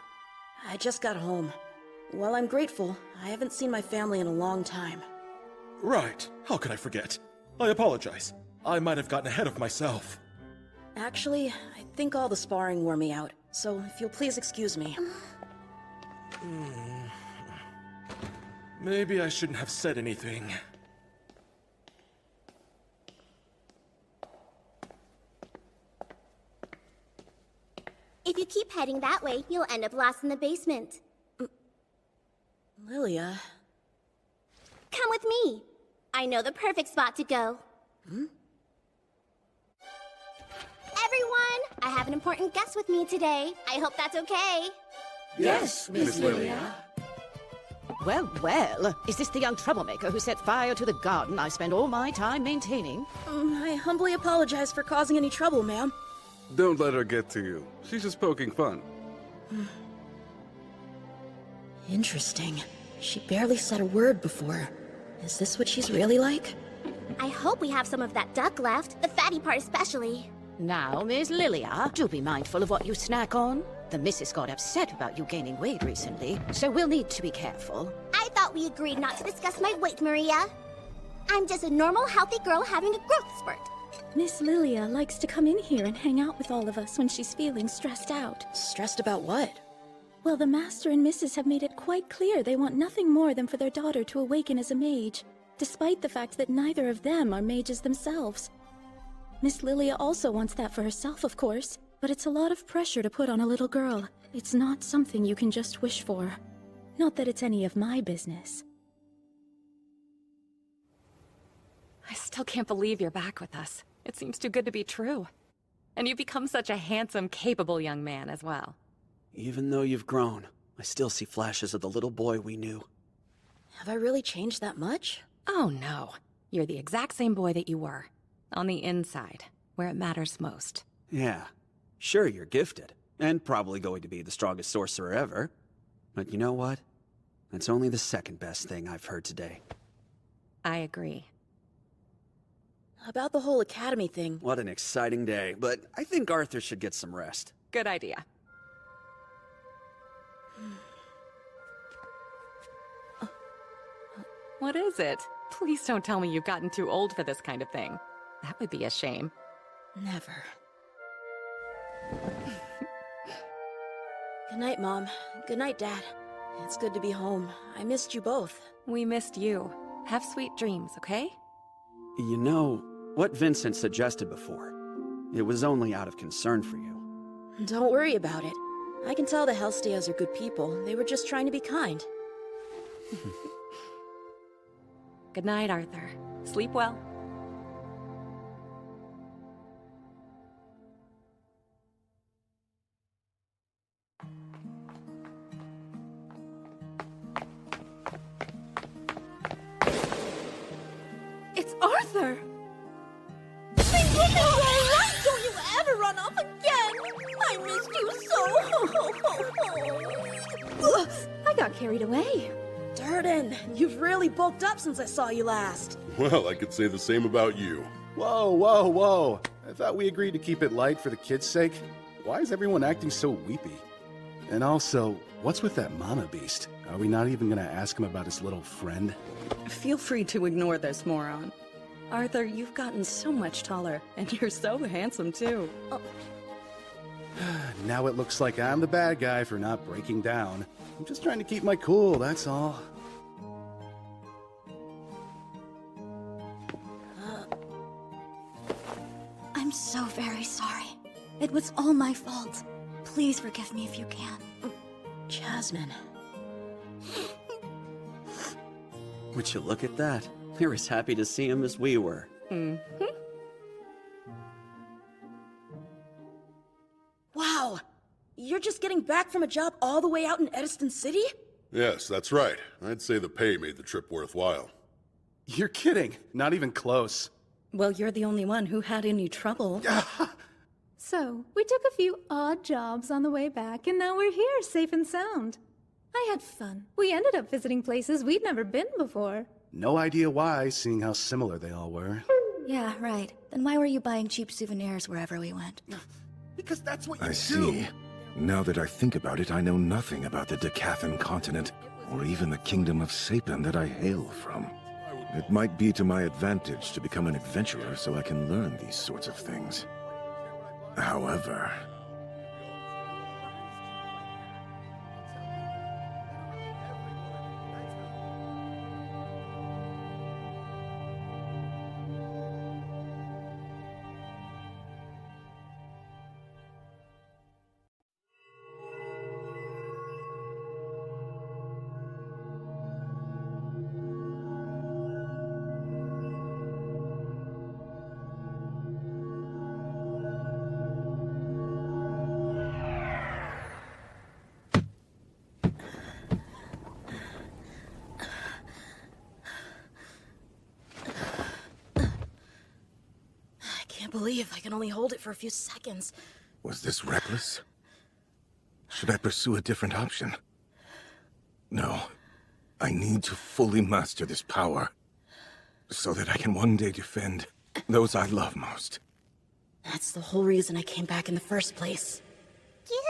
I just got home. While I'm grateful, I haven't seen my family in a long time. Right. How could I forget? I apologize. I might have gotten ahead of myself. Actually, I think all the sparring wore me out, so if you'll please excuse me. Maybe I shouldn't have said anything. If you keep heading that way, you'll end up lost in the basement. Lilia... Come with me. I know the perfect spot to go. Everyone, I have an important guest with me today. I hope that's okay. Yes, Miss Lilia. Well, well, is this the young troublemaker who set fire to the garden I spend all my time maintaining? I humbly apologize for causing any trouble, ma'am. Don't let her get to you. She's just poking fun. Interesting. She barely said a word before. Is this what she's really like? I hope we have some of that duck left, the fatty part especially. Now, Miss Lilia, do be mindful of what you snack on. The missus got upset about you gaining weight recently, so we'll need to be careful. I thought we agreed not to discuss my weight, Maria. I'm just a normal, healthy girl having a growth spurt. Miss Lilia likes to come in here and hang out with all of us when she's feeling stressed out. Stressed about what? Well, the Master and Missus have made it quite clear they want nothing more than for their daughter to awaken as a mage, despite the fact that neither of them are mages themselves. Miss Lilia also wants that for herself, of course, but it's a lot of pressure to put on a little girl. It's not something you can just wish for. Not that it's any of my business. I still can't believe you're back with us. It seems too good to be true. And you've become such a handsome, capable young man as well. Even though you've grown, I still see flashes of the little boy we knew. Have I really changed that much? Oh no. You're the exact same boy that you were. On the inside, where it matters most. Yeah. Sure, you're gifted, and probably going to be the strongest sorcerer ever. But you know what? That's only the second best thing I've heard today. I agree. About the whole academy thing. What an exciting day, but I think Arthur should get some rest. Good idea. What is it? Please don't tell me you've gotten too old for this kind of thing. That would be a shame. Never. Good night, Mom. Good night, Dad. It's good to be home. I missed you both. We missed you. Have sweet dreams, okay? You know, what Vincent suggested before, it was only out of concern for you. Don't worry about it. I can tell the Hellstayers are good people. They were just trying to be kind. Good night, Arthur. Sleep well. I got carried away. Durden, you've really bulked up since I saw you last. Well, I could say the same about you. Whoa, whoa, whoa. I thought we agreed to keep it light for the kids' sake. Why is everyone acting so weepy? And also, what's with that mama beast? Are we not even gonna ask him about his little friend? Feel free to ignore this moron. Arthur, you've gotten so much taller, and you're so handsome, too. Oh. Now it looks like I'm the bad guy for not breaking down. I'm just trying to keep my cool, that's all. I'm so very sorry. It was all my fault. Please forgive me if you can. Jasmine. Would you look at that? We're as happy to see him as we were. Mm-hmm. Wow! You're just getting back from a job all the way out in Edison City? Yes, that's right. I'd say the pay made the trip worthwhile. You're kidding. Not even close. Well, you're the only one who had any trouble. So, we took a few odd jobs on the way back, and now we're here, safe and sound. I had fun. We ended up visiting places we'd never been before. No idea why, seeing how similar they all were. Yeah, right. Then why were you buying cheap souvenirs wherever we went? Because that's what you do. I see. Now that I think about it, I know nothing about the Decathan continent, or even the kingdom of Sapin that I hail from. It might be to my advantage to become an adventurer so I can learn these sorts of things. However... I can't believe I can only hold it for a few seconds. Was this reckless? Should I pursue a different option? No. I need to fully master this power, so that I can one day defend those I love most. That's the whole reason I came back in the first place.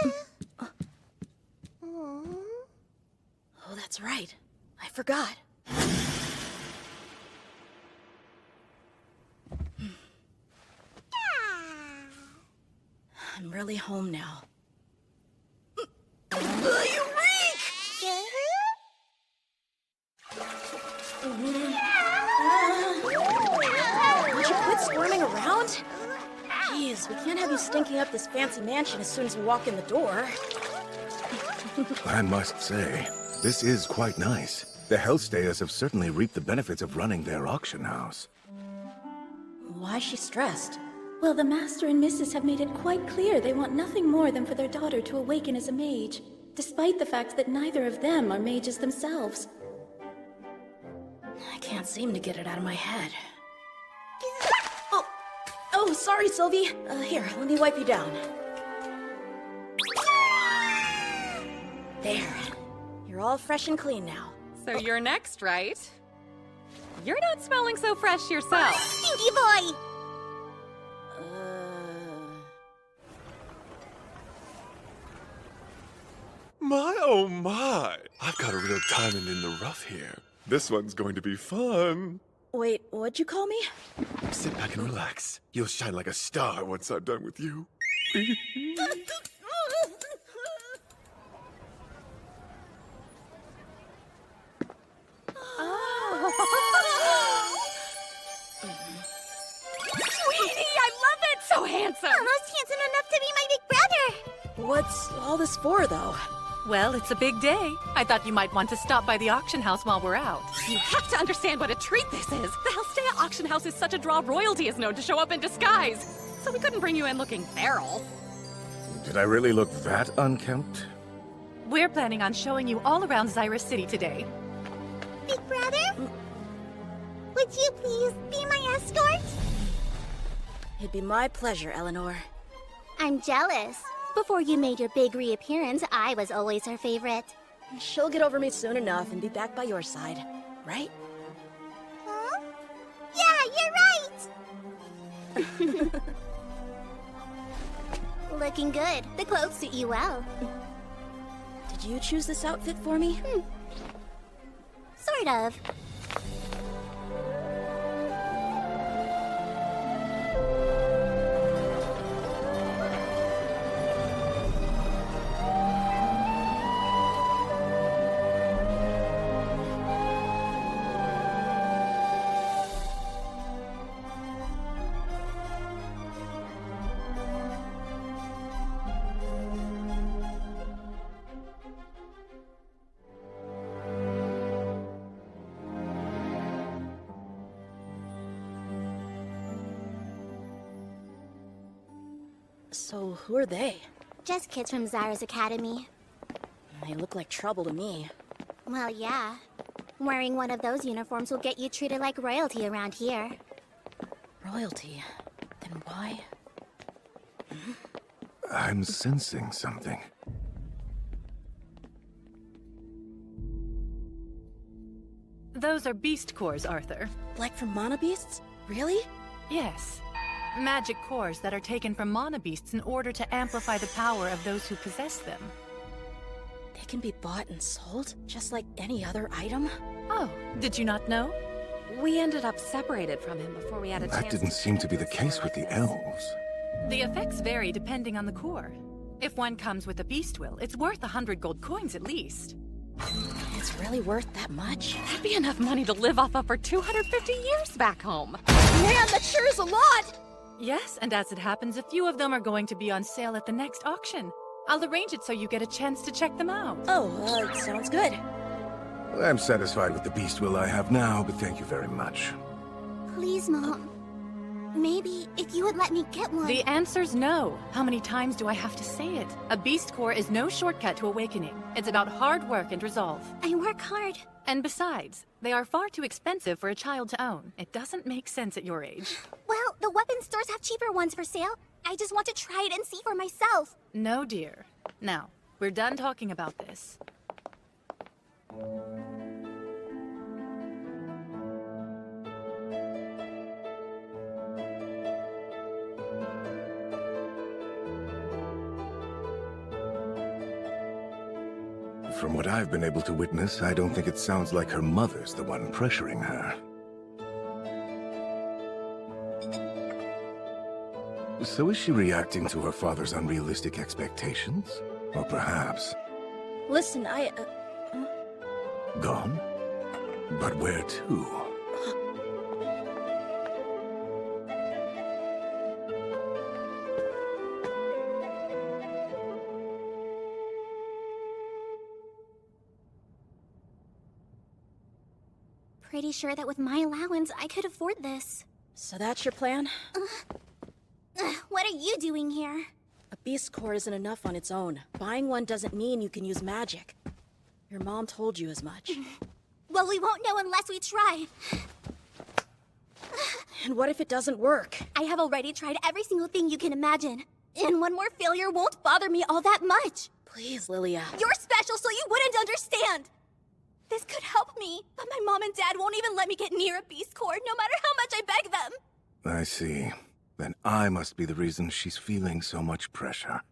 Yeah. Oh, that's right. I forgot. I'm really home now. You reek! Would you quit squirming around? Jeez, we can't have you stinking up this fancy mansion as soon as we walk in the door. I must say, this is quite nice. The Hellstayers have certainly reaped the benefits of running their auction house. Why is she stressed? Well, the Master and Missus have made it quite clear they want nothing more than for their daughter to awaken as a mage, despite the fact that neither of them are mages themselves. I can't seem to get it out of my head. Oh, sorry, Sylvie. Here, let me wipe you down. There. You're all fresh and clean now. So you're next, right? You're not smelling so fresh yourself. Stinky boy! My, oh my! I've got a real diamond in the rough here. This one's going to be fun. Wait, what'd you call me? Sit back and relax. You'll shine like a star once I'm done with you. Sweetie, I love it! So handsome! Almost handsome enough to be my big brother! What's all this for, though? Well, it's a big day. I thought you might want to stop by the auction house while we're out. You have to understand what a treat this is. The Hellstea auction house is such a draw. Royalty is known to show up in disguise. So we couldn't bring you in looking feral. Did I really look that unkempt? We're planning on showing you all around Zyrus City today. Big brother? Would you please be my escort? It'd be my pleasure, Eleanor. I'm jealous. Before you made your big reappearance, I was always her favorite. She'll get over me soon enough and be back by your side, right? Huh? Yeah, you're right! Looking good. The clothes suit you well. Did you choose this outfit for me? Sort of. So, who are they? Just kids from Zara's academy. They look like trouble to me. Well, yeah. Wearing one of those uniforms will get you treated like royalty around here. Royalty? Then why? I'm sensing something. Those are beast cores, Arthur. Like from mana beasts? Really? Yes. Magic cores that are taken from mana beasts in order to amplify the power of those who possess them. They can be bought and sold, just like any other item? Oh, did you not know? We ended up separated from him before we had a chance. That didn't seem to be the case with the elves. The effects vary depending on the core. If one comes with a beast will, it's worth 100 gold coins at least. It's really worth that much? That'd be enough money to live off of for 250 years back home. Man, that sure is a lot! Yes, and as it happens, a few of them are going to be on sale at the next auction. I'll arrange it so you get a chance to check them out. Oh, sounds good. I'm satisfied with the beast will I have now, but thank you very much. Please, Mom. Maybe if you would let me get one. The answer's no. How many times do I have to say it? A beast core is no shortcut to awakening. It's about hard work and resolve. I work hard. And besides, they are far too expensive for a child to own. It doesn't make sense at your age. Well, the weapon stores have cheaper ones for sale. I just want to try it and see for myself. No, dear. Now, we're done talking about this. From what I've been able to witness, I don't think it sounds like her mother's the one pressuring her. So is she reacting to her father's unrealistic expectations? Or perhaps... Listen, Gone? But where to? Pretty sure that with my allowance, I could afford this. So that's your plan? What are you doing here? A beast core isn't enough on its own. Buying one doesn't mean you can use magic. Your mom told you as much. Well, we won't know unless we try. And what if it doesn't work? I have already tried every single thing you can imagine. And one more failure won't bother me all that much. Please, Lilia. You're special, so you wouldn't understand. This could help me, but my mom and dad won't even let me get near a beast core, no matter how much I beg them. I see. Then I must be the reason she's feeling so much pressure.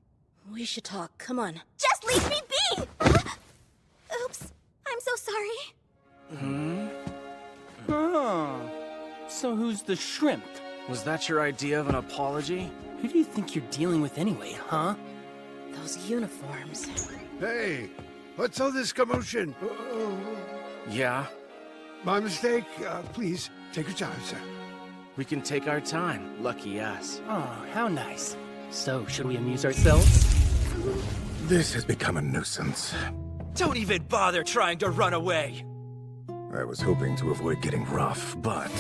We should talk. Come on. Just leave me be! Oops. I'm so sorry. Oh. So who's the shrimp? Was that your idea of an apology? Who do you think you're dealing with anyway, huh? Those uniforms. Hey, what's all this commotion? Yeah? My mistake. Please, take your time, sir. We can take our time. Lucky us. Oh, how nice. So, should we amuse ourselves? This has become a nuisance. Don't even bother trying to run away! I was hoping to avoid getting rough, but...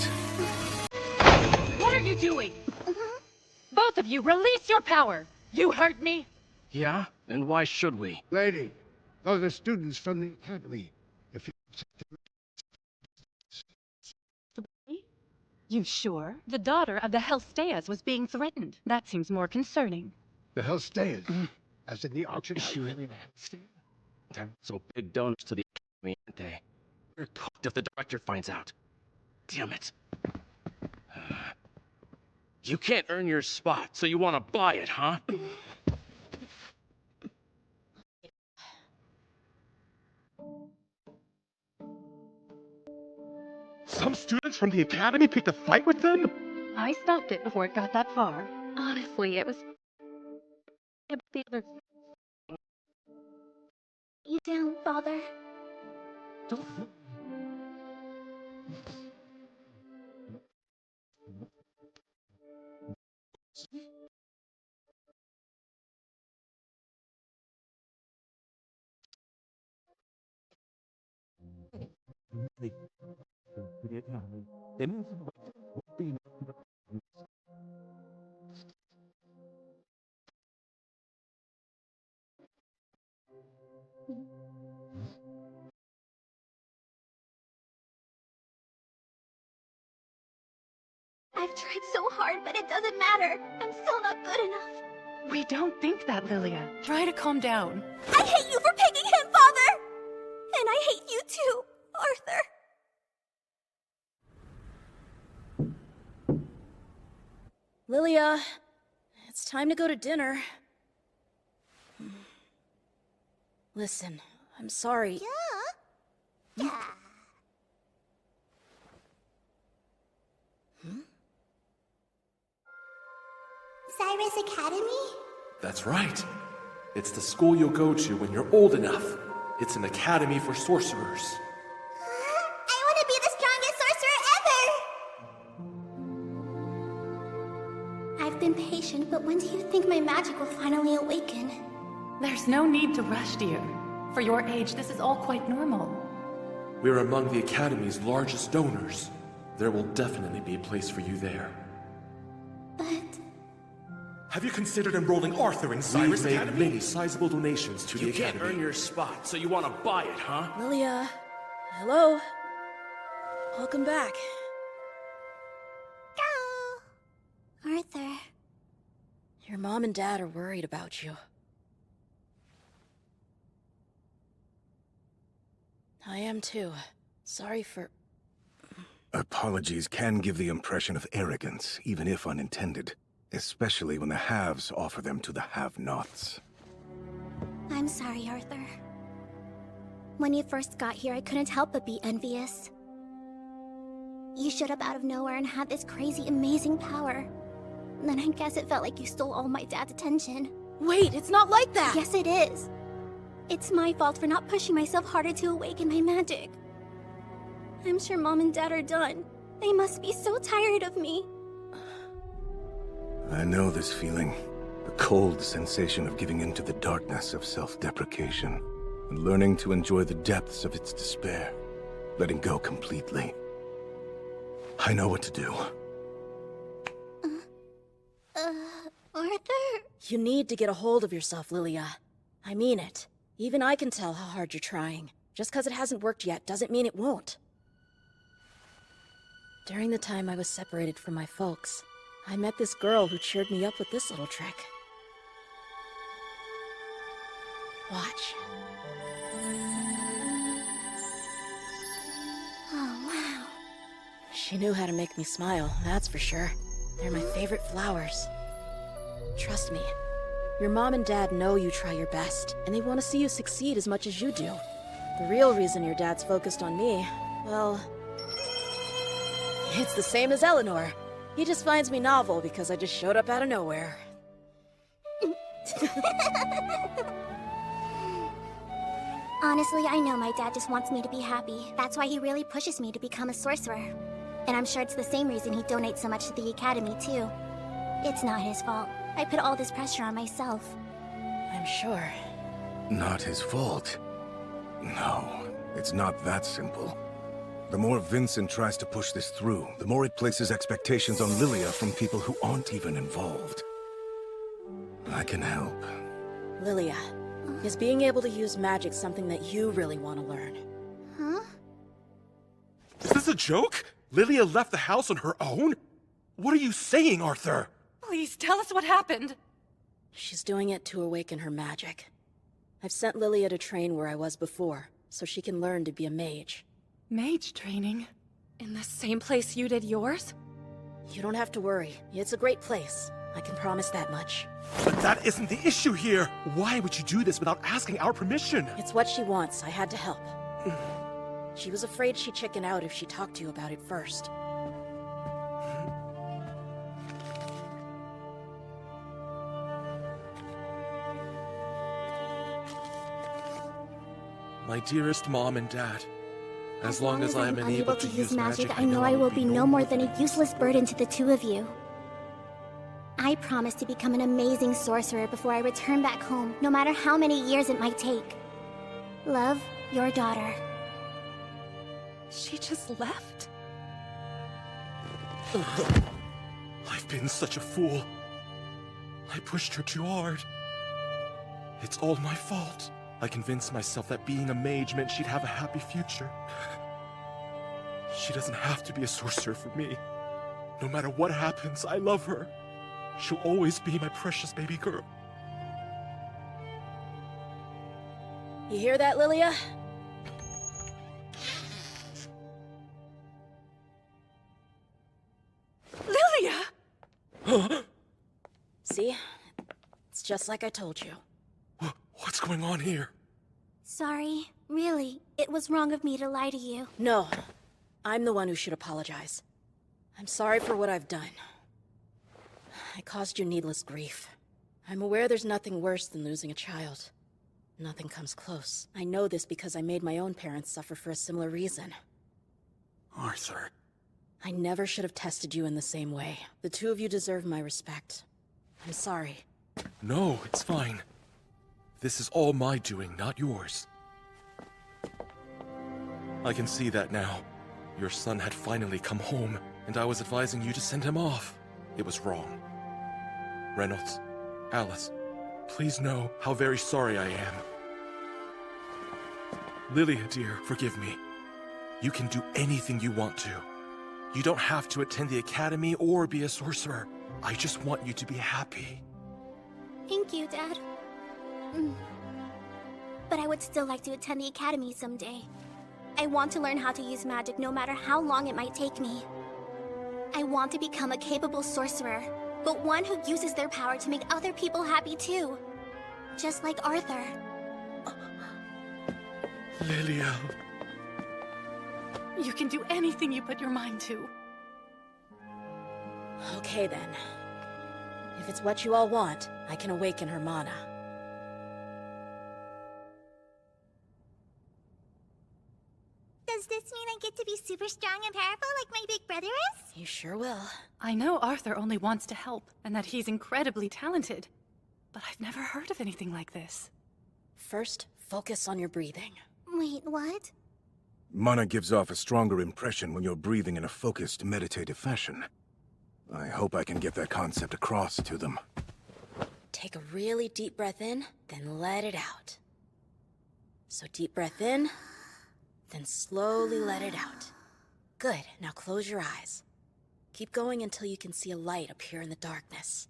What are you doing? Both of you, release your power! You hurt me! Yeah? And why should we? Lady, those are students from the academy. If you... You sure? The daughter of the Hellstayas was being threatened. That seems more concerning. The Hellstayas? as in the auction house. So big donors to the Academy, aren't they? We're cooked if the director finds out. Damn it. You can't earn your spot, so you want to buy it, huh? Some students from the Academy picked a fight with them? I stopped it before it got that far. Honestly, it was... the other... You down, Father? I've tried so hard, but it doesn't matter. I'm still not good enough. We don't think that, Lilia. Try to calm down. I hate you for picking him, Father! And I hate you too, Arthur. Lilia, it's time to go to dinner. Listen, I'm sorry. Yeah. Cyrus Academy? That's right. It's the school you'll go to when you're old enough. It's an academy for sorcerers. I want to be the strongest sorcerer ever! I've been patient, but when do you think my magic will finally awaken? There's no need to rush, dear. For your age, this is all quite normal. We're among the Academy's largest donors. There will definitely be a place for you there. But... Have you considered enrolling Arthur in Cyrus Academy? We've made many sizable donations to the Academy. You can't earn your spot, so you want to buy it, huh? Lilia, hello? Welcome back. Arthur. Your mom and dad are worried about you. I am too. Sorry for... Apologies can give the impression of arrogance, even if unintended. Especially when the haves offer them to the have-nots. I'm sorry, Arthur. When you first got here, I couldn't help but be envious. You showed up out of nowhere and had this crazy, amazing power. Then I guess it felt like you stole all my dad's attention. Wait, it's not like that! Yes, it is. It's my fault for not pushing myself harder to awaken my magic. I'm sure Mom and Dad are done. They must be so tired of me. I know this feeling. The cold sensation of giving in to the darkness of self-deprecation, and learning to enjoy the depths of its despair, letting go completely. I know what to do. Arthur? You need to get a hold of yourself, Lilia. I mean it. Even I can tell how hard you're trying. Just because it hasn't worked yet doesn't mean it won't. During the time I was separated from my folks, I met this girl who cheered me up with this little trick. Watch. Oh, wow. She knew how to make me smile, that's for sure. They're my favorite flowers. Trust me. Your mom and dad know you try your best, and they want to see you succeed as much as you do. The real reason your dad's focused on me, well... it's the same as Eleanor. He just finds me novel because I just showed up out of nowhere. Honestly, I know my dad just wants me to be happy. That's why he really pushes me to become a sorcerer. And I'm sure it's the same reason he donates so much to the Academy, too. It's not his fault. I put all this pressure on myself. I'm sure. Not his fault. No, it's not that simple. The more Vincent tries to push this through, the more it places expectations on Lilia from people who aren't even involved. I can help. Lilia, is being able to use magic something that you really want to learn? Huh? Is this a joke? Lilia left the house on her own? What are you saying, Arthur? Please tell us what happened. She's doing it to awaken her magic. I've sent Lilia to train where I was before, so she can learn to be a mage. Mage training? In the same place you did yours? You don't have to worry. It's a great place. I can promise that much. But that isn't the issue here! Why would you do this without asking our permission? It's what she wants. I had to help. She was afraid she'd chicken out if she talked to you about it first. My dearest Mom and Dad, as long as I am unable to use magic, I know I will be no more than a useless burden to the two of you. I promise to become an amazing sorcerer before I return back home, no matter how many years it might take. Love, your daughter. She just left? I've been such a fool. I pushed her too hard. It's all my fault. I convinced myself that being a mage meant she'd have a happy future. She doesn't have to be a sorcerer for me. No matter what happens, I love her. She'll always be my precious baby girl. You hear that, Lilia? Lilia! See? It's just like I told you. What's going on here? Sorry. Really, it was wrong of me to lie to you. No. I'm the one who should apologize. I'm sorry for what I've done. I caused you needless grief. I'm aware there's nothing worse than losing a child. Nothing comes close. I know this because I made my own parents suffer for a similar reason. Arthur. I never should have tested you in the same way. The two of you deserve my respect. I'm sorry. No, it's fine. This is all my doing, not yours. I can see that now. Your son had finally come home, and I was advising you to send him off. It was wrong. Reynolds, Alice, please know how very sorry I am. Lilia, dear, forgive me. You can do anything you want to. You don't have to attend the academy or be a sorcerer. I just want you to be happy. Thank you, Dad. But I would still like to attend the academy someday. I want to learn how to use magic no matter how long it might take me. I want to become a capable sorcerer, but one who uses their power to make other people happy too. Just like Arthur. Lilia. You can do anything you put your mind to. Okay then. If it's what you all want, I can awaken her mana. Does this mean I get to be super strong and powerful like my big brother is? You sure will. I know Arthur only wants to help, and that he's incredibly talented. But I've never heard of anything like this. First, focus on your breathing. Wait, what? Mana gives off a stronger impression when you're breathing in a focused, meditative fashion. I hope I can get that concept across to them. Take a really deep breath in, then let it out. So deep breath in, then slowly let it out. Good, now close your eyes. Keep going until you can see a light appear in the darkness.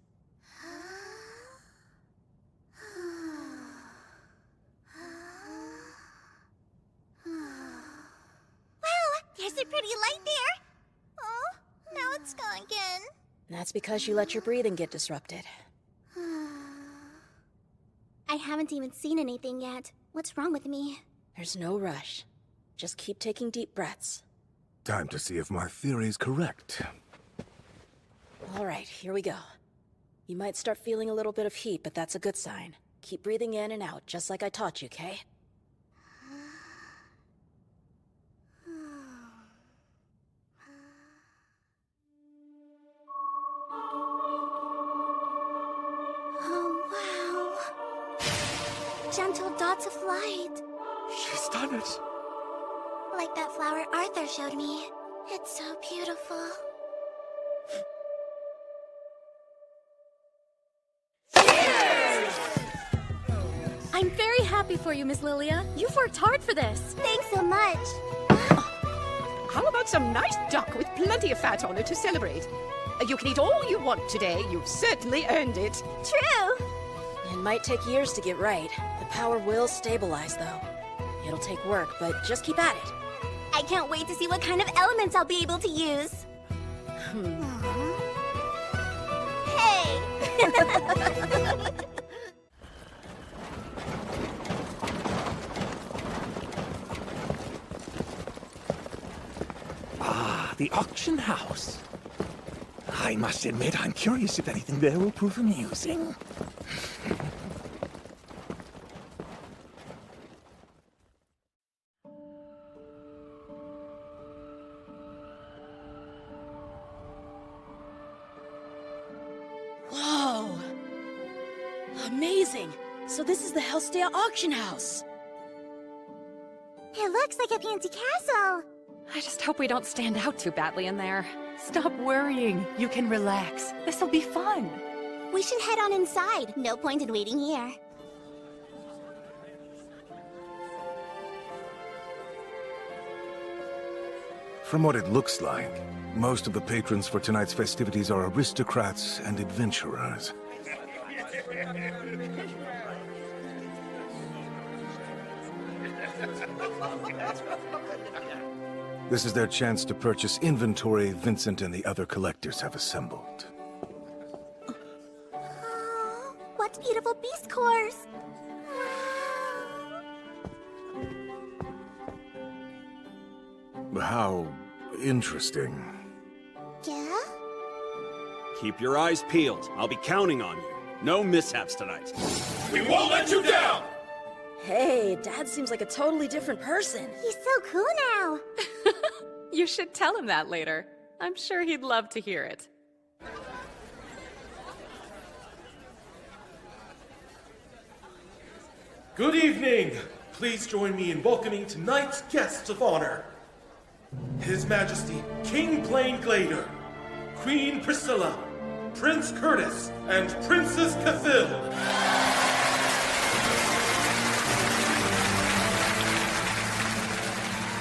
There's a pretty light there! Oh, now it's gone again. That's because you let your breathing get disrupted. I haven't even seen anything yet. What's wrong with me? There's no rush. Just keep taking deep breaths. Time to see if my theory's correct. All right, here we go. You might start feeling a little bit of heat, but that's a good sign. Keep breathing in and out, just like I taught you, Kay? Gentle dots of light. She's done it. Like that flower Arthur showed me. It's so beautiful. I'm very happy for you, Miss Lilia. You've worked hard for this. Thanks so much. How about some nice duck with plenty of fat on it to celebrate? You can eat all you want today. You've certainly earned it. True. might take years to get right. The power will stabilize, though. It'll take work, but just keep at it. I can't wait to see what kind of elements I'll be able to use. Hey! Ah, the auction house. I must admit, I'm curious if anything there will prove amusing. Whoa! Amazing! So this is the Hellstea auction house! It looks like a fancy castle. I just hope we don't stand out too badly in there. Stop worrying. You can relax. This'll be fun. We should head on inside. No point in waiting here. From what it looks like, most of the patrons for tonight's festivities are aristocrats and adventurers. This is their chance to purchase inventory Vincent and the other collectors have assembled. Oh, what beautiful beast cores! How interesting. Yeah? Keep your eyes peeled. I'll be counting on you. No mishaps tonight. We won't let you down! Hey, Dad seems like a totally different person. He's so cool now. You should tell him that later. I'm sure he'd love to hear it. Good evening! Please join me in welcoming tonight's guests of honor. His Majesty, King Plain Glader, Queen Priscilla, Prince Curtis, and Princess Cathil.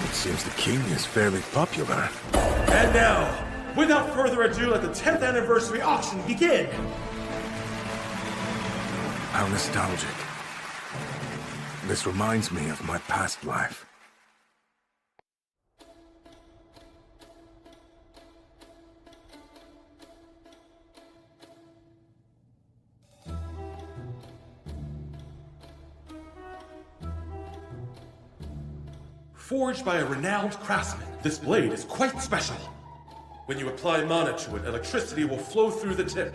It seems the king is fairly popular. And now, without further ado, let the 10th anniversary auction begin! How nostalgic. This reminds me of my past life. Forged by a renowned craftsman, this blade is quite special. When you apply mana to it, electricity will flow through the tip,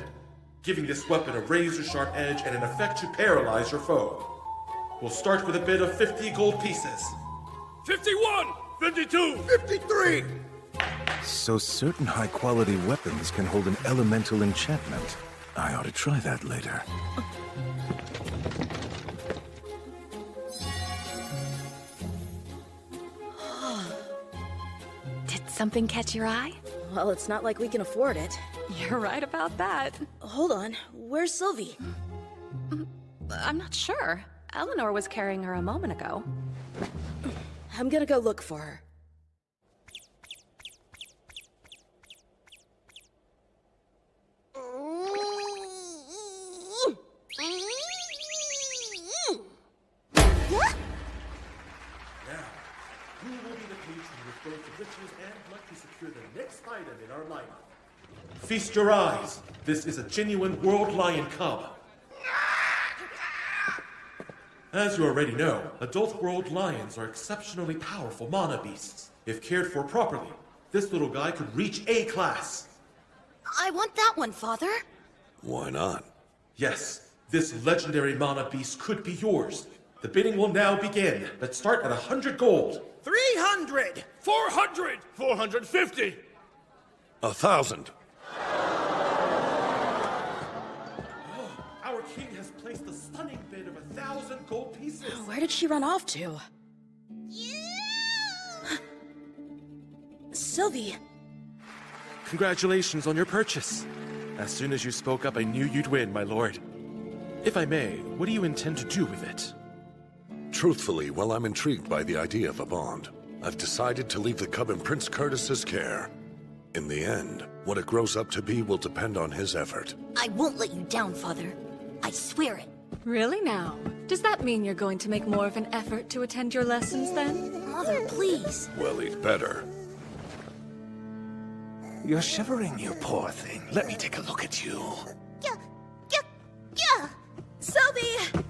giving this weapon a razor-sharp edge and an effect to paralyze your foe. We'll start with a bid of 50 gold pieces. 51! 52! 53! So certain high-quality weapons can hold an elemental enchantment. I ought to try that later. Did something catch your eye? Well, it's not like we can afford it. You're right about that. Hold on, where's Sylvie? I'm not sure. Eleanor was carrying her a moment ago. I'm gonna go look for her. Both the riches and luck to secure the next item in our lineup. Feast your eyes. This is a genuine world lion cub. As you already know, adult world lions are exceptionally powerful mana beasts. If cared for properly, this little guy could reach A class. I want that one, Father. Why not? Yes, this legendary mana beast could be yours. The bidding will now begin. Let's start at 100 gold. 300! 400! 450! 1,000. Our king has placed a stunning bid of 1,000 gold pieces. Where did she run off to? Sylvie! Congratulations on your purchase. As soon as you spoke up, I knew you'd win, my lord. If I may, what do you intend to do with it? Truthfully, well, I'm intrigued by the idea of a bond. I've decided to leave the cub in Prince Curtis's care. In the end, what it grows up to be will depend on his effort. I won't let you down, Father. I swear it. Really now? Does that mean you're going to make more of an effort to attend your lessons then? Mother, please. Well, he'd better. You're shivering, you poor thing. Let me take a look at you. Yeah! Sylvie!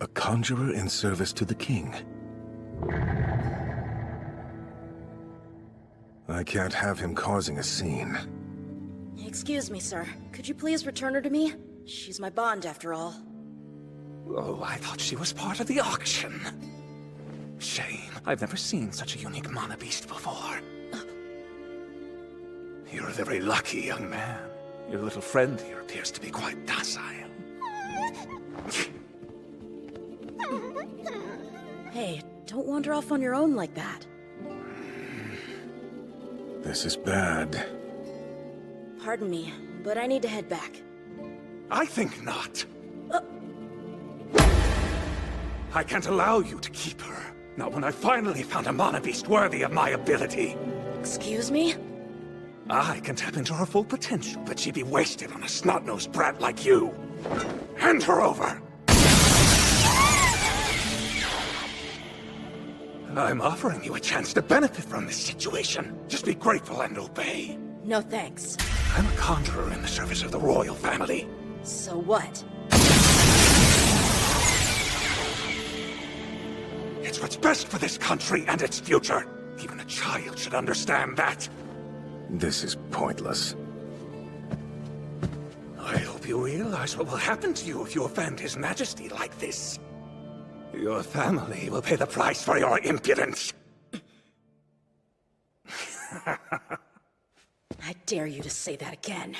A conjurer in service to the king. I can't have him causing a scene. Excuse me, sir. Could you please return her to me? She's my bond, after all. Oh, I thought she was part of the auction. Shame. I've never seen such a unique mana beast before. You're very lucky, young man. Your little friend here appears to be quite docile. Hey, don't wander off on your own like that. This is bad. Pardon me, but I need to head back. I think not. I can't allow you to keep her. Not when I finally found a mana beast worthy of my ability. Excuse me? I can tap into her full potential, but she'd be wasted on a snot-nosed brat like you. Hand her over! I'm offering you a chance to benefit from this situation. Just be grateful and obey. No thanks. I'm a conjurer in the service of the royal family. So what? It's what's best for this country and its future. Even a child should understand that. This is pointless. I hope you realize what will happen to you if you offend His Majesty like this. Your family will pay the price for your impudence. I dare you to say that again.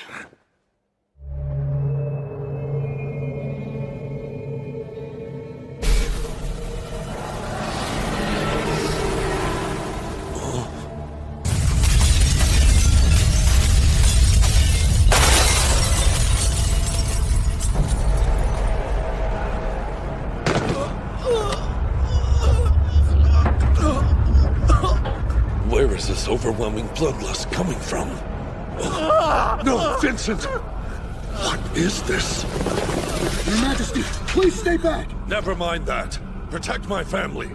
Where is this overwhelming bloodlust coming from? No, Vincent! What is this? Your Majesty, please stay back! Never mind that. Protect my family.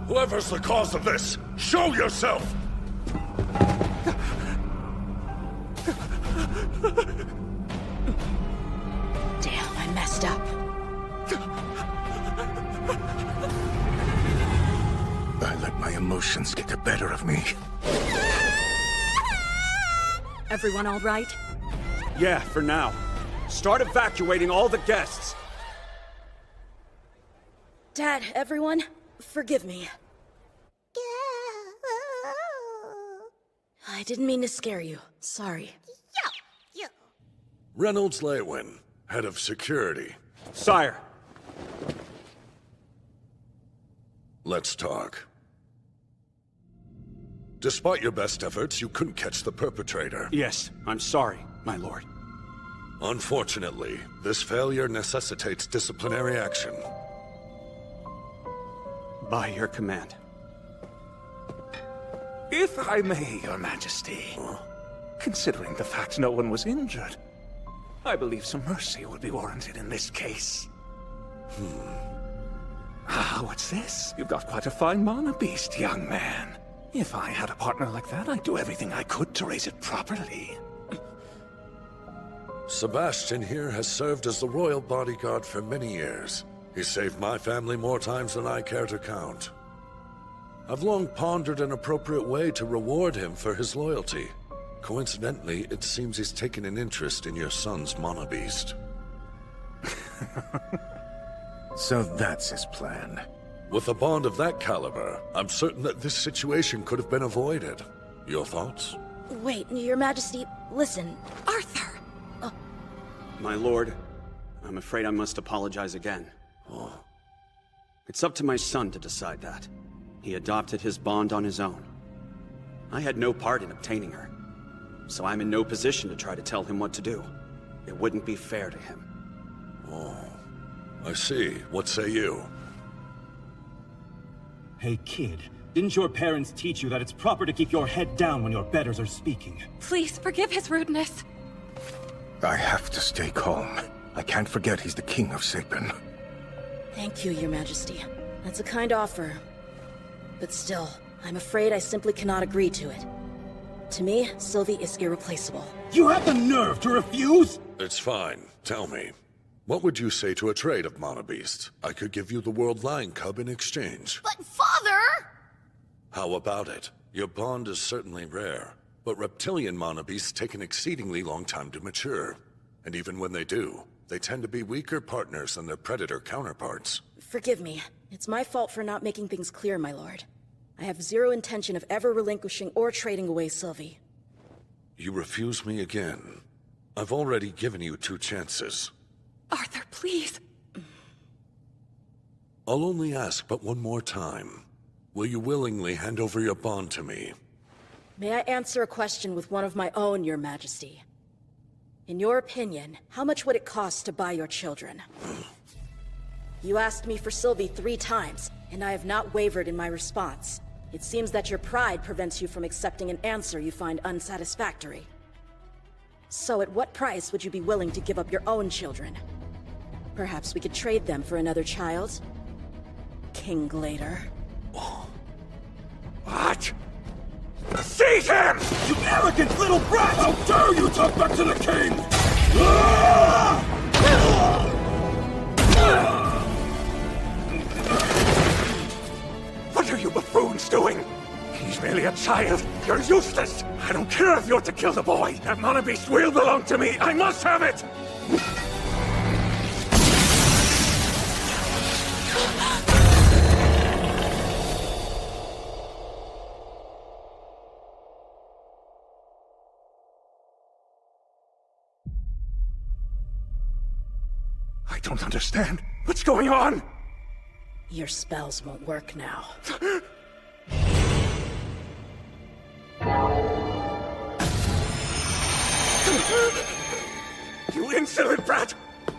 Whoever's the cause of this, show yourself! Damn, I messed up. I let my emotions get the better of me. Everyone all right? Yeah, for now. Start evacuating all the guests. Dad, everyone, forgive me. I didn't mean to scare you. Sorry. Reynolds Lewin, head of security. Sire. Let's talk. Despite your best efforts, you couldn't catch the perpetrator. Yes, I'm sorry, my lord. Unfortunately, this failure necessitates disciplinary action. By your command. If I may, Your Majesty, considering the fact no one was injured, I believe some mercy would be warranted in this case. Ah, what's this? You've got quite a fine mana beast, young man. If I had a partner like that, I'd do everything I could to raise it properly. Sebastian here has served as the royal bodyguard for many years. He's saved my family more times than I care to count. I've long pondered an appropriate way to reward him for his loyalty. Coincidentally, it seems he's taken an interest in your son's mana beast. So that's his plan. With a bond of that caliber, I'm certain that this situation could have been avoided. Your thoughts? Wait, Your Majesty, listen. Arthur! My lord, I'm afraid I must apologize again. It's up to my son to decide that. He adopted his bond on his own. I had no part in obtaining her, so I'm in no position to try to tell him what to do. It wouldn't be fair to him. I see. What say you? Hey kid, didn't your parents teach you that it's proper to keep your head down when your betters are speaking? Please forgive his rudeness. I have to stay calm. I can't forget he's the king of Sapin. Thank you, Your Majesty. That's a kind offer. But still, I'm afraid I simply cannot agree to it. To me, Sylvie is irreplaceable. You have the nerve to refuse? It's fine. Tell me, what would you say to a trade of Monobeast? I could give you the World Lion Cub in exchange. But father! How about it? Your bond is certainly rare, but reptilian Monobeasts take an exceedingly long time to mature. And even when they do, they tend to be weaker partners than their predator counterparts. Forgive me. It's my fault for not making things clear, my lord. I have zero intention of ever relinquishing or trading away Sylvie. You refuse me again. I've already given you 2 chances. Arthur, please. I'll only ask but one more time. Will you willingly hand over your bond to me? May I answer a question with one of my own, Your Majesty? In your opinion, how much would it cost to buy your children? You asked me for Sylvie 3 times, and I have not wavered in my response. It seems that your pride prevents you from accepting an answer you find unsatisfactory. So at what price would you be willing to give up your own children? Perhaps we could trade them for another child? King Glader. What? Seize him! You arrogant little brat! How dare you talk back to the king! What are you buffoons doing? He's merely a child. You're useless. I don't care if you're to kill the boy. That Monobeast will belong to me. I must have it! I don't understand. What's going on? Your spells won't work now. You insolent brat!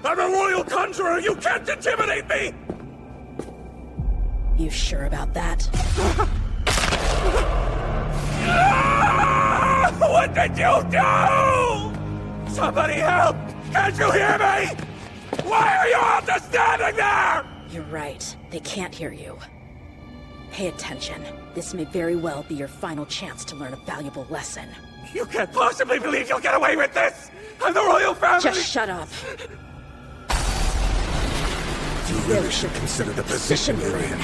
I'm a royal conjurer! You can't intimidate me! You sure about that? What did you do? Somebody help! Can't you hear me? Why are you all just standing there? You're right. They can't hear you. Pay attention. This may very well be your final chance to learn a valuable lesson. You can't possibly believe you'll get away with this! I'm the royal family! Just shut up. You really should consider the position you're in.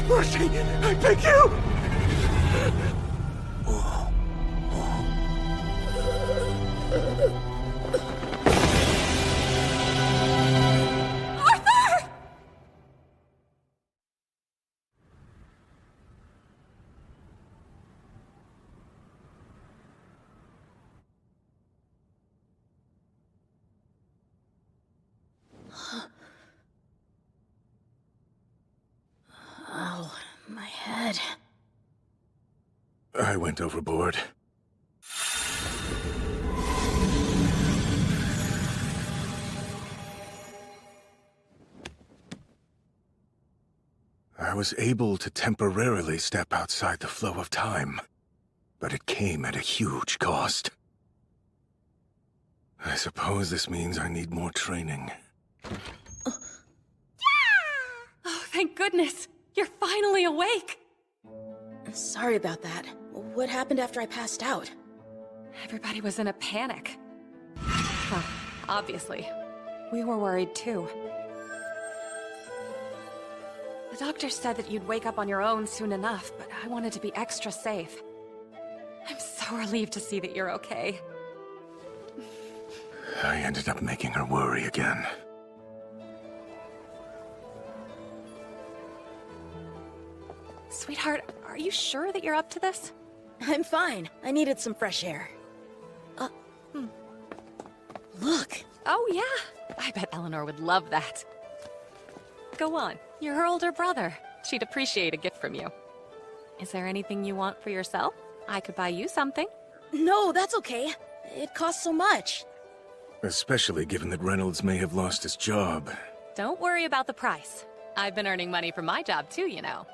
Mercy! I beg you! Oh, my head. I went overboard. I was able to temporarily step outside the flow of time, but it came at a huge cost. I suppose this means I need more training. Oh, thank goodness! You're finally awake! Sorry about that. What happened after I passed out? Everybody was in a panic. Well, obviously. We were worried too. The doctor said that you'd wake up on your own soon enough, but I wanted to be extra safe. I'm so relieved to see that you're okay. I ended up making her worry again. Sweetheart, are you sure that you're up to this? I'm fine. I needed some fresh air. Look! Oh, yeah! I bet Eleanor would love that. Go on. You're her older brother. She'd appreciate a gift from you. Is there anything you want for yourself? I could buy you something. No, that's okay. It costs so much. Especially given that Reynolds may have lost his job. Don't worry about the price. I've been earning money from my job too, you know.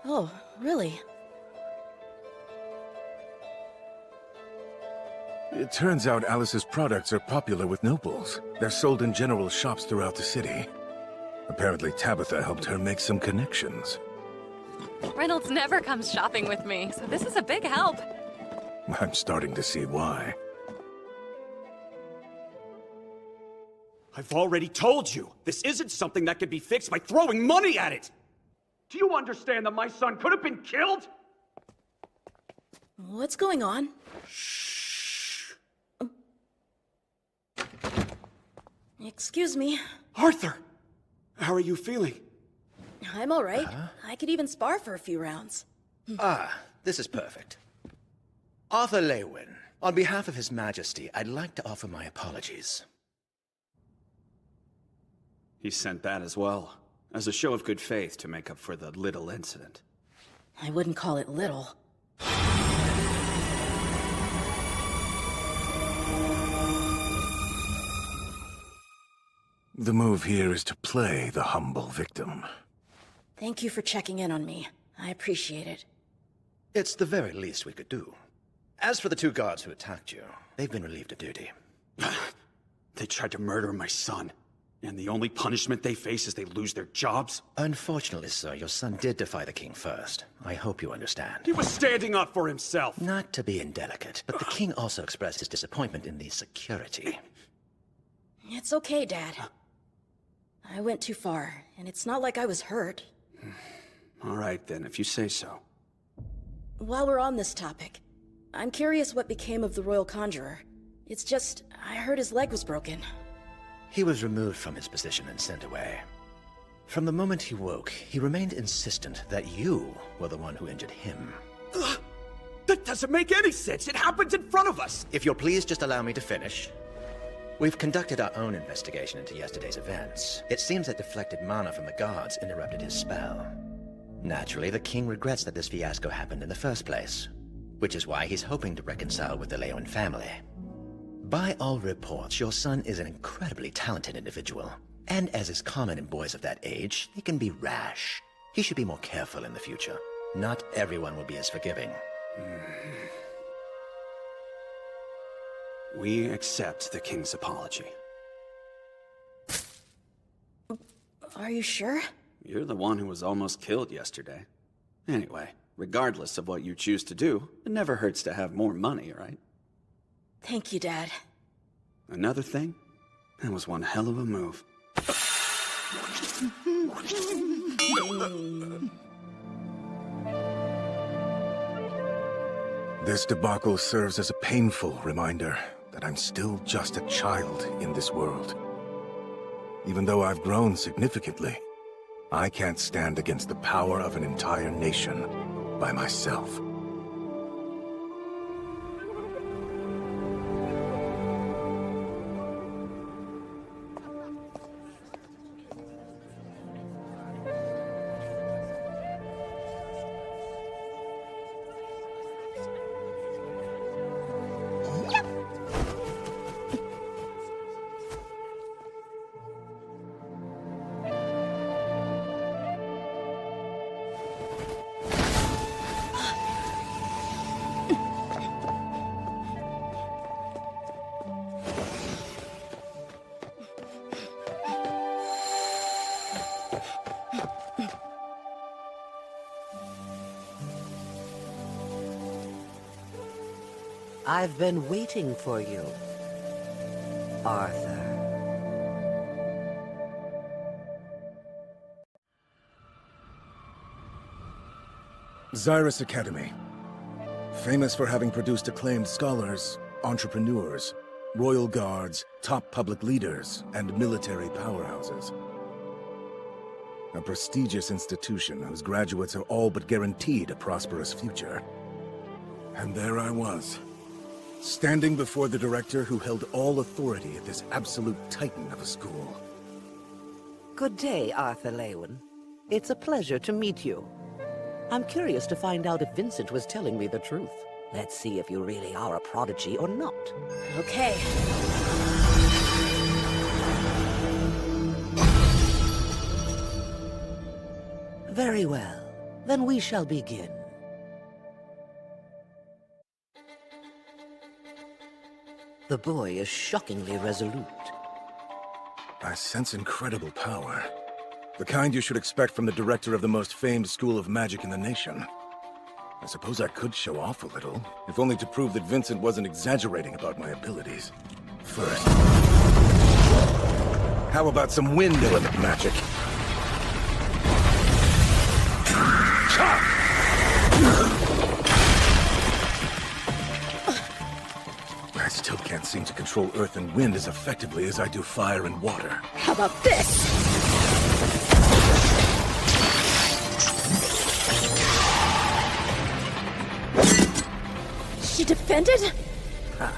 Oh, really? It turns out Alice's products are popular with nobles. They're sold in general shops throughout the city. Apparently Tabitha helped her make some connections. Reynolds never comes shopping with me, so this is a big help. I'm starting to see why. I've already told you, this isn't something that can be fixed by throwing money at it! Do you understand that my son could have been killed? What's going on? Shh. Excuse me. Arthur! How are you feeling? I'm all right. I could even spar for a few rounds. This is perfect. Arthur Lewin, on behalf of His Majesty, I'd like to offer my apologies. He sent that as well, as a show of good faith to make up for the little incident. I wouldn't call it little. The move here is to play the humble victim. Thank you for checking in on me. I appreciate it. It's the very least we could do. As for the two guards who attacked you, they've been relieved of duty. They tried to murder my son, and the only punishment they face is they lose their jobs? Unfortunately, sir, your son did defy the king first. I hope you understand. He was standing up for himself! Not to be indelicate, but the king also expressed his disappointment in the security. It's okay, Dad. I went too far, and it's not like I was hurt. All right, then, if you say so. While we're on this topic, I'm curious what became of the Royal Conjurer. It's just, I heard his leg was broken. He was removed from his position and sent away. From the moment he woke, he remained insistent that you were the one who injured him. That doesn't make any sense! It happened in front of us! If you'll please just allow me to finish. We've conducted our own investigation into yesterday's events. It seems that deflected mana from the guards interrupted his spell. Naturally, the king regrets that this fiasco happened in the first place, which is why he's hoping to reconcile with the Lewin family. By all reports, your son is an incredibly talented individual, and as is common in boys of that age, they can be rash. He should be more careful in the future. Not everyone will be as forgiving. We accept the king's apology. Are you sure? You're the one who was almost killed yesterday. Anyway, regardless of what you choose to do, it never hurts to have more money, right? Thank you, Dad. Another thing? That was one hell of a move. This debacle serves as a painful reminder that I'm still just a child in this world. Even though I've grown significantly, I can't stand against the power of an entire nation by myself. I've been waiting for you, Arthur. Xyrus Academy. Famous for having produced acclaimed scholars, entrepreneurs, royal guards, top public leaders, and military powerhouses. A prestigious institution whose graduates are all but guaranteed a prosperous future. And there I was, standing before the director who held all authority at this absolute titan of a school. Good day, Arthur Lewin. It's a pleasure to meet you. I'm curious to find out if Vincent was telling me the truth. Let's see if you really are a prodigy or not. Okay. Very well. Then we shall begin. The boy is shockingly resolute. I sense incredible power. The kind you should expect from the director of the most famed school of magic in the nation. I suppose I could show off a little, if only to prove that Vincent wasn't exaggerating about my abilities. First, how about some wind element magic? I still can't seem to control earth and wind as effectively as I do fire and water. How about this? She defended? Huh.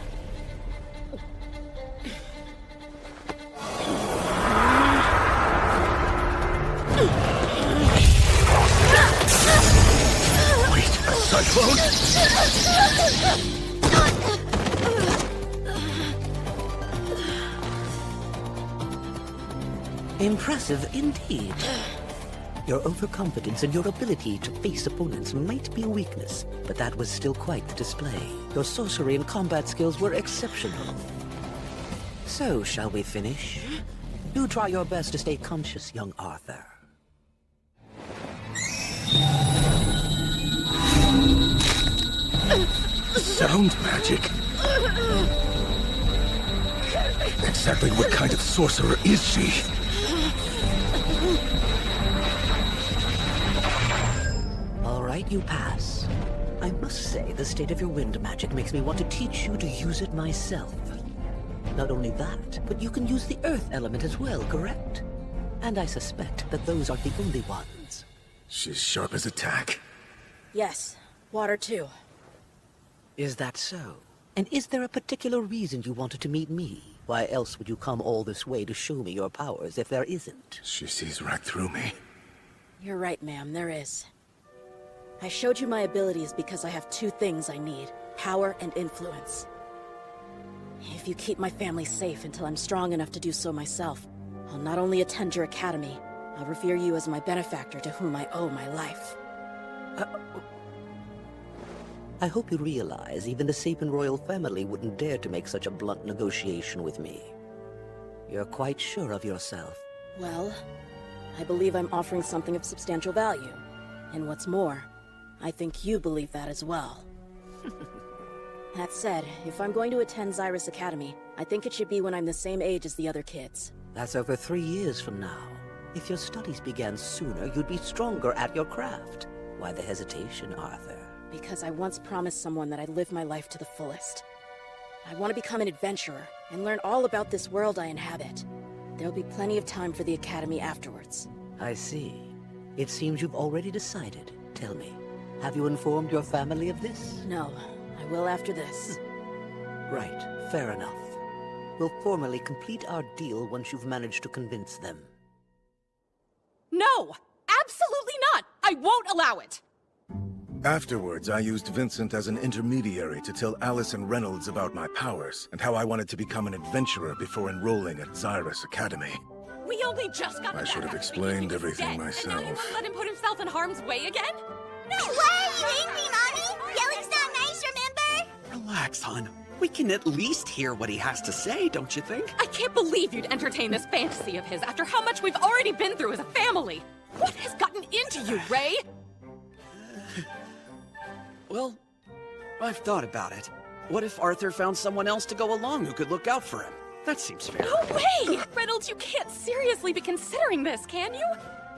Wait, a cyclone? Impressive indeed. Your overconfidence and your ability to face opponents might be a weakness, but that was still quite the display. Your sorcery and combat skills were exceptional. So, shall we finish? Do try your best to stay conscious, young Arthur. Sound magic? Exactly what kind of sorcerer is she? All right, you pass. I must say, the state of your wind magic makes me want to teach you to use it myself. Not only that, but you can use the earth element as well, correct? And I suspect that those aren't the only ones. She's sharp as a tack. Yes, water too. Is that so? And is there a particular reason you wanted to meet me? Why else would you come all this way to show me your powers if there isn't? She sees right through me. You're right, ma'am, there is. I showed you my abilities because I have two things I need: power and influence. If you keep my family safe until I'm strong enough to do so myself, I'll not only attend your academy, I'll revere you as my benefactor to whom I owe my life. I hope you realize even the Sapin royal family wouldn't dare to make such a blunt negotiation with me. You're quite sure of yourself. Well, I believe I'm offering something of substantial value. And what's more, I think you believe that as well. That said, if I'm going to attend Xyrus Academy, I think it should be when I'm the same age as the other kids. That's over 3 years from now. If your studies began sooner, you'd be stronger at your craft. Why the hesitation, Arthur? Because I once promised someone that I'd live my life to the fullest. I want to become an adventurer and learn all about this world I inhabit. There'll be plenty of time for the academy afterwards. I see. It seems you've already decided. Tell me, have you informed your family of this? No, I will after this. Right, fair enough. We'll formally complete our deal once you've managed to convince them. No! Absolutely not! I won't allow it! Afterwards, I used Vincent as an intermediary to tell Alice and Reynolds about my powers and how I wanted to become an adventurer before enrolling at Xyrus Academy. We only just got I should have explained everything myself. And now you won't let him put himself in harm's way again? No! Why are you angry, Mommy? Yelling's not nice, remember? Relax, hon. We can at least hear what he has to say, don't you think? I can't believe you'd entertain this fantasy of his after how much we've already been through as a family. What has gotten into you, Ray? Well, I've thought about it. What if Arthur found someone else to go along who could look out for him? That seems fair. No way! Reynolds, you can't seriously be considering this, can you?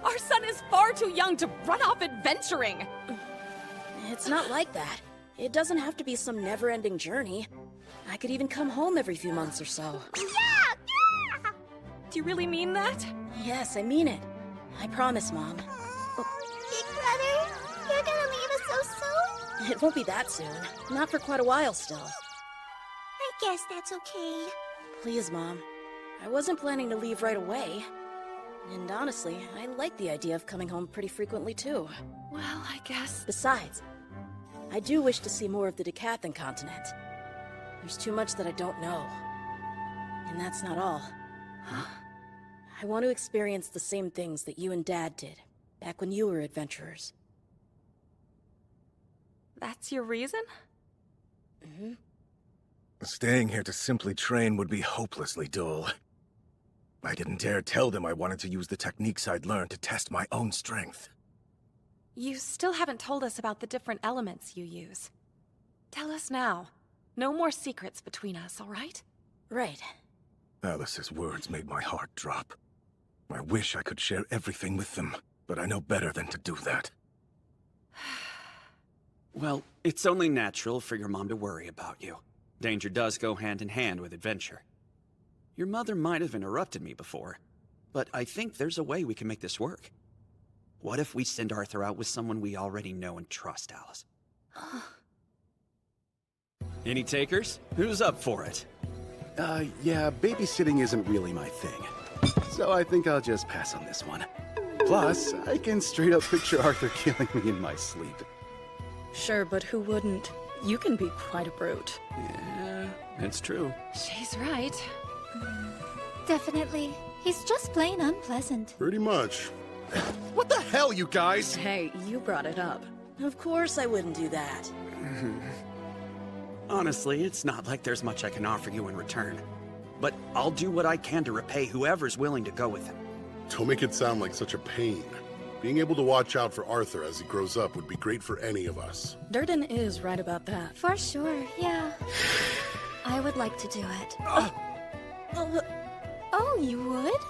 Our son is far too young to run off adventuring. It's not like that. It doesn't have to be some never-ending journey. I could even come home every few months or so. Yeah! Do you really mean that? Yes, I mean it. I promise, Mom. Big brother, you're gonna leave us so soon? It won't be that soon. Not for quite a while still. I guess that's okay. Please, Mom. I wasn't planning to leave right away. And honestly, I like the idea of coming home pretty frequently too. Well, I guess... Besides, I do wish to see more of the Decathlon continent. There's too much that I don't know. And that's not all. Huh? I want to experience the same things that you and Dad did, back when you were adventurers. That's your reason? Mm-hmm. Staying here to simply train would be hopelessly dull. I didn't dare tell them I wanted to use the techniques I'd learned to test my own strength. You still haven't told us about the different elements you use. Tell us now. No more secrets between us, all right? Right. Alice's words made my heart drop. I wish I could share everything with them, but I know better than to do that. Well, it's only natural for your mom to worry about you. Danger does go hand in hand with adventure. Your mother might have interrupted me before, but I think there's a way we can make this work. What if we send Arthur out with someone we already know and trust, Alice? Any takers? Who's up for it? Yeah, babysitting isn't really my thing. So I think I'll just pass on this one. Plus, I can straight up picture Arthur killing me in my sleep. Sure, but who wouldn't? You can be quite a brute. Yeah, it's true. She's right. Definitely. He's just plain unpleasant. Pretty much. What the hell, you guys? Hey, you brought it up. Of course I wouldn't do that. Honestly, it's not like there's much I can offer you in return. But I'll do what I can to repay whoever's willing to go with him. Don't make it sound like such a pain. Being able to watch out for Arthur as he grows up would be great for any of us. Durden is right about that. For sure, yeah. I would like to do it. Oh, you would?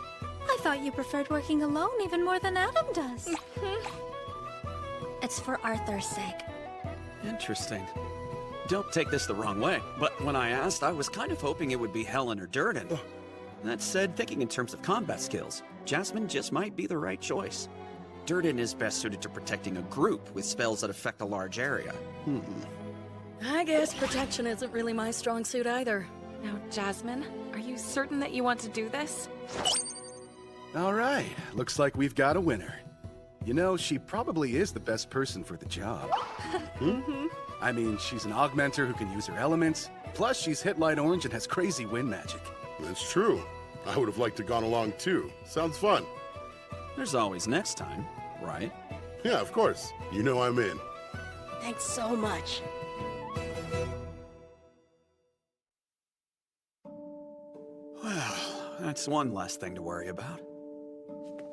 I thought you preferred working alone even more than Adam does. It's for Arthur's sake. Interesting. Don't take this the wrong way, but when I asked, I was kind of hoping it would be Helen or Durden. That said, thinking in terms of combat skills, Jasmine just might be the right choice. Durden is best suited to protecting a group with spells that affect a large area. I guess protection isn't really my strong suit either. Now, Jasmine, are you certain that you want to do this? All right, looks like we've got a winner. You know, she probably is the best person for the job. I mean, she's an augmenter who can use her elements, plus she's hit light orange and has crazy wind magic. That's true. I would have liked to gone along too. Sounds fun. There's always next time, right? Yeah, of course. You know I'm in. Thanks so much. Well, that's one less thing to worry about.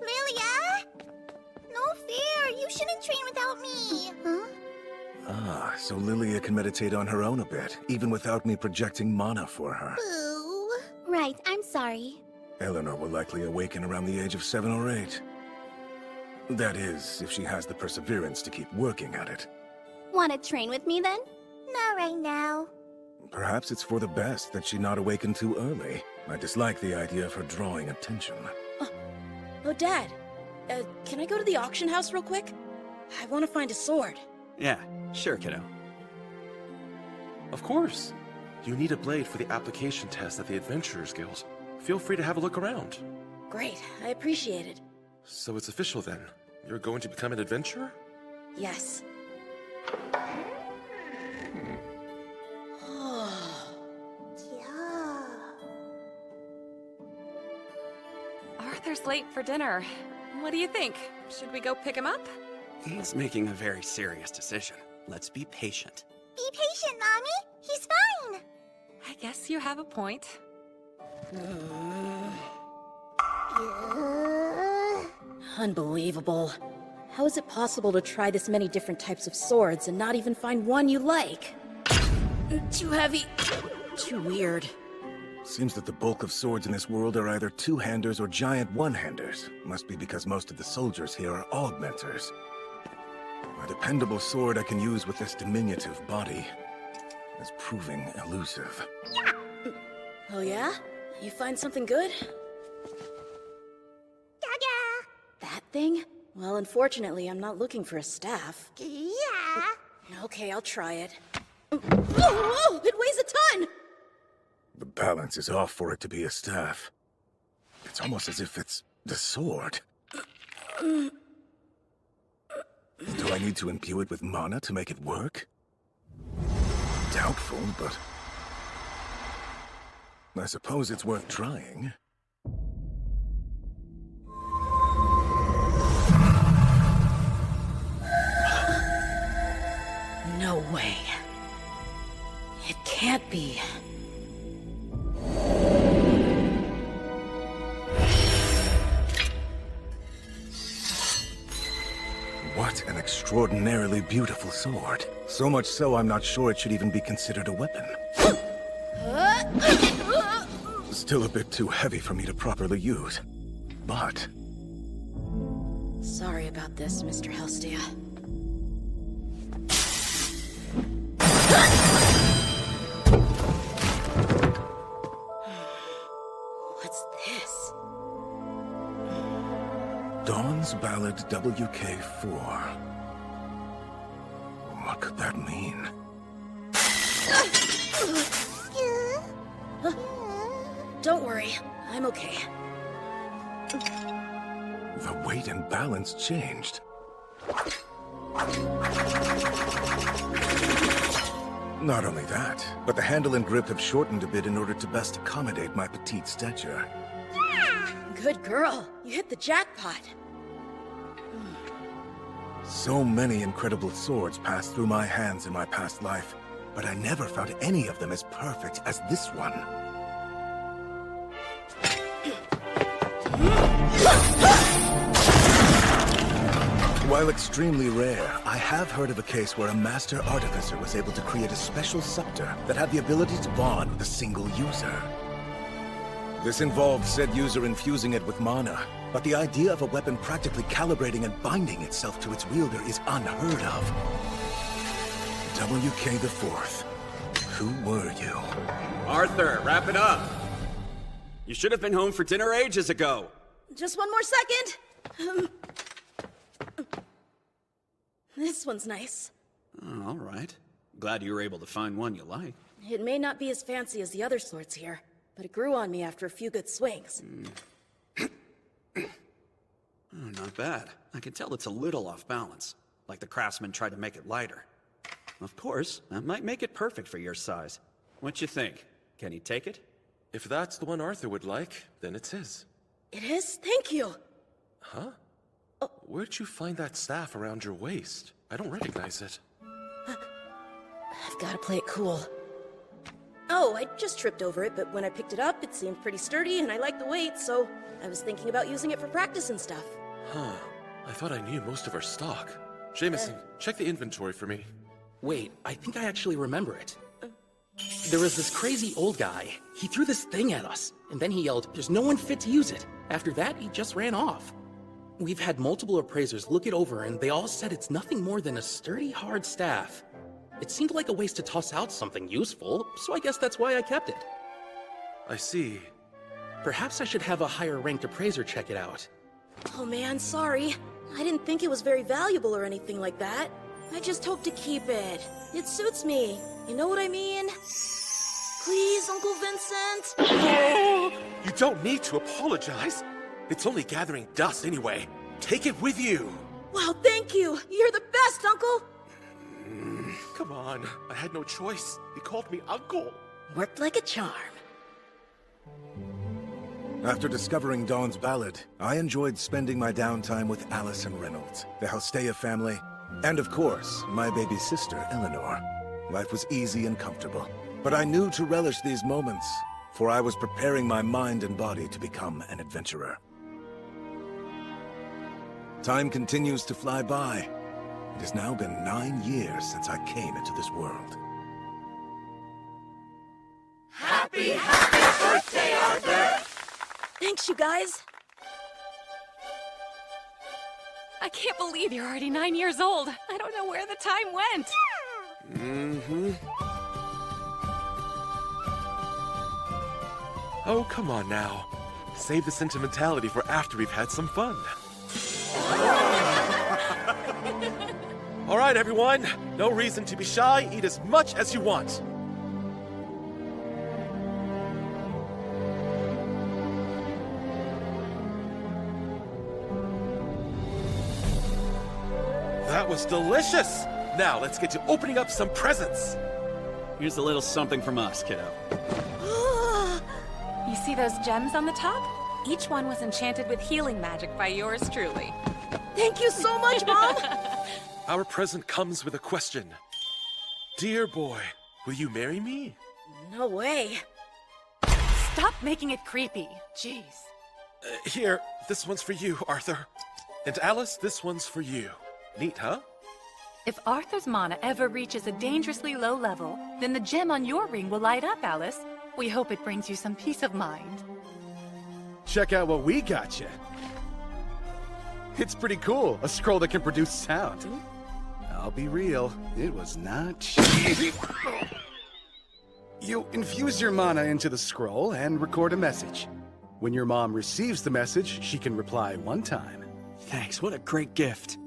Lilia! No fair! You shouldn't train without me! Huh? Ah, so Lilia can meditate on her own a bit, even without me projecting mana for her. Boo. Right, I'm sorry. Eleanor will likely awaken around the age of 7 or 8. That is, if she has the perseverance to keep working at it. Wanna train with me then? Not right now. Perhaps it's for the best that she not awaken too early. I dislike the idea of her drawing attention. Oh, Dad. Can I go to the auction house real quick? I want to find a sword. Yeah, sure, kiddo. Of course. You need a blade for the application test at the Adventurers Guild. Feel free to have a look around. Great, I appreciate it. So it's official then. You're going to become an adventurer? Yes. Arthur's late for dinner. What do you think? Should we go pick him up? He's making a very serious decision. Let's be patient. Be patient, Mommy. He's fine. I guess you have a point. Unbelievable. How is it possible to try this many different types of swords and not even find one you like? Too heavy. Too weird. Seems that the bulk of swords in this world are either two-handers or giant one-handers. Must be because most of the soldiers here are augmenters. A dependable sword I can use with this diminutive body is proving elusive. Oh yeah? You find something good? Gaga! That thing? Well, unfortunately, I'm not looking for a staff. Yeah. Okay, I'll try it. Whoa! It weighs a ton! The balance is off for it to be a staff. It's almost as if it's the sword. Do I need to imbue it with mana to make it work? Doubtful, but I suppose it's worth trying. No way. It can't be. extraordinarily beautiful sword. So much so, I'm not sure it should even be considered a weapon. Still a bit too heavy for me to properly use. But... Sorry about this, Mr. Helstea. What's this? Dawn's Ballad WK4. What could that mean? Don't worry, I'm okay. The weight and balance changed. Not only that, but the handle and grip have shortened a bit in order to best accommodate my petite stature. Good girl, you hit the jackpot. So many incredible swords passed through my hands in my past life, but I never found any of them as perfect as this one. While extremely rare, I have heard of a case where a master artificer was able to create a special scepter that had the ability to bond with a single user. This involved said user infusing it with mana, but the idea of a weapon practically calibrating and binding itself to its wielder is unheard of. WK the Fourth, who were you? Arthur, wrap it up! You should have been home for dinner ages ago! Just one more second! This one's nice. Oh, all right. Glad you were able to find one you like. It may not be as fancy as the other swords here, but it grew on me after a few good swings. Oh, not bad. I can tell it's a little off balance, like the craftsman tried to make it lighter. Of course, that might make it perfect for your size. What you think? Can he take it? If that's the one Arthur would like, then it's his. It is? Thank you! Huh? Where'd you find that staff around your waist? I don't recognize it. I've gotta play it cool. Oh, I just tripped over it, but when I picked it up, it seemed pretty sturdy and I liked the weight, so I was thinking about using it for practice and stuff. Huh. I thought I knew most of our stock. Jameson, check the inventory for me. Wait, I think I actually remember it. There was this crazy old guy. He threw this thing at us, and then he yelled, "There's no one fit to use it." After that, he just ran off. We've had multiple appraisers look it over, and they all said it's nothing more than a sturdy, hard staff. It seemed like a waste to toss out something useful, so I guess that's why I kept it. I see. Perhaps I should have a higher-ranked appraiser check it out. Oh man, sorry. I didn't think it was very valuable or anything like that. I just hope to keep it. It suits me. You know what I mean? Please, Uncle Vincent? Oh, you don't need to apologize. It's only gathering dust anyway. Take it with you. Wow, thank you. You're the best, Uncle. Come on. I had no choice. He called me Uncle. Worked like a charm. After discovering Dawn's Ballad, I enjoyed spending my downtime with Alice and Reynolds, the Helstea family, and of course, my baby sister, Eleanor. Life was easy and comfortable, but I knew to relish these moments, for I was preparing my mind and body to become an adventurer. Time continues to fly by. It has now been 9 years since I came into this world. Happy birthday, Arthur! Thanks, you guys. I can't believe you're already 9 years old. I don't know where the time went. Oh, come on now. Save the sentimentality for after we've had some fun. All right, everyone. No reason to be shy. Eat as much as you want. That was delicious. Now, let's get to opening up some presents. Here's a little something from us, kiddo. You see those gems on the top? Each one was enchanted with healing magic by yours truly. Thank you so much, Mom! Our present comes with a question. Dear boy, will you marry me? No way. Stop making it creepy. Jeez. Here, this one's for you, Arthur. And Alice, this one's for you. Neat, huh? If Arthur's mana ever reaches a dangerously low level, then the gem on your ring will light up, Alice. We hope it brings you some peace of mind. Check out what we got you. It's pretty cool. A scroll that can produce sound. I'll be real, it was not cheap. You infuse your mana into the scroll and record a message. When your mom receives the message, she can reply one time. Thanks, what a great gift.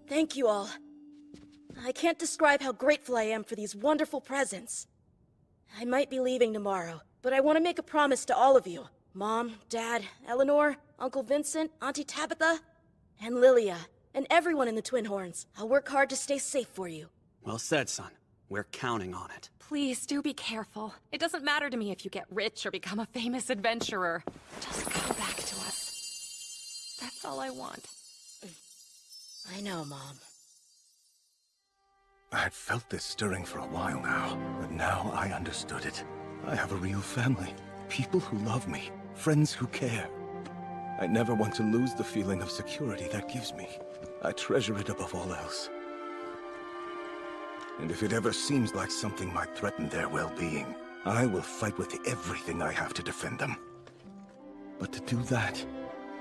Thank you all. I can't describe how grateful I am for these wonderful presents. I might be leaving tomorrow, but I want to make a promise to all of you. Mom, Dad, Eleanor, Uncle Vincent, Auntie Tabitha, and Lilia, and everyone in the Twin Horns. I'll work hard to stay safe for you. Well said, son. We're counting on it. Please do be careful. It doesn't matter to me if you get rich or become a famous adventurer. Just come back to us. That's all I want. I know, Mom. I had felt this stirring for a while now, but now I understood it. I have a real family. People who love me. Friends who care. I never want to lose the feeling of security that gives me. I treasure it above all else. And if it ever seems like something might threaten their well-being, I will fight with everything I have to defend them. But to do that,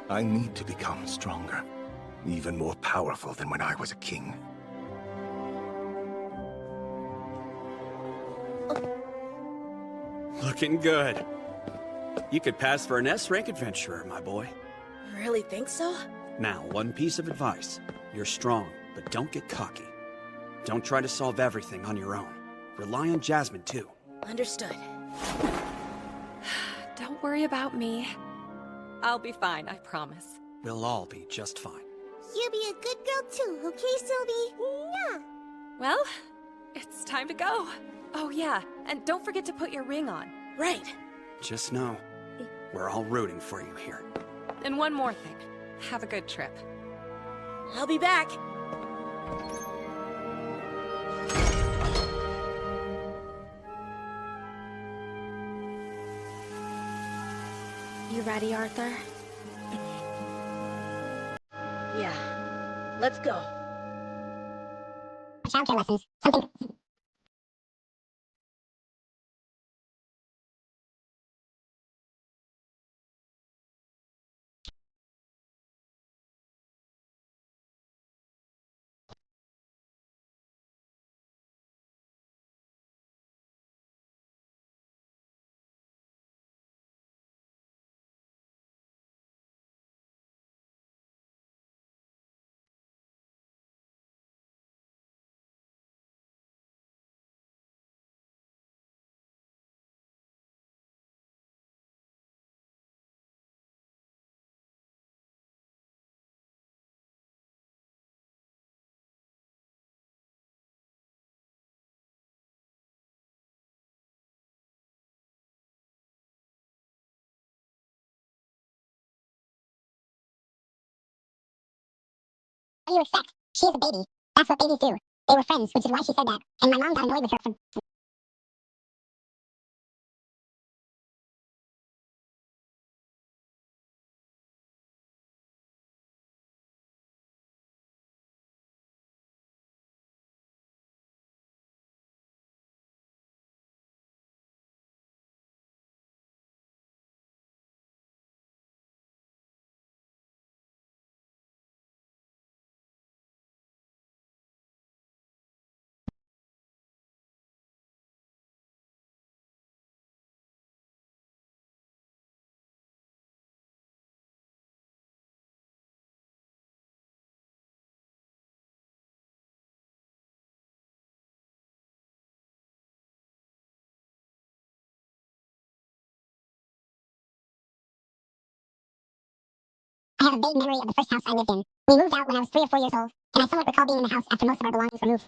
I need to become stronger. Even more powerful than when I was a king. Looking good. You could pass for an S-rank adventurer, my boy. Really think so? Now, one piece of advice. You're strong, but don't get cocky. Don't try to solve everything on your own. Rely on Jasmine, too. Understood. Don't worry about me. I'll be fine, I promise. We'll all be just fine. You be a good girl too, okay, Sylvie? Yeah. Well, it's time to go. Oh yeah, and don't forget to put your ring on. Right. Just know, we're all rooting for you here. And one more thing. Have a good trip. I'll be back. You ready, Arthur? Yeah. Let's go. Childcare lessons. Something. What do you expect? She is a baby. That's what babies do. They were friends, which is why she said that. And my mom got annoyed with her for I have a vague memory of the first house I lived in. We moved out when I was 3 or 4 years old, and I somewhat recall being in the house after most of our belongings were moved.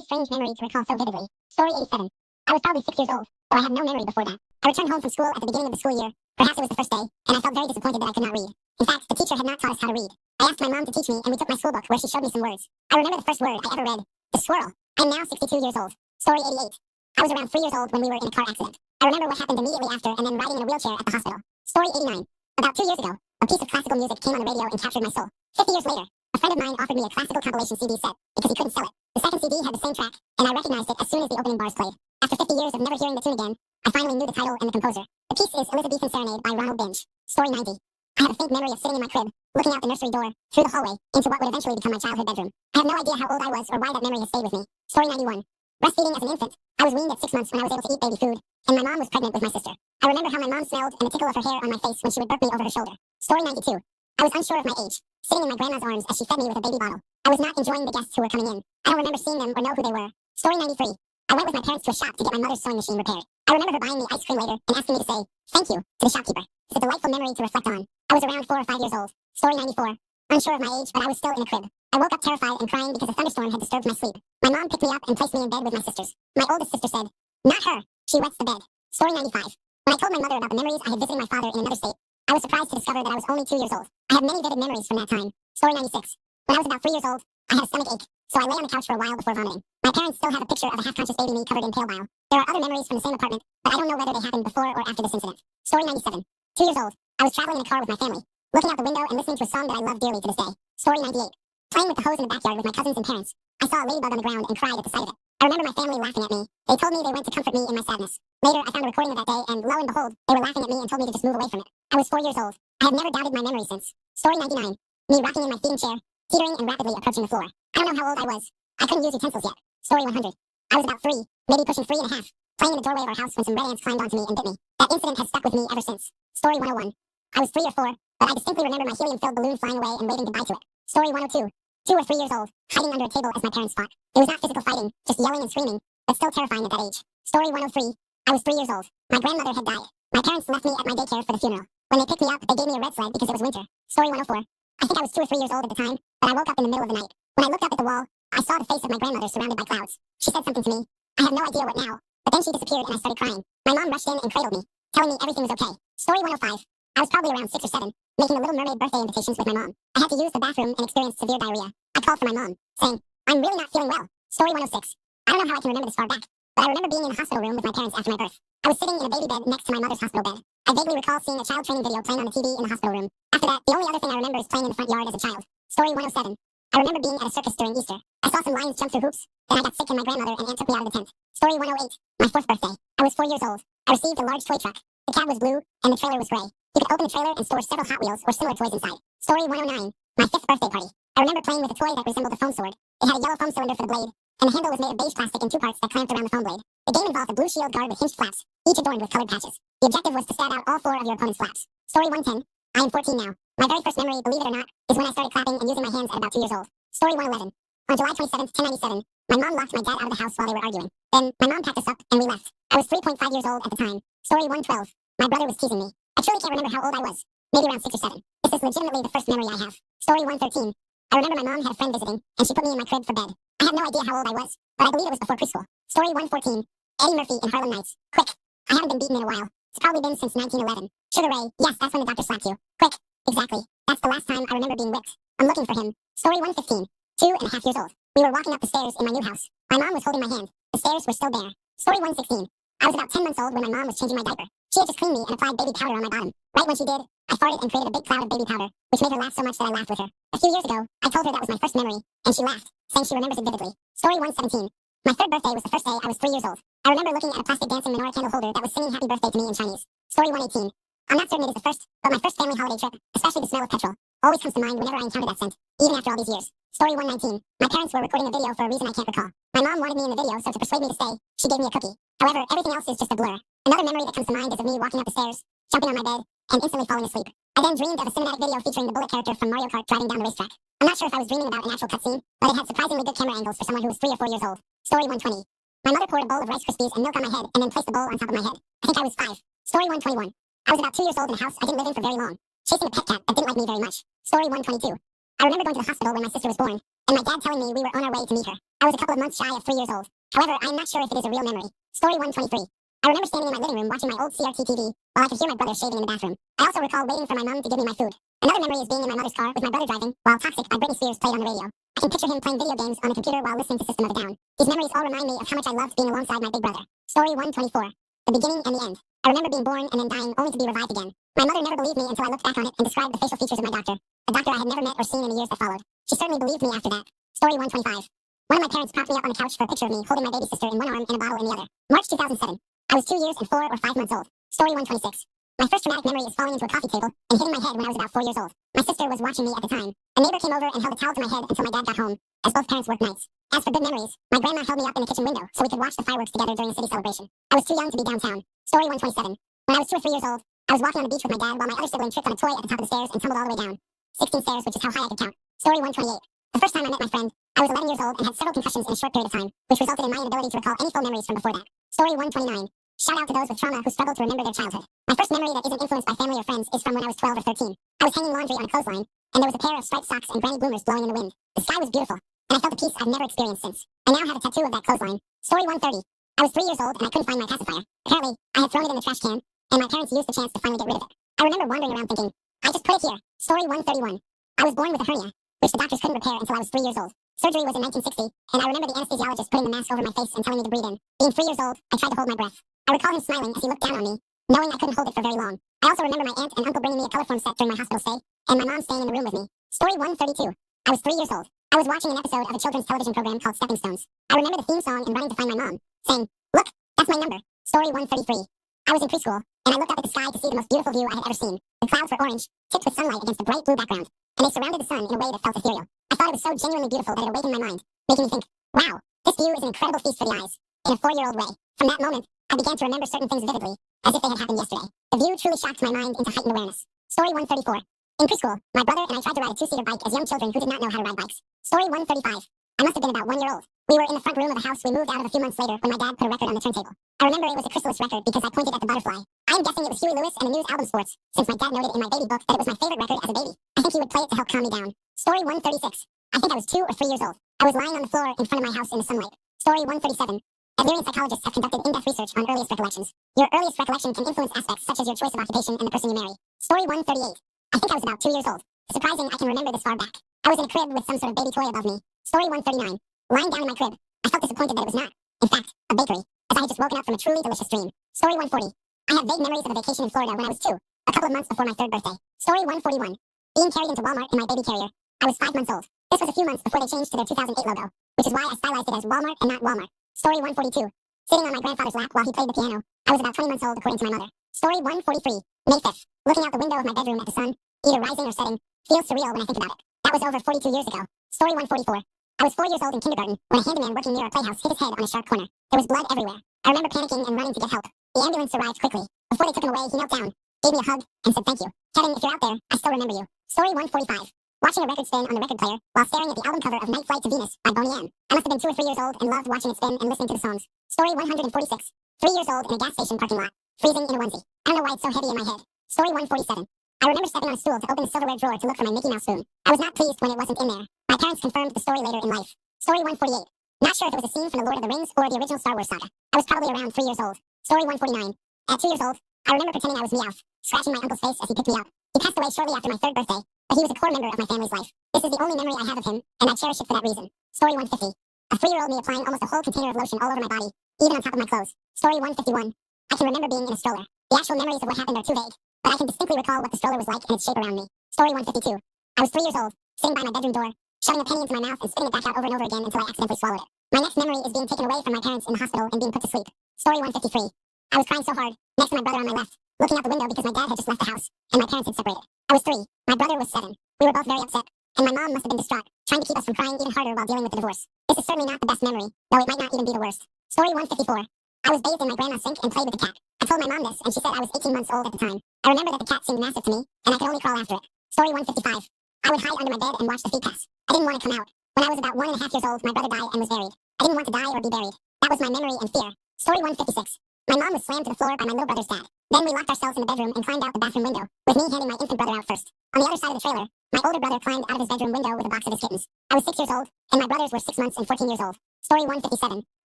Strange memory to recall so vividly. Story 87. I was probably 6 years old, though I have no memory before that. I returned home from school at the beginning of the school year. Perhaps it was the first day, and I felt very disappointed that I could not read. In fact, the teacher had not taught us how to read. I asked my mom to teach me, and we took my school book where she showed me some words. I remember the first word I ever read. The squirrel. I am now 62 years old. Story 88. I was around 3 years old when we were in a car accident. I remember what happened immediately after and then riding in a wheelchair at the hospital. Story 89. About 2 years ago, a piece of classical music came on the radio and captured my soul. 50 years later, a friend of mine offered me a classical compilation CD set because he couldn't sell it. The second CD had the same track, and I recognized it as soon as the opening bars played. After 50 years of never hearing the tune again, I finally knew the title and the composer. The piece is Elizabethan Serenade by binge. Story 90. I have a faint memory of sitting in my crib, looking out the nursery door, through the hallway, into what would eventually become my childhood bedroom. I have no idea how old I was or why that memory has stayed with me. Story 91. Breastfeeding as an infant, I was weaned at 6 months when I was able to eat baby food, and my mom was pregnant with my sister. I remember how my mom smelled and the tickle of her hair on my face when she would burp me over her shoulder. Story 92. I was unsure of my age, sitting in my grandma's arms as she fed me with a baby bottle. I was not enjoying the guests who were coming in. I don't remember seeing them or know who they were. Story 93. I went with my parents to a shop to get my mother's sewing machine repaired. I remember her buying me ice cream later and asking me to say, thank you, to the shopkeeper. It's a delightful memory to reflect on. I was around 4 or 5 years old. Story 94. Unsure of my age, but I was still in the crib. I woke up terrified and crying because a thunderstorm had disturbed my sleep. My mom picked me up and placed me in bed with my sisters. My oldest sister said, not her. She wets the bed. Story 95. When I told my mother about the memories I had visited my father in another state, I was surprised to discover that I was only 2 years old. I have many vivid memories from that time. Story 96. When I was about 3 years old, I had a stomach ache, so I lay on the couch for a while before vomiting. My parents still have a picture of a half-conscious baby me covered in pale bile. There are other memories from the same apartment, but I don't know whether they happened before or after this incident. Story 97. 2 years old. I was traveling in a car with my family, looking out the window and listening to a song that I love dearly to this day. Story 98. Playing with the hose in the backyard with my cousins and parents, I saw a ladybug on the ground and cried at the sight of it. I remember my family laughing at me. They told me they went to comfort me in my sadness. Later, I found a recording of that day, and lo and behold, they were laughing at me and told me to just move away from it. I was 4 years old. I have never doubted my memory since. Story 99. Me rocking in my feeding chair, teetering and rapidly approaching the floor. I don't know how old I was. I couldn't use utensils yet. Story 100. I was about 3, maybe pushing 3 and a half, playing in the doorway of our house when some red ants climbed onto me and bit me. That incident has stuck with me ever since. Story 101. I was 3 or 4, but I distinctly remember my helium-filled balloon flying away and waving goodbye to it. Story 102. 2 or 3 years old, hiding under a table as my parents fought. It was not physical fighting, just yelling and screaming, but still terrifying at that age. Story 103. I was 3 years old. My grandmother had died. My parents left me at my daycare for the funeral. When they picked me up, they gave me a red sled because it was winter. Story 104. I think I was 2 or 3 years old at the time, but I woke up in the middle of the night. When I looked up at the wall, I saw the face of my grandmother surrounded by clouds. She said something to me. I have no idea what now, but then she disappeared and I started crying. My mom rushed in and cradled me, telling me everything was okay. Story 105. I was probably around 6 or 7, making the Little Mermaid birthday invitations with my mom. I had to use the bathroom and experienced severe diarrhea. I called for my mom, saying, I'm really not feeling well. Story 106. I don't know how I can remember this far back, but I remember being in the hospital room with my parents after my birth. I was sitting in a baby bed next to my mother's hospital bed. I vaguely recall seeing a child training video playing on the TV in the hospital room. After that, the only other thing I remember is playing in the front yard as a child. Story 107. I remember being at a circus during Easter. I saw some lions jump through hoops. Then I got sick and my grandmother and aunt took me out of the tent. Story 108. My 4th birthday. I was 4 years old. I received a large toy truck. The cab was blue, and the trailer was gray. You could open the trailer and store several Hot Wheels or similar toys inside. Story 109. My 5th birthday party. I remember playing with a toy that resembled a foam sword. It had a yellow foam cylinder for the blade, and the handle was made of beige plastic in 2 parts that clamped around the foam blade. The game involved a blue shield guard with hinged flaps, each adorned with colored patches. The objective was to stab out all 4 of your opponent's flaps. Story 110. I am 14 now. My very first memory, believe it or not, is when I started clapping and using my hands at about 2 years old. Story 111. On July 27th, 1097, my mom locked my dad out of the house while they were arguing. Then, my mom packed us up, and we left. I was 3.5 years old at the time. Story 112. My brother was teasing me. I truly can't remember how old I was. Maybe around 6 or 7. This is legitimately the first memory I have. Story 113. I remember my mom had a friend visiting, and she put me in my crib for bed. I have no idea how old I was, but I believe it was before preschool. Story 114. Eddie Murphy in Harlem Nights. Quick. I haven't been beaten in a while. It's probably been since 1911. Sugar Ray. Yes, that's when the doctor slapped you. Quick. Exactly. That's the last time I remember being whipped. I'm looking for him. Story 115. 2.5 years old. We were walking up the stairs in my new house. My mom was holding my hand. The stairs were still bare. Story 116. I was about 10 months old when my mom was changing my diaper. She had just cleaned me and applied baby powder on my bottom. Right when she did, I farted and created a big cloud of baby powder, which made her laugh so much that I laughed with her. A few years ago, I told her that was my first memory, and she laughed, saying she remembers it vividly. Story 117. My 3rd birthday was the first day I was 3 years old. I remember looking at a plastic dancing menorah candle holder that was singing happy birthday to me in Chinese. Story 118. I'm not certain it is the first, but my first family holiday trip, especially the smell of petrol, always comes to mind whenever I encounter that scent, even after all these years. Story 119. My parents were recording a video for a reason I can't recall. My mom wanted me in the video, so to persuade me to stay, she gave me a cookie. However, everything else is just a blur. Another memory that comes to mind is of me walking up the stairs, jumping on my bed, and instantly falling asleep. I then dreamed of a cinematic video featuring the bullet character from Mario Kart driving down the racetrack. I'm not sure if I was dreaming about an actual cutscene, but it had surprisingly good camera angles for someone who was 3 or 4 years old. Story 120. My mother poured a bowl of Rice Krispies and milk on my head and then placed the bowl on top of my head. I think I was 5. Story 121. I was about 2 years old in a house I didn't live in for very long, chasing a pet cat that didn't like me very much. Story 122. I remember going to the hospital when my sister was born, and and my dad telling me we were on our way to meet her. I was a couple of months shy of 3 years old. However, I'm not sure if it is a real memory. Story 123. I remember standing in my living room watching my old CRT TV while I could hear my brother shaving in the bathroom. I also recall waiting for my mom to give me my food. Another memory is being in my mother's car with my brother driving while Toxic by Britney Spears played on the radio. I can picture him playing video games on a computer while listening to System of a Down. These memories all remind me of how much I loved being alongside my big brother. Story 124. The beginning and the end. I remember being born and then dying only to be revived again. My mother never believed me until I looked back on it and described the facial features of my doctor. A doctor I had never met or seen in the years that followed. She certainly believed me after that. Story 125. One of my parents propped me up on the couch for a picture of me holding my baby sister in one arm and a bottle in the other. March 2007. I was 2 years and 4 or 5 months old. Story 126. My first traumatic memory is falling into a coffee table and hitting my head when I was about 4 years old. My sister was watching me at the time. A neighbor came over and held a towel to my head until my dad got home, as both parents worked nights. As for good memories, my grandma held me up in the kitchen window so we could watch the fireworks together during a city celebration. I was too young to be downtown. Story 127. When I was 2 or 3 years old, I was walking on the beach with my dad while my other sibling tripped on a toy at the top of the stairs and tumbled all the way down. 16 stairs, which is how high I could count. Story 128. The first time I met my friend, I was 11 years old and had several concussions in a short period of time, which resulted in my inability to recall any full memories from before that. Story 129. Shout out to those with trauma who struggle to remember their childhood. My first memory that isn't influenced by family or friends is from when I was 12 or 13. I was hanging laundry on a clothesline, and there was a pair of striped socks and granny bloomers blowing in the wind. The sky was beautiful, and I felt a peace I've never experienced since. I now have a tattoo of that clothesline. Story 130. I was 3 years old and I couldn't find my pacifier. Apparently, I had thrown it in the trash can, and my parents used the chance to finally get rid of it. I remember wandering around thinking, I just put it here. Story 131. I was born with a hernia, which the doctors couldn't repair until I was 3 years old. Surgery was in 1960, and I remember the anesthesiologist putting the mask over my face and telling me to breathe in. Being 3 years old, I tried to hold my breath. I recall him smiling as he looked down on me, knowing I couldn't hold it for very long. I also remember my aunt and uncle bringing me a colorform set during my hospital stay, and my mom staying in the room with me. Story 132. I was 3 years old. I was watching an episode of a children's television program called Stepping Stones. I remember the theme song and running to find my mom, saying, "Look, that's my number." Story 133. I was in preschool, and I looked up at the sky to see the most beautiful view I had ever seen. The clouds were orange, tipped with sunlight against a bright blue background, and they surrounded the sun in a way that felt ethereal. I thought it was so genuinely beautiful that it awakened my mind, making me think, wow, this view is an incredible feast for the eyes, in a 4-year-old way. From that moment, I began to remember certain things vividly, as if they had happened yesterday. The view truly shocked my mind into heightened awareness. Story 134. In preschool, my brother and I tried to ride a 2-seater bike as young children who did not know how to ride bikes. Story 135. I must have been about 1 year old. We were in the front room of a house we moved out of a few months later when my dad put a record on the turntable. I remember it was a Chrysalis record because I pointed at the butterfly. I am guessing it was Huey Lewis and the News Album Sports, since my dad noted in my baby book that it was my favorite record as a baby. I think he would play it to help calm me down. Story 136. I think I was 2 or 3 years old. I was lying on the floor in front of my house in the sunlight. Story 137. Adherent psychologists have conducted in-depth research on earliest recollections. Your earliest recollection can influence aspects such as your choice of occupation and the person you marry. Story 138. I think I was about 2 years old. Surprising I can remember this far back. I was in a crib with some sort of baby toy above me. Story 139. Lying down in my crib, I felt disappointed that it was not, in fact, a bakery, as I had just woken up from a truly delicious dream. Story 140. I have vague memories of a vacation in Florida when I was 2, a couple of months before my 3rd birthday. Story 141. Being carried into Walmart in my baby carrier. I was 5 months old. This was a few months before they changed to their 2008 logo, which is why I stylized it as Walmart and not Walmart. Story 142. Sitting on my grandfather's lap while he played the piano. I was about 20 months old according to my mother. Story 143. May 5th. Looking out the window of my bedroom at the sun, either rising or setting, feels surreal when I think about it. That was over 42 years ago. Story 144. I was 4 years old in kindergarten when a handyman working near our playhouse hit his head on a sharp corner. There was blood everywhere. I remember panicking and running to get help. The ambulance arrived quickly. Before they took him away, he knelt down, gave me a hug, and said thank you. Kevin, if you're out there, I still remember you. Story 145. Watching a record spin on the record player while staring at the album cover of Night Flight to Venus by Boney M. I must have been 2 or 3 years old and loved watching it spin and listening to the songs. Story 146. 3 years old in a gas station parking lot, freezing in a onesie. I don't know why it's so heavy in my head. Story 147. I remember stepping on a stool to open the silverware drawer to look for my Mickey Mouse spoon. I was not pleased when it wasn't in there. My parents confirmed the story later in life. Story 148. Not sure if it was a scene from The Lord of the Rings or the original Star Wars saga. I was probably around 3 years old. Story 149. At 2 years old, I remember pretending I was Meowth, scratching my uncle's face as he picked me up. He passed away shortly after my 3rd birthday, but he was a core member of my family's life. This is the only memory I have of him, and I cherish it for that reason. Story 150. A 3-year-old me applying almost a whole container of lotion all over my body, even on top of my clothes. Story 151. I can remember being in a stroller. The actual memories of what happened are too vague, but I can distinctly recall what the stroller was like and its shape around me. Story 152. I was 3 years old, sitting by my bedroom door, shoving a penny into my mouth and spitting it back out over and over again until I accidentally swallowed it. My next memory is being taken away from my parents in the hospital and being put to sleep. Story 153. I was crying so hard, next to my brother on my left, looking out the window because my dad had just left the house, and my parents had separated. I was 3. My brother was 7. We were both very upset, and my mom must have been distraught, trying to keep us from crying even harder while dealing with the divorce. This is certainly not the best memory, though it might not even be the worst. Story 154. I was bathed in my grandma's sink and played with the cat. I told my mom this, and she said I was 18 months old at the time. I remember that the cat seemed massive to me, and I could only crawl after it. Story 155. I would hide under my bed and watch the feed pass. I didn't want to come out. When I was about 1.5 years old, my brother died and was buried. I didn't want to die or be buried. That was my memory and fear. Story 156. My mom was slammed to the floor by my little brother's dad. Then we locked ourselves in the bedroom and climbed out the bathroom window, with me handing my infant brother out first. On the other side of the trailer, My older brother climbed out of his bedroom window with a box of his kittens. I was 6 years old, and my brothers were 6 months and 14 years old. Story 157.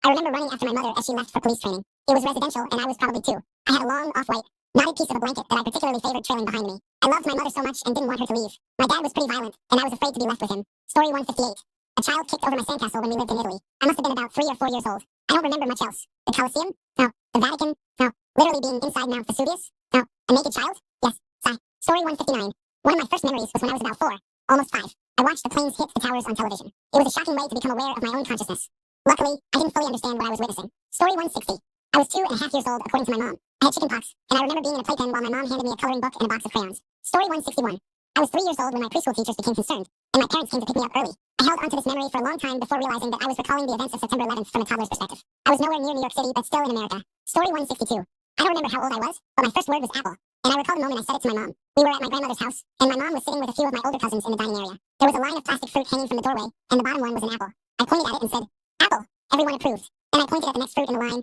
I remember running after my mother as she left for police training. It was residential, and I was probably 2. I had a long, off-white, knotted piece of a blanket that I particularly favored trailing behind me. I loved my mother so much and didn't want her to leave. My dad was pretty violent, and I was afraid to be left with him. Story 158. A child kicked over my sandcastle when we lived in Italy. I must have been about 3 or 4 years old. I don't remember much else. The Colosseum? No. The Vatican? No. Literally being inside Mount Vesuvius? No. A naked child? Yes. Sigh. Story 159. One of my first memories was when I was about 4, almost 5. I watched the planes hit the towers on television. It was a shocking way to become aware of my own consciousness. Luckily, I didn't fully understand what I was witnessing. Story 160. I was 2.5 years old, according to my mom. I had chickenpox, and I remember being in a playpen while my mom handed me a coloring book and a box of crayons. Story 161. I was 3 years old when my preschool teachers became concerned, and my parents came to pick me up early. I held onto this memory for a long time before realizing that I was recalling the events of September 11th from a toddler's perspective. I was nowhere near New York City, but still in America. Story 162. I don't remember how old I was, but my first word was apple, and I recall the moment I said it to my mom. We were at my grandmother's house, and my mom was sitting with a few of my older cousins in the dining area. There was a line of plastic fruit hanging from the doorway, and the bottom one was an apple. I pointed at it and said, "Apple." Everyone approved. Then I pointed at the next fruit in the line.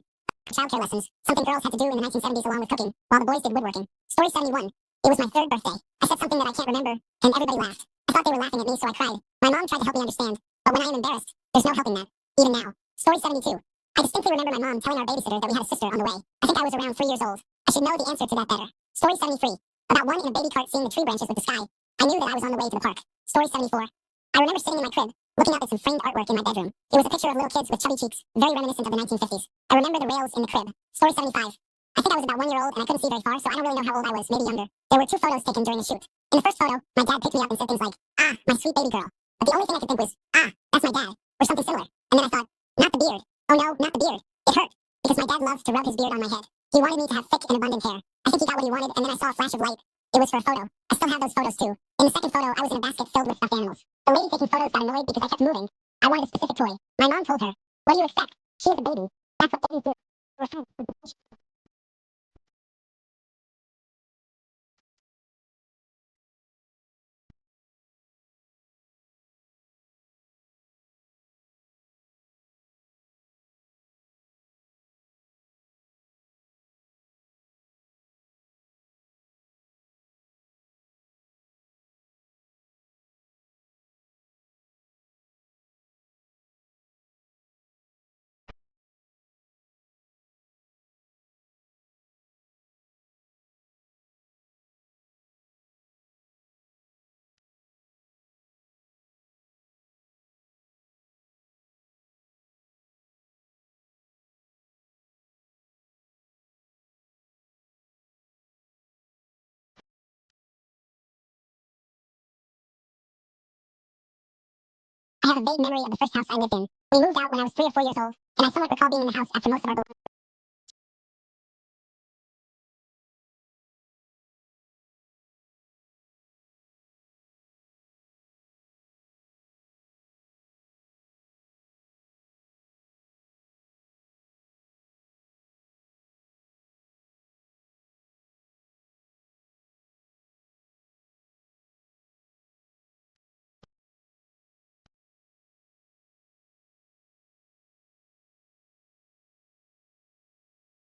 Childcare lessons, something girls had to do in the 1970s along with cooking, while the boys did woodworking. Story 71. It was my 3rd birthday. I said something that I can't remember, and everybody laughed. I thought they were laughing at me, so I cried. My mom tried to help me understand, but when I am embarrassed, there's no helping that, even now. Story 72. I distinctly remember my mom telling our babysitter that we had a sister on the way. I think I was around 3 years old. I should know the answer to that better. Story 73. About one in a baby cart seeing the tree branches with the sky. I knew that I was on the way to the park. Story 74. I remember sitting in my crib, looking up at some framed artwork in my bedroom. It was a picture of little kids with chubby cheeks, very reminiscent of the 1950s. I remember the rails in the crib. Story 75. I think I was about 1 year old and I couldn't see very far, so I don't really know how old I was, maybe younger. There were 2 photos taken during the shoot. In the first photo, my dad picked me up and said things like, "Ah, my sweet baby girl." But the only thing I could think was, "Ah, that's my dad," or something similar. And then I thought, not the beard. Oh no, not the beard. It hurt, because my dad loved to rub his beard on my head. He wanted me to have thick and abundant hair. I think he got what he wanted, and then I saw a flash of light. It was for a photo. I still have those photos too. In the second photo, I was in a basket filled with stuffed animals. The lady taking photos got annoyed because I kept moving. I wanted a specific toy. My mom told her, "What do you expect? She is a baby. That's what babies do." I have a vague memory of the first house I lived in. We moved out when I was 3 or 4 years old, and I somewhat recall being in the house after most of our belongings.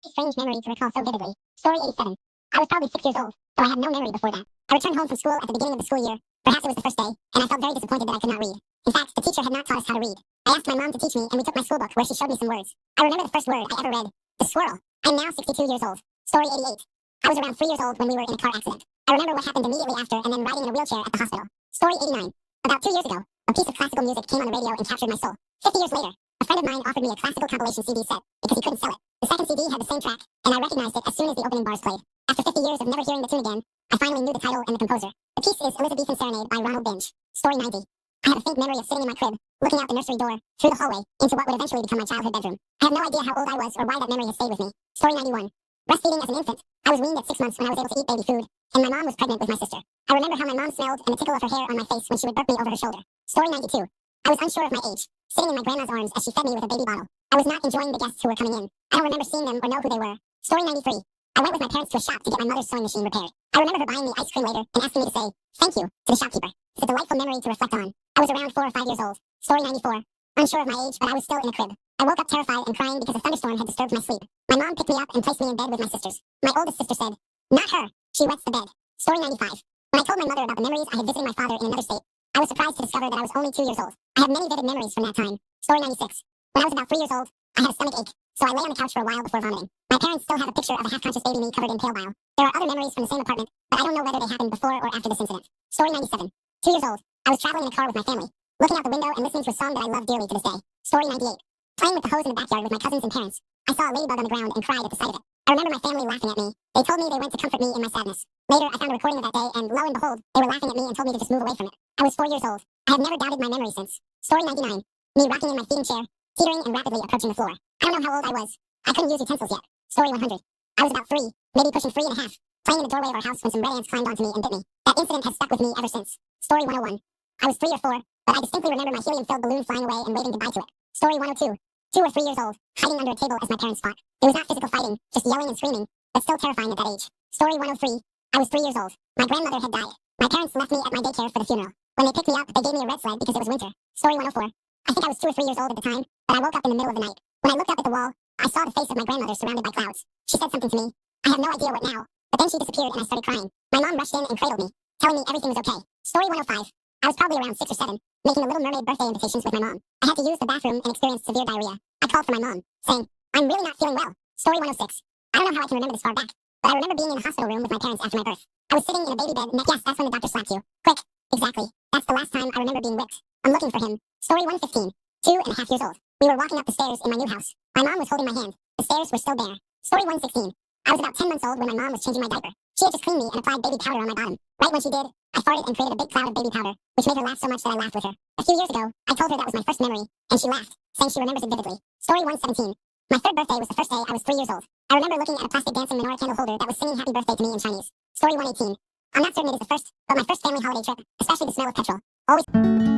Strange memory to recall so vividly. Story 87. I was probably 6 years old, though I had no memory before that. I returned home from school at the beginning of the school year. Perhaps it was the first day, and I felt very disappointed that I could not read. In fact, the teacher had not taught us how to read. I asked my mom to teach me, and we took my school book where she showed me some words. I remember the first word I ever read, the squirrel. I'm now 62 years old. Story 88. I was around 3 years old when we were in a car accident. I remember what happened immediately after and then riding in a wheelchair at the hospital. Story 89. About 2 years ago, a piece of classical music came on the radio and captured my soul. 50 years later, a friend of mine offered me a classical compilation CD set because he couldn't sell it. The second CD had the same track, and I recognized it as soon as the opening bars played. After 50 years of never hearing the tune again, I finally knew the title and the composer. The piece is Elizabethan Serenade by binge. Story 90. I have a faint memory of sitting in my crib, looking out the nursery door, through the hallway, into what would eventually become my childhood bedroom. I have no idea how old I was or why that memory has stayed with me. Story 91. Breastfeeding as an infant, I was weaned at 6 months when I was able to eat baby food, and my mom was pregnant with my sister. I remember how my mom smelled and the tickle of her hair on my face when she would burp me over her shoulder. Story 92. I was unsure of my age, sitting in my grandma's arms as she fed me with a baby bottle. I was not enjoying the guests who were coming in. I don't remember seeing them or know who they were. Story 93. I went with my parents to a shop to get my mother's sewing machine repaired. I remember her buying me ice cream later and asking me to say, "Thank you," to the shopkeeper. It's a delightful memory to reflect on. I was around 4 or 5 years old. Story 94. Unsure of my age, but I was still in the crib. I woke up terrified and crying because a thunderstorm had disturbed my sleep. My mom picked me up and placed me in bed with my sisters. My oldest sister said, "Not her. She wets the bed." Story 95. When I told my mother about the memories I had visiting my father in another state, I was surprised to discover that I was only 2 years old. I have many vivid memories from that time. Story 96. When I was about 3 years old, I had a stomach ache, so I lay on the couch for a while before vomiting. My parents still have a picture of a half-conscious baby me covered in pale bile. There are other memories from the same apartment, but I don't know whether they happened before or after this incident. Story 97. 2 years old, I was traveling in a car with my family, looking out the window and listening to a song that I love dearly to this day. Story 98. Playing with the hose in the backyard with my cousins and parents, I saw a ladybug on the ground and cried at the sight of it. I remember my family laughing at me. They told me they went to comfort me in my sadness. Later, I found a recording of that day, and lo and behold, they were laughing at me and told me to just move away from it. I was 4 years old. I have never doubted my memory since. Story 99. Me rocking in my feeding chair, teetering and rapidly approaching the floor. I don't know how old I was. I couldn't use utensils yet. Story 100. I was about 3, maybe pushing 3 and a half, playing in the doorway of our house when some red ants climbed onto me and bit me. That incident has stuck with me ever since. Story 101. I was 3 or 4, but I distinctly remember my helium-filled balloon flying away and waving goodbye to it. Story 102. 2 or 3 years old, hiding under a table as my parents fought. It was not physical fighting, just yelling and screaming, but still terrifying at that age. Story 103. I was 3 years old. My grandmother had died. My parents left me at my daycare for the funeral. When they picked me up, they gave me a red sled because it was winter. Story 104. I think I was 2 or 3 years old at the time, but I woke up in the middle of the night. When I looked up at the wall, I saw the face of my grandmother surrounded by clouds. She said something to me. I have no idea what now, but then she disappeared and I started crying. My mom rushed in and cradled me, telling me everything was okay. Story 105. I was probably around 6 or 7, making the Little Mermaid birthday invitations with my mom. I had to use the bathroom and experienced severe diarrhea. I called for my mom, saying, "I'm really not feeling well." Story 106. I don't know how I can remember this far back, but I remember being in the hospital room with my parents after my birth. I was sitting in a baby bed, and yes, that's when the doctor slapped you. Quick. Exactly. That's the last time I remember being whipped. I'm looking for him. Story 115. 2.5 years old. We were walking up the stairs in my new house. My mom was holding my hand. The stairs were still bare. Story 116. I was about 10 months old when my mom was changing my diaper. She had just cleaned me and applied baby powder on my bottom. Right when she did, I farted and created a big cloud of baby powder, which made her laugh so much that I laughed with her. A few years ago, I told her that was my first memory, and she laughed, saying she remembers it vividly. Story 117. My third birthday was the first day I was 3 years old. I remember looking at a plastic dancing menorah candle holder that was singing happy birthday to me in Chinese. Story 118. I'm not certain it is the first, but my first family holiday trip, especially the smell of petrol, always...